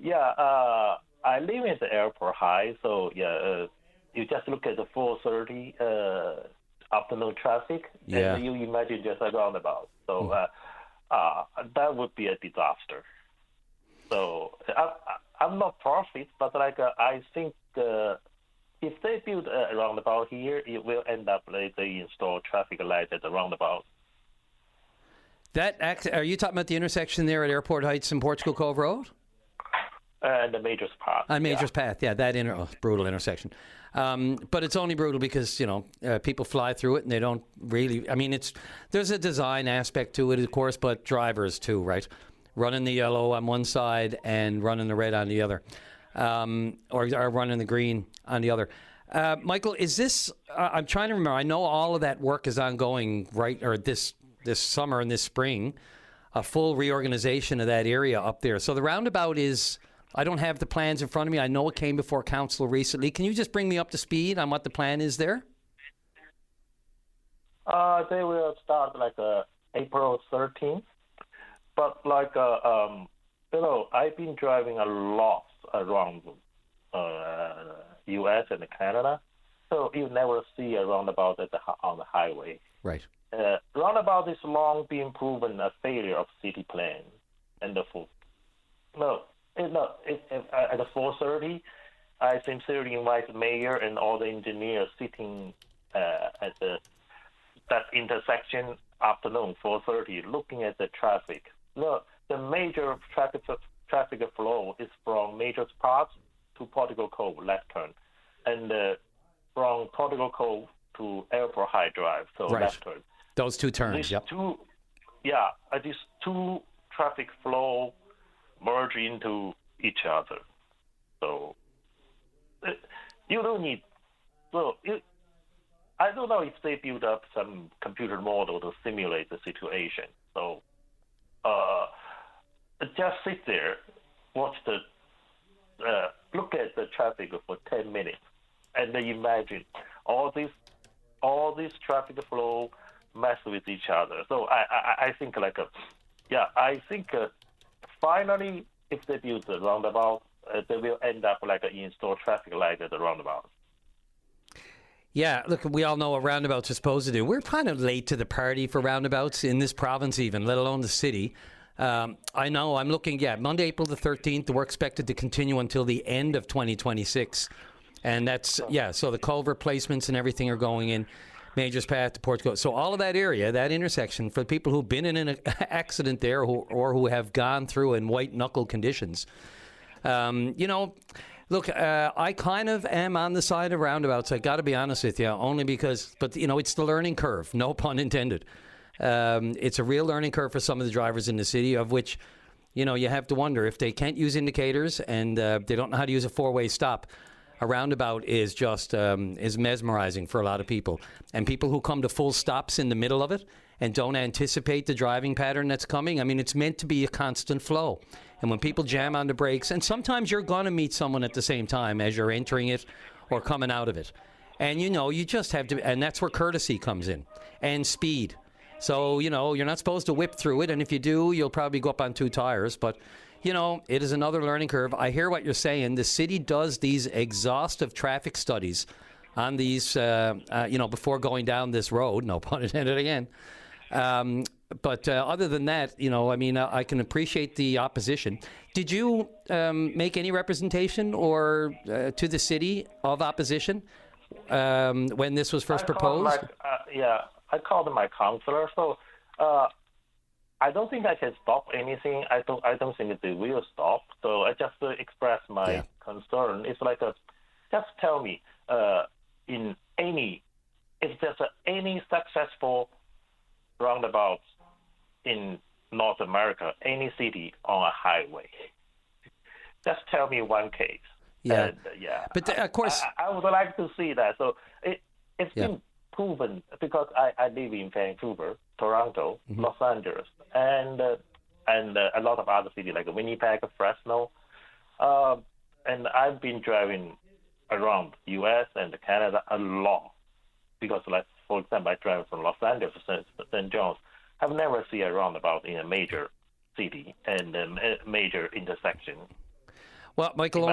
I live in the airport high, so you just look at the 4:30 afternoon traffic, and you imagine just a roundabout. So that would be a disaster. So I'm not profit, but I think if they build a roundabout here, it will end up like they install traffic light at the roundabout. Are you talking about the intersection there at Airport Heights and Portugal Cove Road? And the Major's Path. On Major's Path, yeah, that brutal intersection. But it's only brutal because, people fly through it and they don't really, there's a design aspect to it, of course, but drivers too, right? Running the yellow on one side and running the red on the other, or running the green on the other. Michael, is this, I'm trying to remember, I know all of that work is ongoing, right, or this summer and this spring, a full reorganization of that area up there. So the roundabout is, I don't have the plans in front of me. I know it came before council recently. Can you just bring me up to speed on what the plan is there? They will start April 13th. But I've been driving a lot around U.S. and Canada, so you never see a roundabout on the highway. Right. Roundabout is long been proven a failure of city plan, and at 4:30, I sincerely invite the mayor and all the engineers sitting at that intersection afternoon 4:30, looking at the traffic. Look, the major traffic flow is from Major's Path to Portugal Cove left turn, and from Portugal Cove to Airport High Drive, so left turn. Those two turns, these two traffic flow merge into each other. So you don't need. I don't know if they build up some computer model to simulate the situation. So just sit there, watch look at the traffic for 10 minutes, and then imagine all this traffic flow mess with each other. So I think finally, if they build the roundabout, they will end up install traffic light at the roundabout. Yeah, look, we all know what roundabouts are supposed to do. We're kind of late to the party for roundabouts in this province even, let alone the city. I know, I'm looking, Monday, April the 13th, we're expected to continue until the end of 2026. And that's, so the culvert placements and everything are going in Major's Path to Portugal. So all of that area, that intersection, for the people who've been in an accident there or who have gone through in white-knuckle conditions, look, I kind of am on the side of roundabouts. I got to be honest with you, only because, but it's the learning curve, no pun intended. It's a real learning curve for some of the drivers in the city, of which, you have to wonder if they can't use indicators and they don't know how to use a four-way stop. A roundabout is just is mesmerizing for a lot of people, and people who come to full stops in the middle of it and don't anticipate the driving pattern that's coming. it's meant to be a constant flow. And when people jam on the brakes, and sometimes you're going to meet someone at the same time as you're entering it or coming out of it. And, you just have to, and that's where courtesy comes in, and speed. So, you're not supposed to whip through it, and if you do, you'll probably go up on 2 tires. But, it is another learning curve. I hear what you're saying. The city does these exhaustive traffic studies on these, before going down this road, no pun intended again. But other than that, I can appreciate the opposition. Did you make any representation or to the city of opposition when this was first proposed? I called my counselor. So I don't think I can stop anything. I don't think they will stop. So I just express my concern. It's like just tell me if there's any successful roundabouts in North America, any city on a highway. Just tell me one case. Yeah. And, but of course, I would like to see that. So it's been proven because I live in Vancouver, Toronto, Los Angeles, and a lot of other cities like Winnipeg, Fresno, and I've been driving around U.S. and Canada a lot because, like for example, I drive from Los Angeles to St. John's. I've never seen a roundabout in a major city and a major intersection. Well, Michael,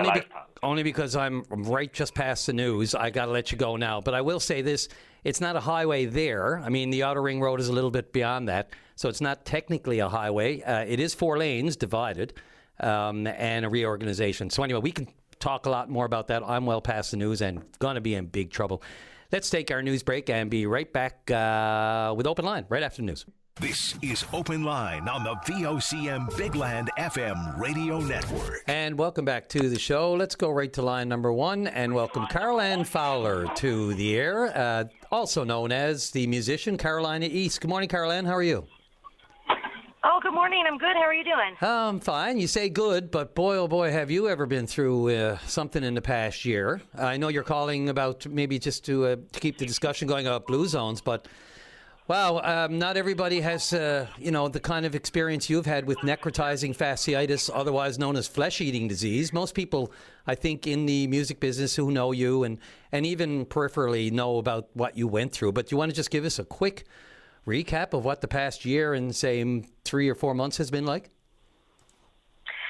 only because I'm right just past the news, I got to let you go now. But I will say this, it's not a highway there. I mean, the Outer Ring Road is a little bit beyond that, so it's not technically a highway. It is 4 lanes divided and a reorganization. So anyway, we can talk a lot more about that. I'm well past the news and going to be in big trouble. Let's take our news break and be right back with Open Line right after the news. This is Open Line on the VOCM Big Land FM radio network. And welcome back to the show. Let's go right to line number 1 and welcome Carol-Ann Fowler to the air, also known as the musician Carolina East. Good morning, Carol-Ann. How are you? Oh, good morning. I'm good. How are you doing? I'm fine. You say good, but boy, oh boy, have you ever been through something in the past year. I know you're calling about maybe just to keep the discussion going about blue zones, but wow, not everybody has, the kind of experience you've had with necrotizing fasciitis, otherwise known as flesh-eating disease. Most people, I think, in the music business who know you and even peripherally know about what you went through. But do you want to just give us a quick recap of what the past year and, say, 3 or 4 months has been like?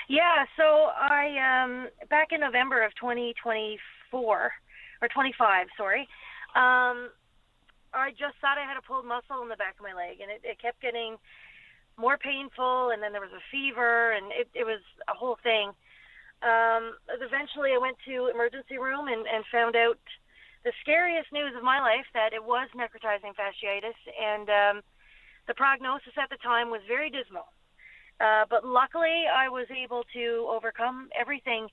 Yeah, so I, back in November of 2024, or 25, sorry, I just thought I had a pulled muscle in the back of my leg, and it kept getting more painful, and then there was a fever, and it was a whole thing. Eventually, I went to emergency room and found out the scariest news of my life, that it was necrotizing fasciitis, and the prognosis at the time was very dismal. But luckily, I was able to overcome everything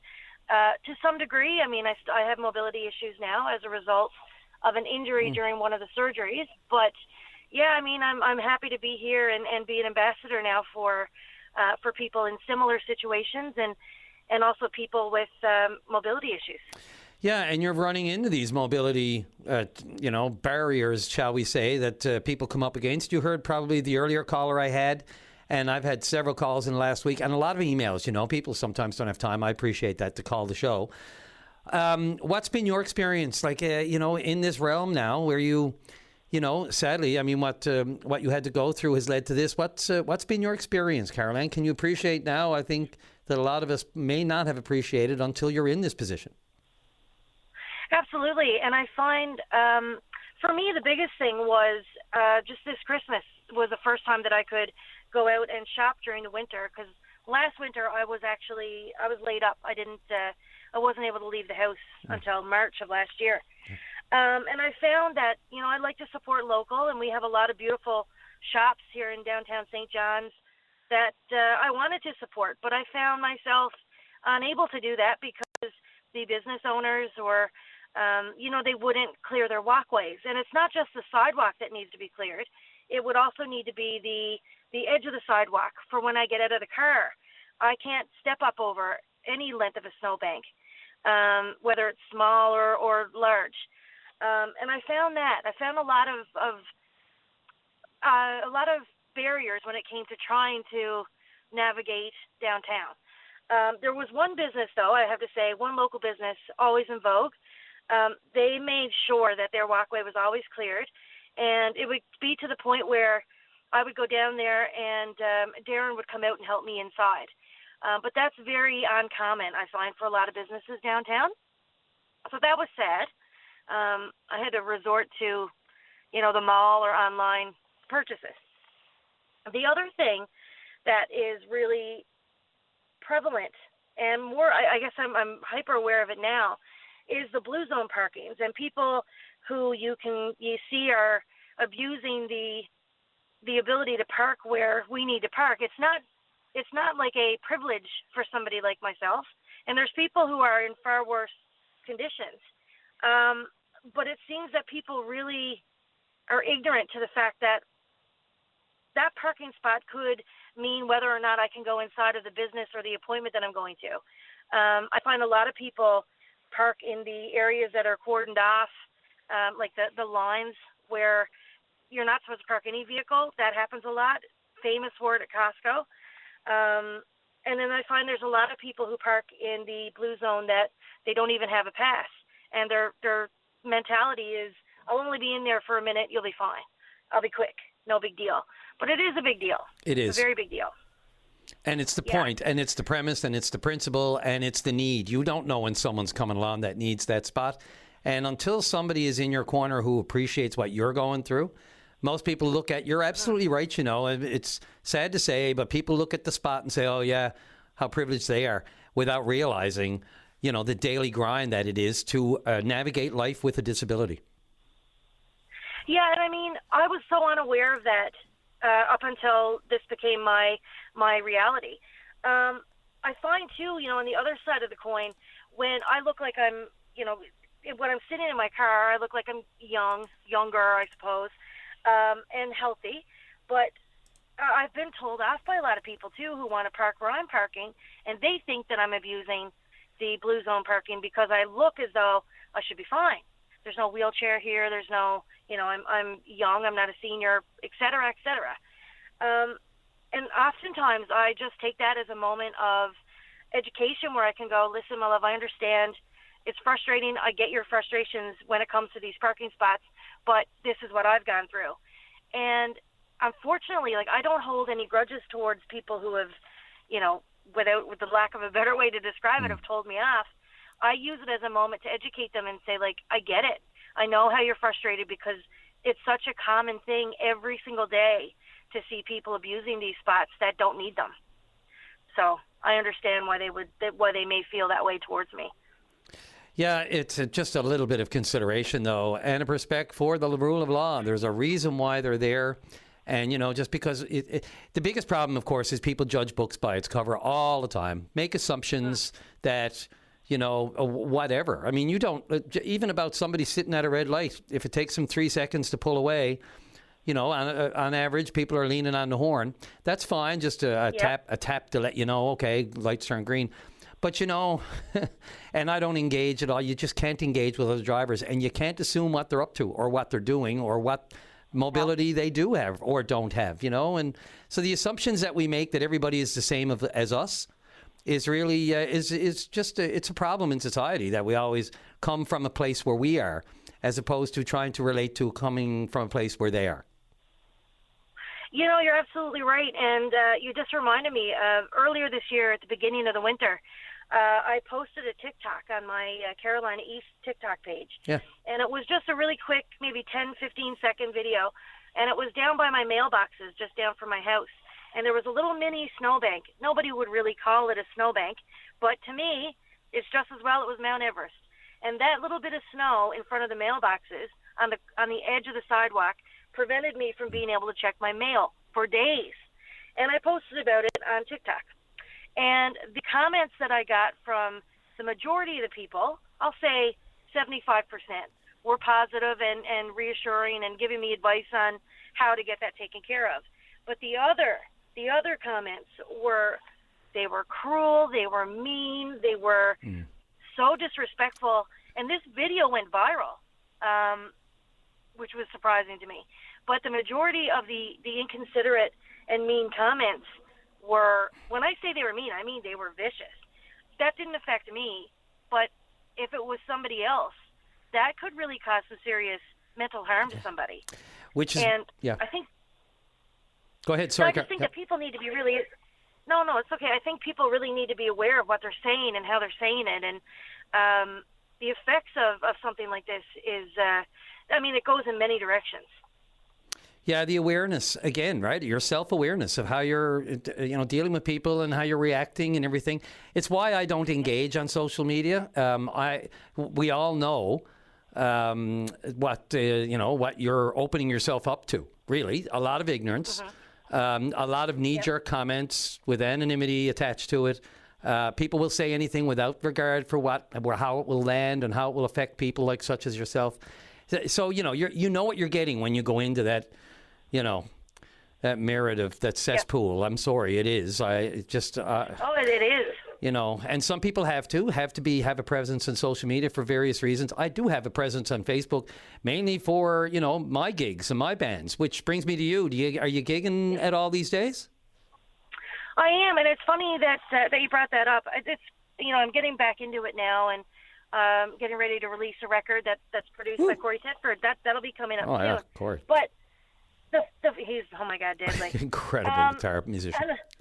to some degree. I mean, I have mobility issues now as a result of an injury during one of the surgeries. But yeah, I mean, I'm happy to be here and be an ambassador now for people in similar situations and also people with mobility issues. Yeah, and you're running into these mobility, barriers, shall we say, that people come up against. You heard probably the earlier caller I had, and I've had several calls in the last week and a lot of emails. People sometimes don't have time. I appreciate that, to call the show. What's been your experience, like, in this realm now where you, sadly, I mean, what you had to go through has led to this. What's been your experience, Carol-Ann? Can you appreciate now? I think that a lot of us may not have appreciated until you're in this position. Absolutely. And I find, for me, the biggest thing was just this Christmas was the first time that I could go out and shop during the winter, because last winter I was laid up. I wasn't able to leave the house until March of last year. And I found that, I like to support local, and we have a lot of beautiful shops here in downtown St. John's that I wanted to support, but I found myself unable to do that because the business owners or they wouldn't clear their walkways. And it's not just the sidewalk that needs to be cleared. It would also need to be the edge of the sidewalk for when I get out of the car. I can't step up over any length of a snowbank, whether it's small or large. And I found a lot of barriers when it came to trying to navigate downtown. There was one business, though, I have to say, one local business, always in vogue. They made sure that their walkway was always cleared, and it would be to the point where I would go down there and Darren would come out and help me inside. But that's very uncommon, I find, for a lot of businesses downtown. So that was sad. I had to resort to, the mall or online purchases. The other thing that is really prevalent and more, I guess I'm hyper aware of it now, is the blue zone parkings and people who you see are abusing the the ability to park where we need to park. It's not like a privilege for somebody like myself. And there's people who are in far worse conditions. But it seems that people really are ignorant to the fact that that parking spot could mean whether or not I can go inside of the business or the appointment that I'm going to. I find a lot of people park in the areas that are cordoned off, like the lines where you're not supposed to park any vehicle. That happens a lot. Famous for it at Costco. And then I find there's a lot of people who park in the blue zone that they don't even have a pass. And their mentality is, I'll only be in there for a minute, you'll be fine. I'll be quick, no big deal. But it is a big deal. It is. It's a very big deal. And it's the point, and it's the premise, and it's the principle, and it's the need. You don't know when someone's coming along that needs that spot. And until somebody is in your corner who appreciates what you're going through, most people look at, you're absolutely right, you know, it's sad to say, but people look at the spot and say, oh, yeah, how privileged they are, without realizing, you know, the daily grind that it is to navigate life with a disability. Yeah, and I mean, I was so unaware of that up until this became my reality. I find, too, you know, on the other side of the coin, when I look like I'm, you know, when I'm sitting in my car, I look like I'm younger, I suppose, and healthy. But I've been told off by a lot of people, too, who want to park where I'm parking, and they think that I'm abusing the blue zone parking because I look as though I should be fine. There's no wheelchair here. There's no, you know, I'm young. I'm not a senior, et cetera, et cetera. And oftentimes I just take that as a moment of education where I can go, listen, my love, I understand. It's frustrating. I get your frustrations when it comes to these parking spots, but this is what I've gone through. And unfortunately, like, I don't hold any grudges towards people who have, you know, with the lack of a better way to describe it, have told me off. I use it as a moment to educate them and say, like, I get it. I know how you're frustrated because it's such a common thing every single day to see people abusing these spots that don't need them. So I understand why they may feel that way towards me. Yeah, it's just a little bit of consideration, though, and a respect for the rule of law. There's a reason why they're there. And, you know, just because the biggest problem, of course, is people judge books by its cover all the time, make assumptions that, you know, whatever. I mean, you don't, even about somebody sitting at a red light, if it takes them 3 seconds to pull away, you know, on average, people are leaning on the horn. That's fine, just a tap to let you know, okay, lights turn green. But, you know, and I don't engage at all. You just can't engage with other drivers, and you can't assume what they're up to or what they're doing or what mobility they do have or don't have, you know. And so the assumptions that we make that everybody is the same as us is really is just it's a problem in society, that we always come from a place where we are as opposed to trying to relate to coming from a place where they are. You know, you're absolutely right. And you just reminded me of earlier this year at the beginning of the winter, I posted a TikTok on my Carolina East TikTok page. Yeah. And it was just a really quick, maybe 10, 15-second video. And it was down by my mailboxes, just down from my house. And there was a little mini snowbank. Nobody would really call it a snowbank. But to me, it's just as well it was Mount Everest. And that little bit of snow in front of the mailboxes on the edge of the sidewalk prevented me from being able to check my mail for days. And I posted about it on TikTok. And the comments that I got from the majority of the people, I'll say 75%, were positive and reassuring and giving me advice on how to get that taken care of. But the other comments were, they were cruel, they were mean, they were so disrespectful. And this video went viral, which was surprising to me. But the majority of the inconsiderate and mean comments were, when I say they were mean, I mean they were vicious. That didn't affect me, but if it was somebody else, that could really cause some serious mental harm to somebody. Which is, I think... Go ahead, sorry. I just think that people need to be really... No, it's okay. I think people really need to be aware of what they're saying and how they're saying it. And the effects of something like this is, it goes in many directions. Yeah, the awareness, again, right? Your self-awareness of how you're, dealing with people and how you're reacting and everything. It's why I don't engage on social media. We all know what you're opening yourself up to. Really, a lot of ignorance, a lot of knee-jerk comments with anonymity attached to it. People will say anything without regard for how it will land and how it will affect people like such as yourself. So you know what you're getting when you go into that, that narrative, that cesspool. Yep. I'm sorry, it is. It is. And some people have to have a presence on social media for various reasons. I do have a presence on Facebook, mainly for my gigs and my bands. Which brings me to you. Are you gigging at all these days? I am, and it's funny that you brought that up. It's I'm getting back into it now, and getting ready to release a record that's produced by Corey Tedford. That'll be coming up soon. Yeah, Corey. But he's deadly. Incredible guitar musician.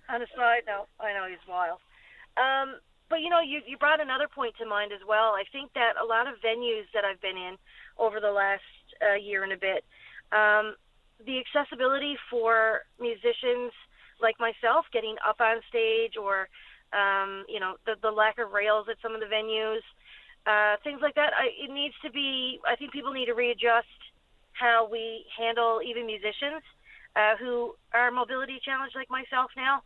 On a side note, I know he's wild. But you brought another point to mind as well. I think that a lot of venues that I've been in over the last year and a bit, the accessibility for musicians like myself getting up on stage, or the lack of rails at some of the venues, things like that. It needs to be. I think people need to readjust how we handle even musicians who are mobility challenged like myself now.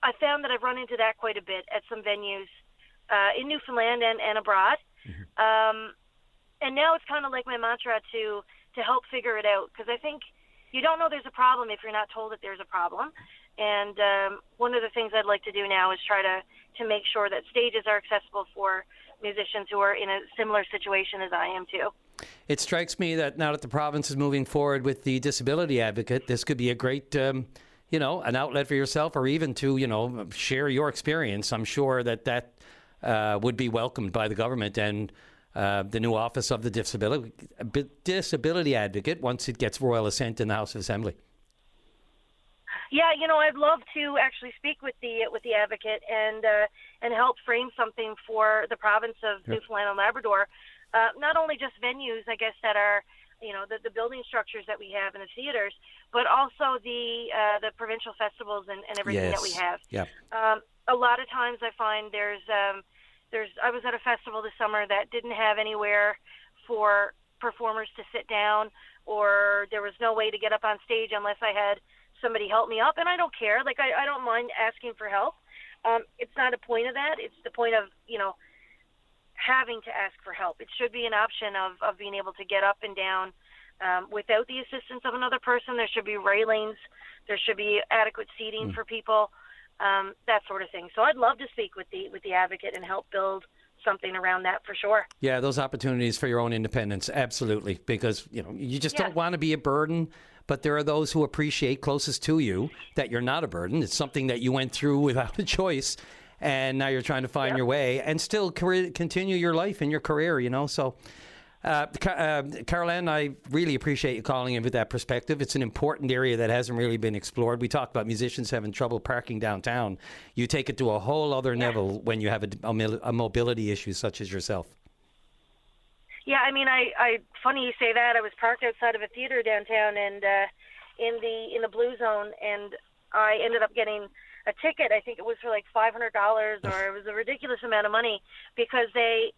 I found that I've run into that quite a bit at some venues in Newfoundland and abroad. And now it's kind of like my mantra to help figure it out, because I think you don't know there's a problem if you're not told that there's a problem. And one of the things I'd like to do now is try to make sure that stages are accessible for musicians who are in a similar situation as I am too. It strikes me that now that the province is moving forward with the disability advocate, this could be a great an outlet for yourself, or even to, share your experience. I'm sure that would be welcomed by the government and the new office of the disability advocate once it gets royal assent in the House of Assembly. Yeah, I'd love to actually speak with the advocate and help frame something for the province of Newfoundland and Labrador. Not only just venues, I guess, that are the building structures that we have in the theaters, but also the provincial festivals and everything that we have. Yeah. A lot of times I find I was at a festival this summer that didn't have anywhere for performers to sit down, or there was no way to get up on stage unless I had somebody help me up. And I don't care. Like, I don't mind asking for help. It's not a point of that. It's the point of, having to ask for help. It should be an option of being able to get up and down without the assistance of another person. There should be railings. There should be adequate seating for people, that sort of thing. So I'd love to speak with the advocate and help build something around that for sure. Yeah, those opportunities for your own independence, absolutely, because you just don't want to be a burden. But there are those who appreciate closest to you that you're not a burden. It's something that you went through without a choice, and now you're trying to find your way and still continue your life and your career, So, Carol-Ann, I really appreciate you calling in with that perspective. It's an important area that hasn't really been explored. We talked about musicians having trouble parking downtown. You take it to a whole other level when you have a mobility issue such as yourself. Yeah, I mean, I funny you say that. I was parked outside of a theater downtown and in the Blue Zone, and I ended up getting a ticket. I think it was for like $500, or it was a ridiculous amount of money, because they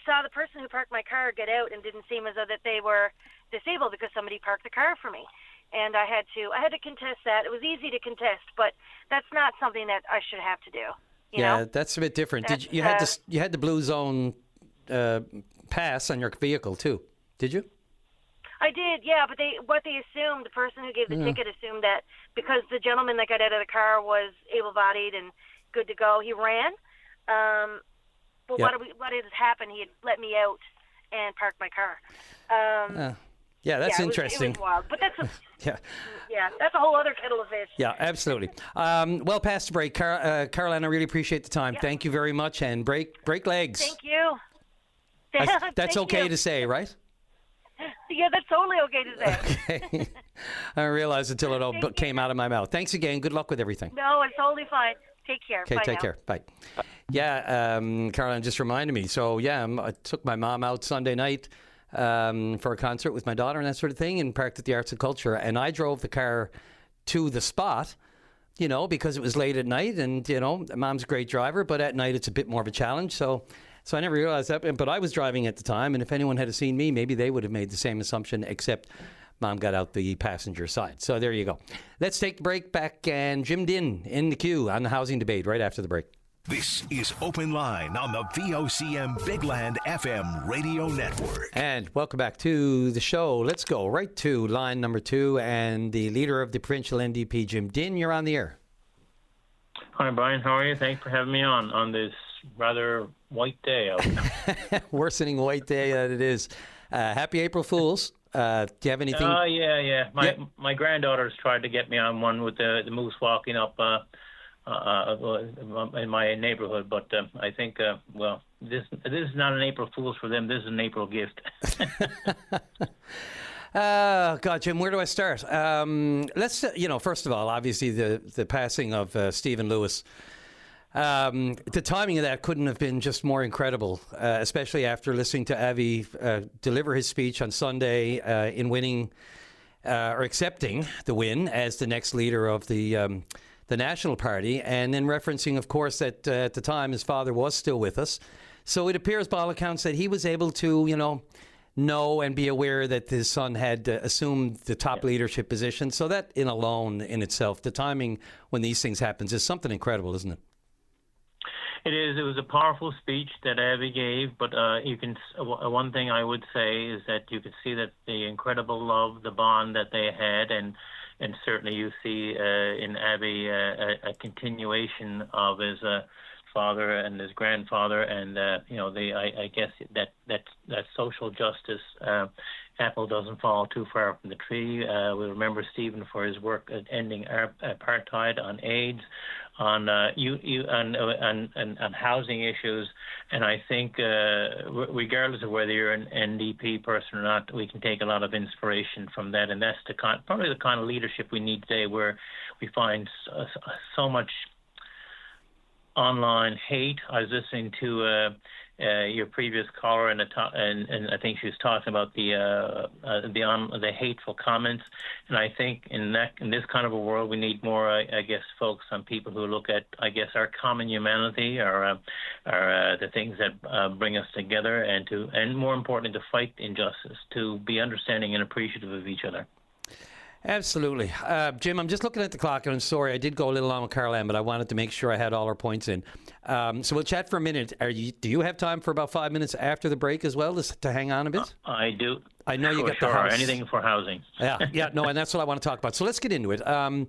saw the person who parked my car get out and didn't seem as though that they were disabled because somebody parked the car for me. And I had to contest that. It was easy to contest, but that's not something that I should have to do. You know? That's a bit different. You had the Blue Zone pass on your vehicle too, did you? I did, yeah, but what they assumed, the person who gave the ticket assumed that because the gentleman that got out of the car was able-bodied and good to go, he ran. But what had happened, he had let me out and parked my car. That's interesting. It was wild, but that's that's a whole other kettle of fish. Yeah, absolutely. Well past the break. Carol-Ann, I really appreciate the time. Yeah. Thank you very much, and break legs. Thank you. That's okay to say, right? Yeah, that's totally okay to say. Okay. I realized until it all came out of my mouth. Thanks again. Good luck with everything. No, it's totally fine. Take care. Okay, take care. Bye. Yeah, Caroline just reminded me. So, I took my mom out Sunday night for a concert with my daughter and that sort of thing, and parked at the Arts and Culture. And I drove the car to the spot, because it was late at night. And, Mom's a great driver, but at night it's a bit more of a challenge. So So I never realized that. But I was driving at the time, and if anyone had seen me, maybe they would have made the same assumption, except Mom got out the passenger side. So there you go. Let's take the break back, and Jim Dinn in the queue on the housing debate right after the break. This is Open Line on the VOCM Big Land FM radio network. And welcome back to the show. Let's go right to line number 2, and the leader of the provincial NDP, Jim Dinn, you're on the air. Hi, Brian. How are you? Thanks for having me on this rather white day out. Worsening white day that it is. Happy April Fools. Do you have anything? Yeah. My granddaughters tried to get me on one with the moose walking up in my neighborhood, but I think, this is not an April Fool's for them. This is an April gift. God, Jim, where do I start? Let's, first of all, obviously the passing of Stephen Lewis. The timing of that couldn't have been just more incredible, especially after listening to Avi deliver his speech on Sunday in winning or accepting the win as the next leader of the National Party, and then referencing, of course, that at the time his father was still with us. So it appears, by all accounts, that he was able to, know and be aware that his son had assumed the top leadership position. So that in itself, the timing when these things happens is something incredible, isn't it? It is. It was a powerful speech that Abby gave, but one thing I would say is that you could see that the incredible love, the bond that they had, and certainly you see in Abby a continuation of his father and his grandfather, and I guess that social justice apple doesn't fall too far from the tree. We remember Stephen for his work at ending apartheid, on AIDS, on on housing issues, and I think regardless of whether you're an NDP person or not, we can take a lot of inspiration from that, and that's probably the kind of leadership we need today, where we find so much online hate. I was listening to your previous caller, and I think she was talking about the hateful comments. And I think in this kind of a world, we need more, I guess, focus on people who look at, I guess, our common humanity, or the things that bring us together, and more importantly, to fight injustice, to be understanding and appreciative of each other. Absolutely. Jim, I'm just looking at the clock, and I'm sorry, I did go a little long with Caroline, but I wanted to make sure I had all our points in. So we'll chat for a minute. Do you have time for about 5 minutes after the break as well to hang on a bit? I do. I know you got the sure. house. Anything for housing. No, and that's what I want to talk about. So let's get into it. I'd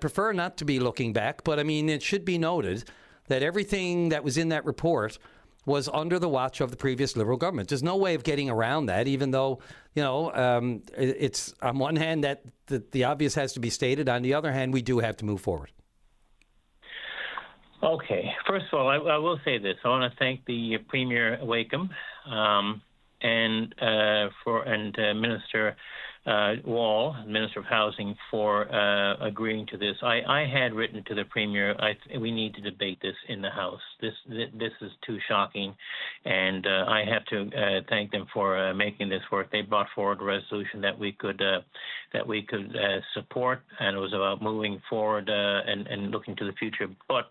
prefer not to be looking back, but I mean, it should be noted that everything that was in that report was under the watch of the previous Liberal government. There's no way of getting around that, even though, it's on one hand that the obvious has to be stated. On the other hand, we do have to move forward. Okay. First of all, I will say this. I want to thank the Premier Wakeham and Minister Wall, Minister of Housing, for agreeing to this. I had written to the Premier, we need to debate this in the House. This is too shocking, and I have to thank them for making this work. They brought forward a resolution that we could support, and it was about moving forward and looking to the future. But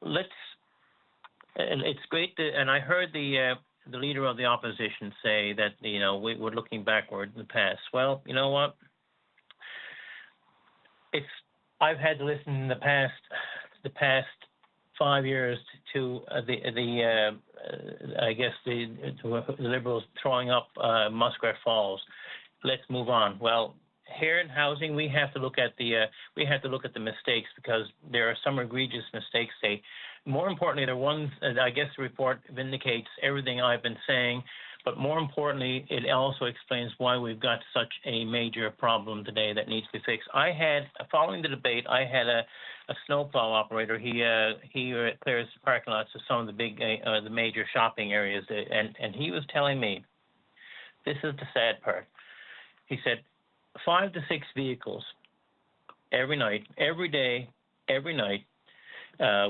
it's great, and I heard the leader of the opposition say that, we're looking backward in the past. Well, you know what? I've had to listen in the past 5 years to the Liberals throwing up Muskrat Falls. Let's move on. Well, here in housing, we have to look at the mistakes, because there are some egregious mistakes. More importantly, the ones I guess the report vindicates everything I've been saying, but more importantly, it also explains why we've got such a major problem today that needs to be fixed. Following the debate, I had a snowplow operator. He clears parking lots of some of the major shopping areas, and he was telling me, this is the sad part. He said, 5 to 6 vehicles every night, every day, every night,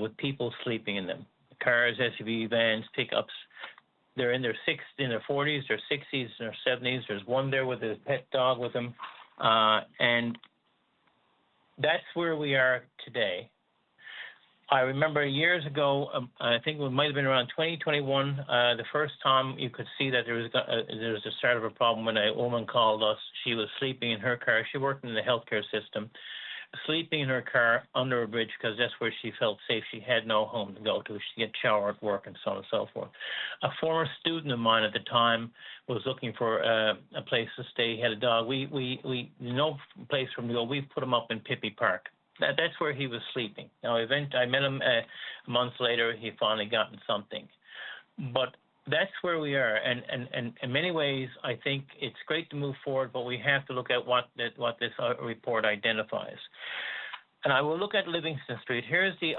with people sleeping in them. Cars, SUV, vans, pickups. They're in their 40s, their 60s, their 70s. There's one there with his pet dog with him. And that's where we are today. I remember years ago, I think it might have been around 2021, the first time you could see that there was the start of a problem when a woman called us. She was sleeping in her car. She worked in the healthcare system, sleeping in her car under a bridge because that's where she felt safe. She had no home to go to. She get shower at work and so on and so forth. A former student of mine at the time was looking for a place to stay. He had a dog. We no place for him to go. We put him up in Pippi Park. That's where he was sleeping. Now, I met him months later. He finally gotten something. But that's where we are. And in many ways, I think it's great to move forward, but we have to look at what this report identifies. And I will look at Livingston Street. Here's the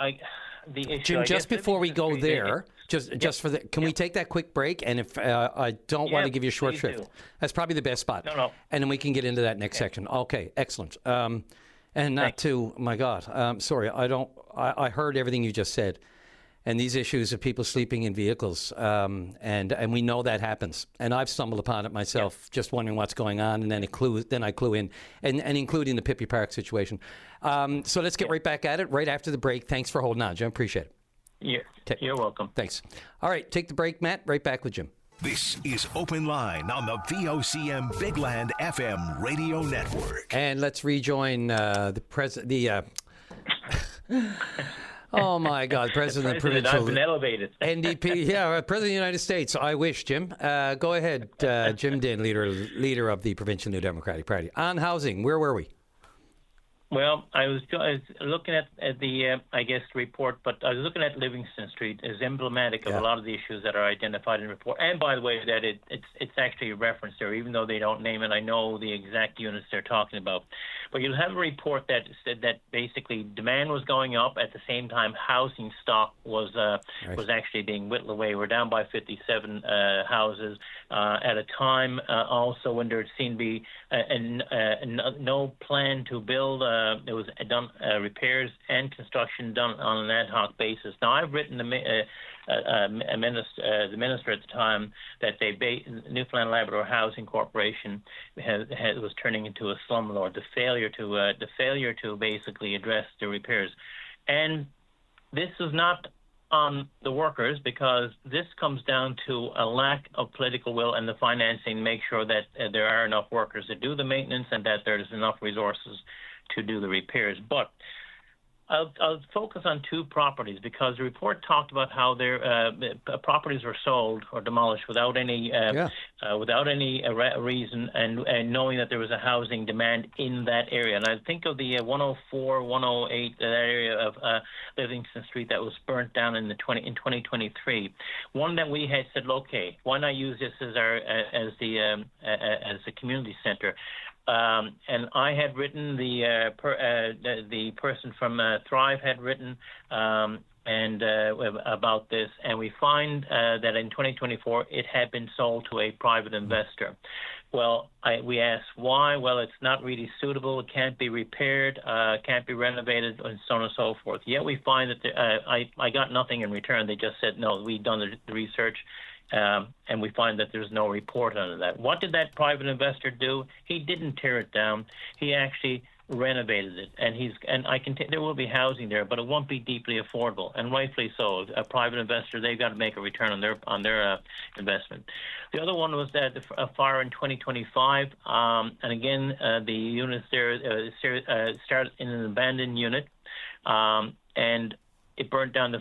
issue. Jim, just before we go there, just for the, can we take that quick break? And if I don't want to give you a short shrift, that's probably the best spot. No. And then we can get into that next section. Okay, excellent. And not to, my God, sorry, I heard everything you just said. And these issues of people sleeping in vehicles, and we know that happens. And I've stumbled upon it myself, just wondering what's going on, and then I clue in, and including the Pippi Park situation. So let's get right back at it right after the break. Thanks for holding on, Jim. Appreciate it. You're welcome. Thanks. All right, take the break, Matt. Right back with Jim. This is Open Line on the VOCM Big Land FM radio network. And let's rejoin oh, my God, President of the Provincial... I've been elevated. NDP, President of the United States. I wish, Jim. Go ahead, Jim Dinn, leader of the Provincial New Democratic Party. On housing, where were we? Well, I was looking at the, report, but I was looking at Livingston Street as emblematic of a lot of the issues that are identified in the report. And by the way, that it's actually referenced there, even though they don't name it. I know the exact units they're talking about. But you'll have a report that said that basically demand was going up. At the same time, housing stock was actually being whittled away. We're down by 57 houses at a time also when there seemed to be no plan to build. There was done repairs and construction done on an ad hoc basis. Now, I've written the minister at the time that Newfoundland Labrador Housing Corporation was turning into a slumlord. The failure to basically address the repairs, and this is not on the workers, because this comes down to a lack of political will and the financing to make sure that there are enough workers to do the maintenance and that there's enough resources to do the repairs. But I'll focus on two properties, because the report talked about how their properties were sold or demolished without any reason, and knowing that there was a housing demand in that area. And I think of the 104, 108, that area of Livingston Street that was burnt down in 2023. One that we had said, okay, why not use this as the community center? And I had written, the person from Thrive had written about this, and we find that in 2024 it had been sold to a private investor. Well, we asked why. Well, it's not really suitable. It can't be repaired, can't be renovated, and so on and so forth. Yet we find that I got nothing in return. They just said, no, we've done the research. And we find that there's no report on that. What did that private investor do? He didn't tear it down. He actually renovated it, and there will be housing there, but it won't be deeply affordable, and rightfully so. A private investor, they've got to make a return on their investment. The other one was that a fire in 2025, and again the units there started in an abandoned unit, and it burnt down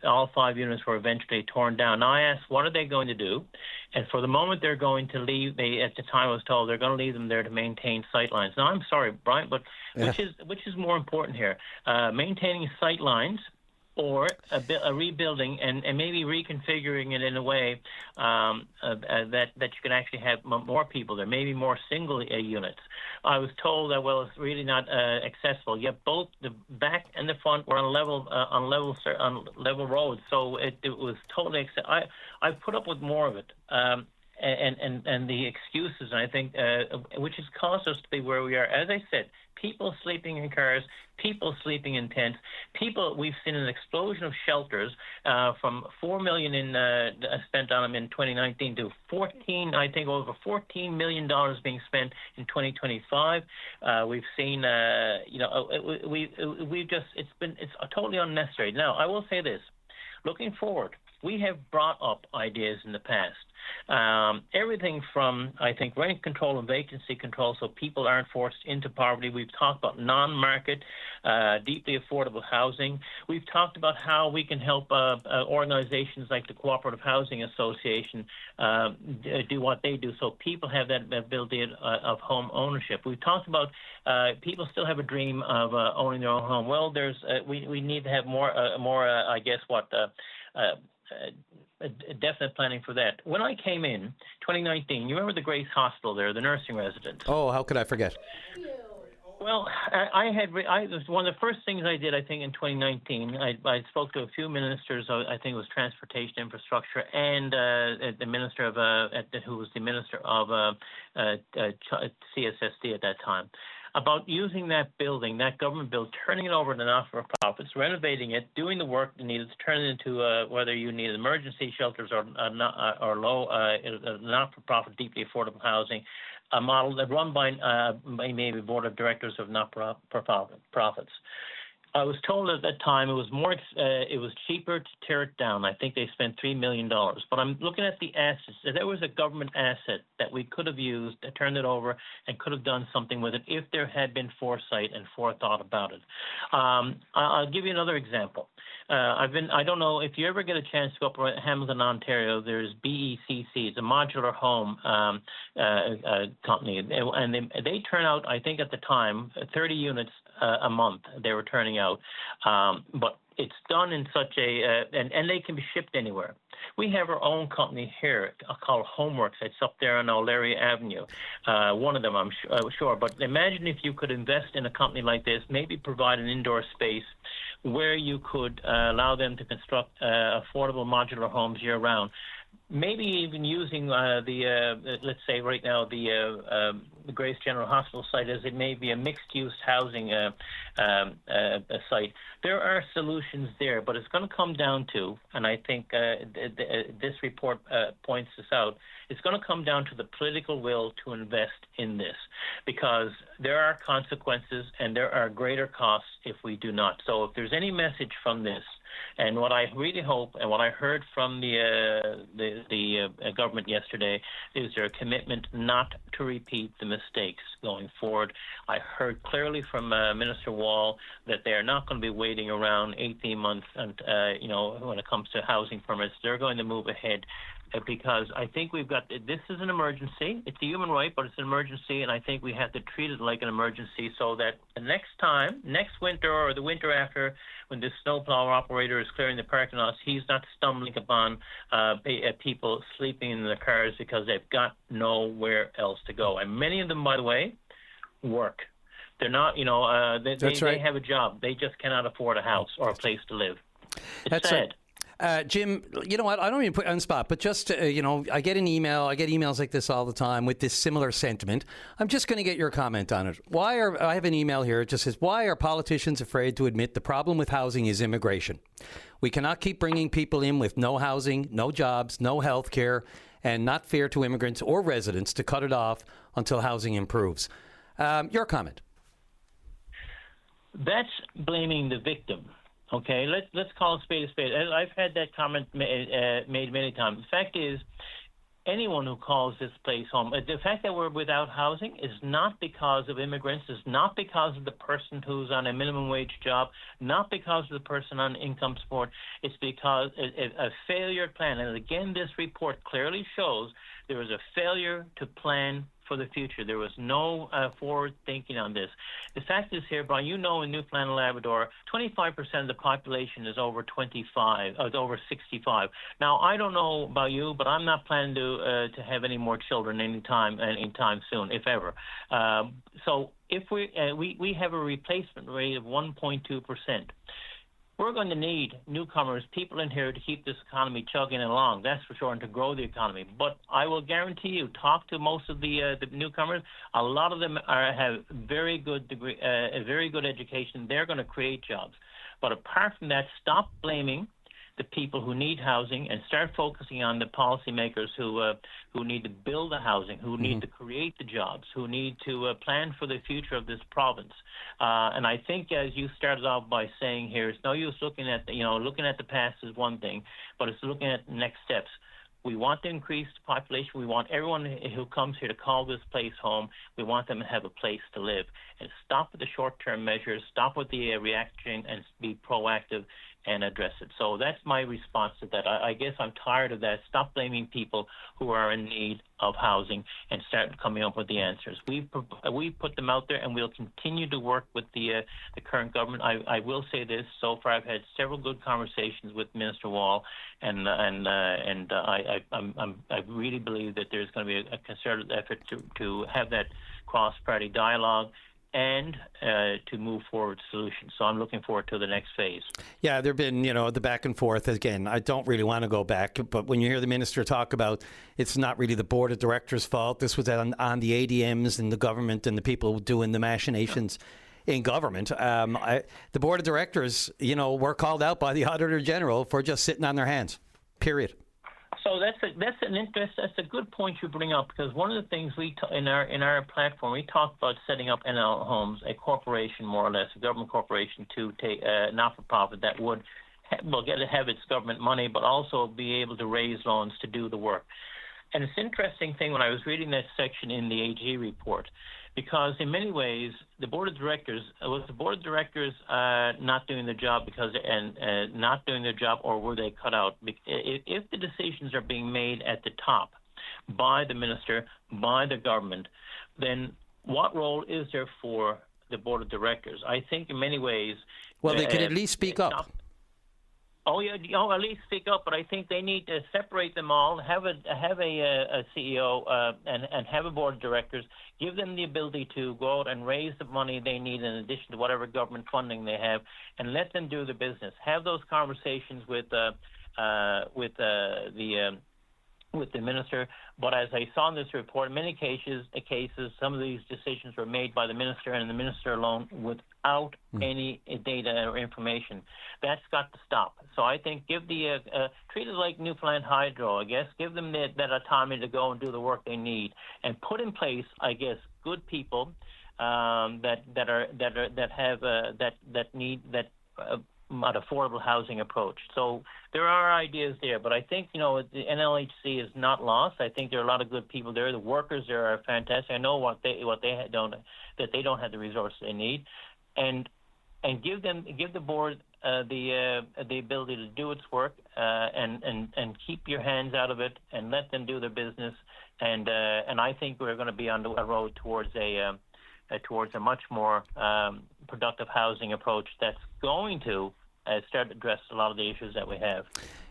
all five units were eventually torn down. Now I asked, what are they going to do? And for the moment, they're going to leave. At the time I was told, they're going to leave them there to maintain sight lines. Now I'm sorry, Brian, but which is more important here? Maintaining sight lines, or a rebuilding and maybe reconfiguring it in a way that you can actually have more people there, maybe more single units. I was told that, it's really not accessible. Yet both the back and the front were on level roads, so it was totally I put up with more of it. and the excuses, and I think, which has caused us to be where we are. As I said, people sleeping in cars, people sleeping in tents, we've seen an explosion of shelters from $4 million spent on them in 2019 to over $14 million being spent in 2025. We've seen, it's totally unnecessary. Now, I will say this. Looking forward, we have brought up ideas in the past. Everything from, I think, rent control and vacancy control so people aren't forced into poverty. We've talked about non-market, deeply affordable housing. We've talked about how we can help organizations like the Cooperative Housing Association do what they do so people have that ability of home ownership. We've talked about people still have a dream of owning their own home. Well, we need to have more definite planning for that. When I came in 2019, you remember the Grace Hospital there, the nursing residence? Oh, how could I forget? Well, it was one of the first things I did, I think, in 2019. I spoke to a few ministers. I think it was transportation infrastructure and the minister of who was the minister of CSSD at that time, about using that building, that government building, turning it over to not-for-profits, renovating it, doing the work needed to turn it into whether you need emergency shelters or low not-for-profit, deeply affordable housing, a model that run by maybe a board of directors of not-for-profits. I was told at that time it was cheaper to tear it down. I think they spent $3 million. But I'm looking at the assets. There was a government asset that we could have used, turned it over, and could have done something with it if there had been foresight and forethought about it. I'll give you another example. I don't know if you ever get a chance to go up to Hamilton, Ontario. There's BECC. It's a modular home company, and they turn out, I think at the time, 30 units a month they were turning out, but it's done in such and they can be shipped anywhere. We have our own company here called Homeworks. It's up there on O'Leary Avenue. One of them, I'm sure. But imagine if you could invest in a company like this, maybe provide an indoor space where you could allow them to construct affordable modular homes year-round. Maybe even using let's say right now the Grace General Hospital site as it may be a mixed-use housing site. There are solutions there, but it's going to come down to, and I think this report points this out, it's going to come down to the political will to invest in this, because there are consequences and there are greater costs if we do not. So if there's any message from this, and what I really hope, and what I heard from the government yesterday, is their commitment not to repeat the mistakes going forward. I heard clearly from Minister Wall that they are not going to be waiting around 18 months, and when it comes to housing permits, they're going to move ahead. Because I think this is an emergency. It's a human right, but it's an emergency, and I think we have to treat it like an emergency so that the next winter or the winter after, when this snowplow operator is clearing the parking lots, he's not stumbling upon people sleeping in their cars because they've got nowhere else to go. And many of them, by the way, work. They're not, they have a job. They just cannot afford a house or a place to live. It's sad. Right. Jim, you know what? I don't even put you on the spot, but just, I get emails like this all the time with this similar sentiment. I'm just going to get your comment on it. I have an email here. It just says, why are politicians afraid to admit the problem with housing is immigration? We cannot keep bringing people in with no housing, no jobs, no health care, and not fair to immigrants or residents to cut it off until housing improves. Your comment. That's blaming the victim. Okay, let's call a spade a spade. I've had that comment made many times. The fact is, anyone who calls this place home, the fact that we're without housing is not because of immigrants, is not because of the person who's on a minimum wage job, not because of the person on income support. It's because a failure plan. And again, this report clearly shows there was a failure to plan for the future. There was no forward thinking on this. The fact is here, Brian, in Newfoundland and Labrador, 25% of the population is over 65. Now, I don't know about you, but I'm not planning to have any more children anytime soon, if ever. So if we have a replacement rate of 1.2%. we're going to need newcomers, people in here to keep this economy chugging along. That's for sure, and to grow the economy. But I will guarantee you, talk to most of the newcomers. A lot of them have very good degree, a very good education. They're going to create jobs. But apart from that, stop blaming the people who need housing and start focusing on the policymakers who need to build the housing, who need to create the jobs, who need to plan for the future of this province. And I think, as you started off by saying here, it's no use looking at the past is one thing, but it's looking at the next steps. We want to increase the population. We want everyone who comes here to call this place home. We want them to have a place to live. And stop with the short-term measures, stop with the reaction, and be proactive and address it. So that's my response to that. I guess I'm tired of that. Stop blaming people who are in need of housing and start coming up with the answers. We've put them out there, and we'll continue to work with the current government. I will say this: so far, I've had several good conversations with Minister Wall, and I really believe that there's going to be a concerted effort to have that cross-party dialogue and to move forward solutions. So I'm looking forward to the next phase. Yeah, there have been, the back and forth. Again, I don't really want to go back, but when you hear the minister talk about it's not really the board of directors' fault, this was on the ADMs and the government and the people doing the machinations in government. The board of directors, were called out by the Auditor General for just sitting on their hands, period. So that's a good point you bring up, because one of the things in our platform, we talk about setting up NL Homes, a corporation more or less, a government corporation, to take not-for-profit that would have its government money, but also be able to raise loans to do the work. And it's an interesting thing when I was reading that section in the AG report, because in many ways the board of directors not doing the job not doing their job, or were they cut out? If the decisions are being made at the top by the minister, by the government, then what role is there for the board of directors? I think in many ways, well, they could at least speak up. At least speak up. But I think they need to separate them all, have a CEO and have a board of directors, give them the ability to go out and raise the money they need in addition to whatever government funding they have, and let them do the business. Have those conversations with the minister. But as I saw in this report, in many cases, some of these decisions were made by the minister and the minister alone without any data or information. That's got to stop. So I think give treat it like Newfoundland Hydro, I guess. Give them that autonomy to go and do the work they need, and put in place, I guess, good people that need an affordable housing approach. So there are ideas there, but I think the NLHC is not lost. I think there are a lot of good people there. The workers there are fantastic. I know they don't have the resources they need, and give the board the ability to do its work, and keep your hands out of it and let them do their business. And I think we're going to be on a road towards a much more productive housing approach that's going to start to address a lot of the issues that we have.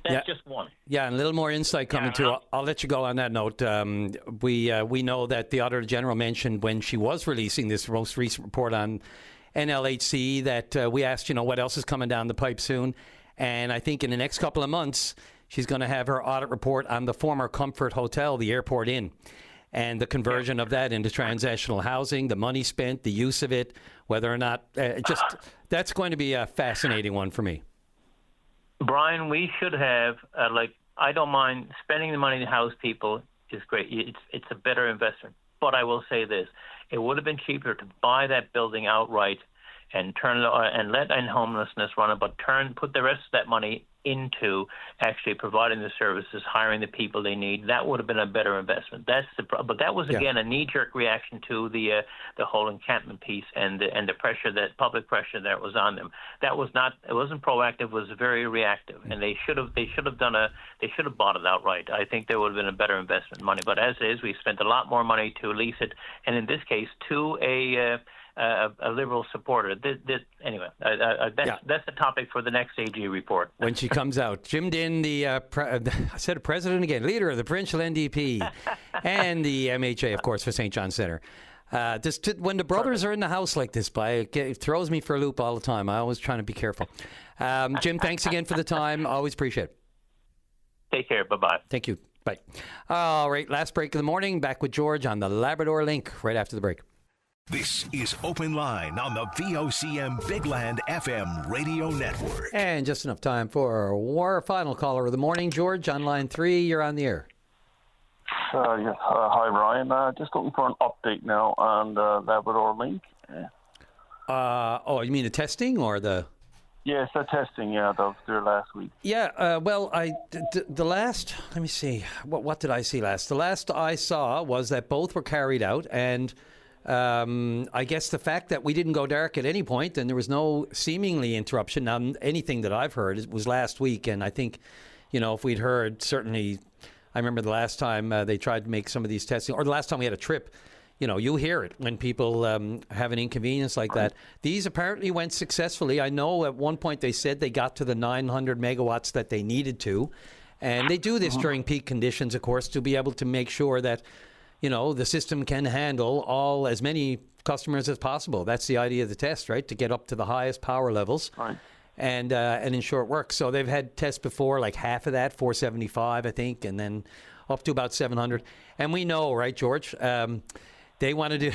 That's just one. Yeah, and a little more insight coming too. I'll let you go on that note. We know that the Auditor General mentioned when she was releasing this most recent report on NLHC that we asked, what else is coming down the pipe soon. And I think in the next couple of months, she's going to have her audit report on the former Comfort Hotel, the Airport Inn, and the conversion of that into transactional housing, the money spent, the use of it, whether or not that's going to be a fascinating one for me. Brian, we should have, I don't mind spending the money to house people is great. It's a better investment. But I will say this, it would have been cheaper to buy that building outright and let homelessness run it, but put the rest of that money into actually providing the services, hiring the people they need. That would have been a better investment. But that was again a knee-jerk reaction to the whole encampment piece and the pressure, that public pressure that was on them. It wasn't proactive. It was very reactive, and they should have bought it outright. I think there would have been a better investment money. But as is, we spent a lot more money to lease it, and in this case to a Liberal supporter. Anyway, that's the topic for the next AG report. When she comes out. Jim Dinn, I said president again, leader of the provincial NDP and the MHA, of course, for St. John Centre. When the brothers are in the house like this, it throws me for a loop all the time. I always trying to be careful. Jim, thanks again for the time. Always appreciate it. Take care. Bye-bye. Thank you. Bye. All right, last break of the morning. Back with George on the Labrador Link right after the break. This is Open Line on the VOCM Big Land FM radio network. And just enough time for our final caller of the morning. George, on line 3, you're on the air. Yes. Hi, Ryan. Just looking for an update now on the Labrador Link. You mean the testing or the... Yes, the testing, that was there last week. Yeah, the last, let me see, what did I see last? The last I saw was that both were carried out, and I guess the fact that we didn't go dark at any point and there was no seemingly interruption, now anything that I've heard was last week, and I think, if we'd heard, certainly, I remember the last time they tried to make some of these testing, or the last time we had a trip, you hear it when people have an inconvenience like that. These apparently went successfully. I know at one point they said they got to the 900 megawatts that they needed to. And they do this during peak conditions, of course, to be able to make sure that, the system can handle as many customers as possible. That's the idea of the test, right? To get up to the highest power levels. Right. And ensure it works. So they've had tests before, like half of that, 475, I think, and then up to about 700. And we know, right, George? They want to do.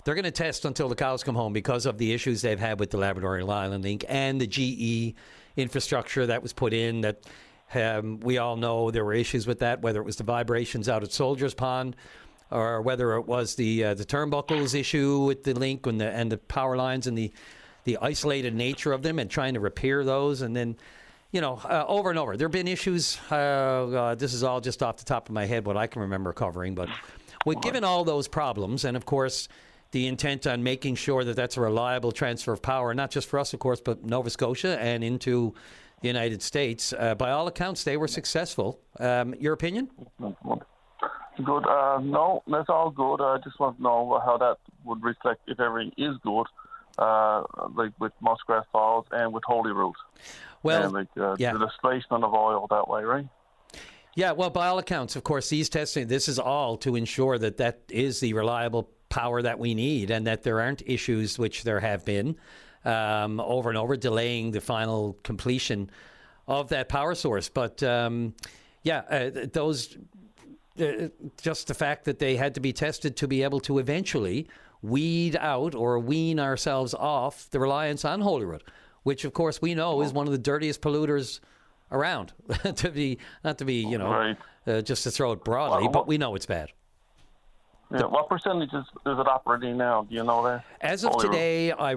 They're going to test until the cows come home because of the issues they've had with the Labrador Island Link and the GE infrastructure that was put in. That we all know there were issues with that, whether it was the vibrations out at Soldiers Pond, or whether it was the turnbuckles issue with the link and the power lines and the isolated nature of them and trying to repair those, and then. Over and over. There have been issues. This is all just off the top of my head, what I can remember covering, but. Given all those problems, and of course, the intent on making sure that that's a reliable transfer of power, not just for us, of course, but Nova Scotia and into the United States, by all accounts, they were successful. Your opinion? Good. No, that's all good. I just want to know how that would reflect if everything is good, like with Muskrat Falls and with Holyrood. Well, and the displacement of oil that way, right? Yeah, well, by all accounts, of course, these testing, this is all to ensure that is the reliable power that we need and that there aren't issues, which there have been over and over, delaying the final completion of that power source. But, those, just the fact that they had to be tested to be able to eventually weed out or wean ourselves off the reliance on Holyrood, which, of course, we know is one of the dirtiest polluters around, not to be, right. Just to throw it broadly, but we know it's bad. Yeah, what percentage is it operating now? Do you know that? As of today, I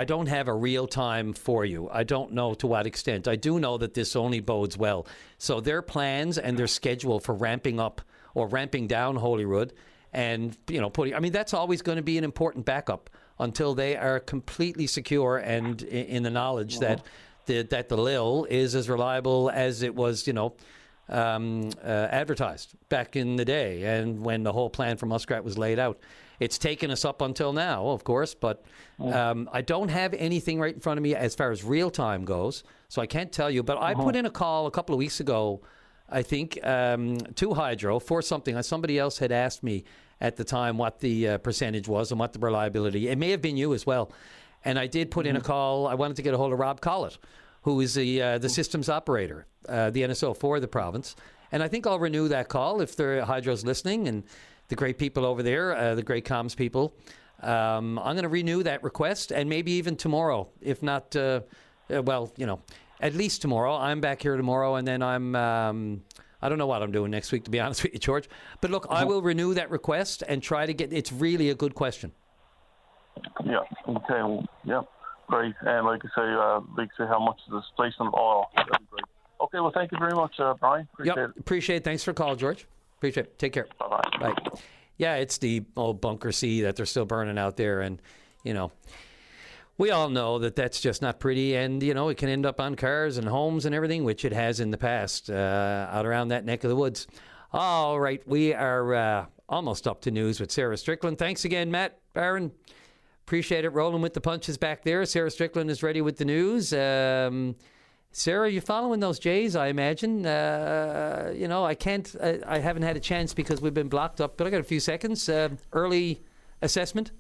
don't have a real time for you. I don't know to what extent. I do know that this only bodes well. So their plans and their schedule for ramping up or ramping down Holyrood and, that's always going to be an important backup until they are completely secure and in the knowledge that the LIL is as reliable as it was, advertised back in the day and when the whole plan for Muskrat was laid out. It's taken us up until now, of course, but I don't have anything right in front of me as far as real time goes, so I can't tell you. But I put in a call a couple of weeks ago, I think, to Hydro for something. Somebody else had asked me at the time what the percentage was and what the reliability. It may have been you as well. And I did put in a call. I wanted to get a hold of Rob Collett, who is the systems operator, the NSO for the province. And I think I'll renew that call if the Hydro's listening and the great people over there, the great comms people. I'm going to renew that request and maybe even tomorrow, if not, at least tomorrow. I'm back here tomorrow, and then I don't know what I'm doing next week, to be honest with you, George. But look, I will renew that request and try to it's really a good question. Yeah. Okay. Well, yeah. Great. And like I say, how much is the displacement of oil? That'd be great. Okay. Well, thank you very much, Brian. Appreciate it. Appreciate it. Thanks for the call, George. Appreciate it. Take care. Bye-bye. Bye. Yeah, it's the old Bunker C that they're still burning out there, and we all know that that's just not pretty, and it can end up on cars and homes and everything, which it has in the past out around that neck of the woods. All right, we are almost up to news with Sarah Strickland. Thanks again, Matt Barron. Appreciate it. Rolling with the punches back there. Sarah Strickland is ready with the news. Sarah, you following those Jays, I imagine. I haven't had a chance because we've been blocked up, but I got a few seconds. Early assessment?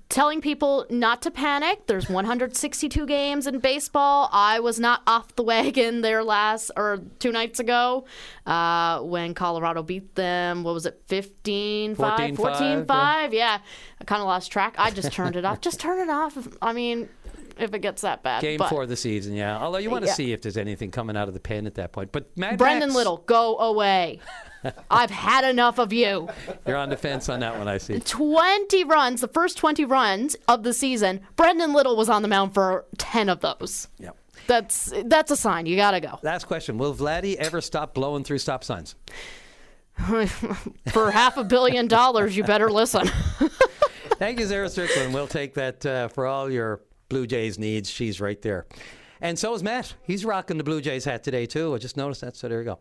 Telling people not to panic. There's 162 games in baseball. I was not off the wagon there 2 nights ago when Colorado beat them. What was it, 15-5? 14-5? Yeah. I kind of lost track. I just turned it off. Just turn it off. I mean, if it gets that bad. Game 4 of the season, yeah. Although you want to see if there's anything coming out of the pen at that point. But Brendan Little, go away. I've had enough of you. You're on the fence on that one, I see. 20 runs, the first 20 runs of the season, Brendan Little was on the mound for 10 of those. Yep. That's a sign. You got to go. Last question. Will Vladdy ever stop blowing through stop signs? For $500 million, you better listen. Thank you, Sarah Strickland. We'll take that for all your Blue Jays needs. She's right there. And so is Matt. He's rocking the Blue Jays hat today, too. I just noticed that, so there you go.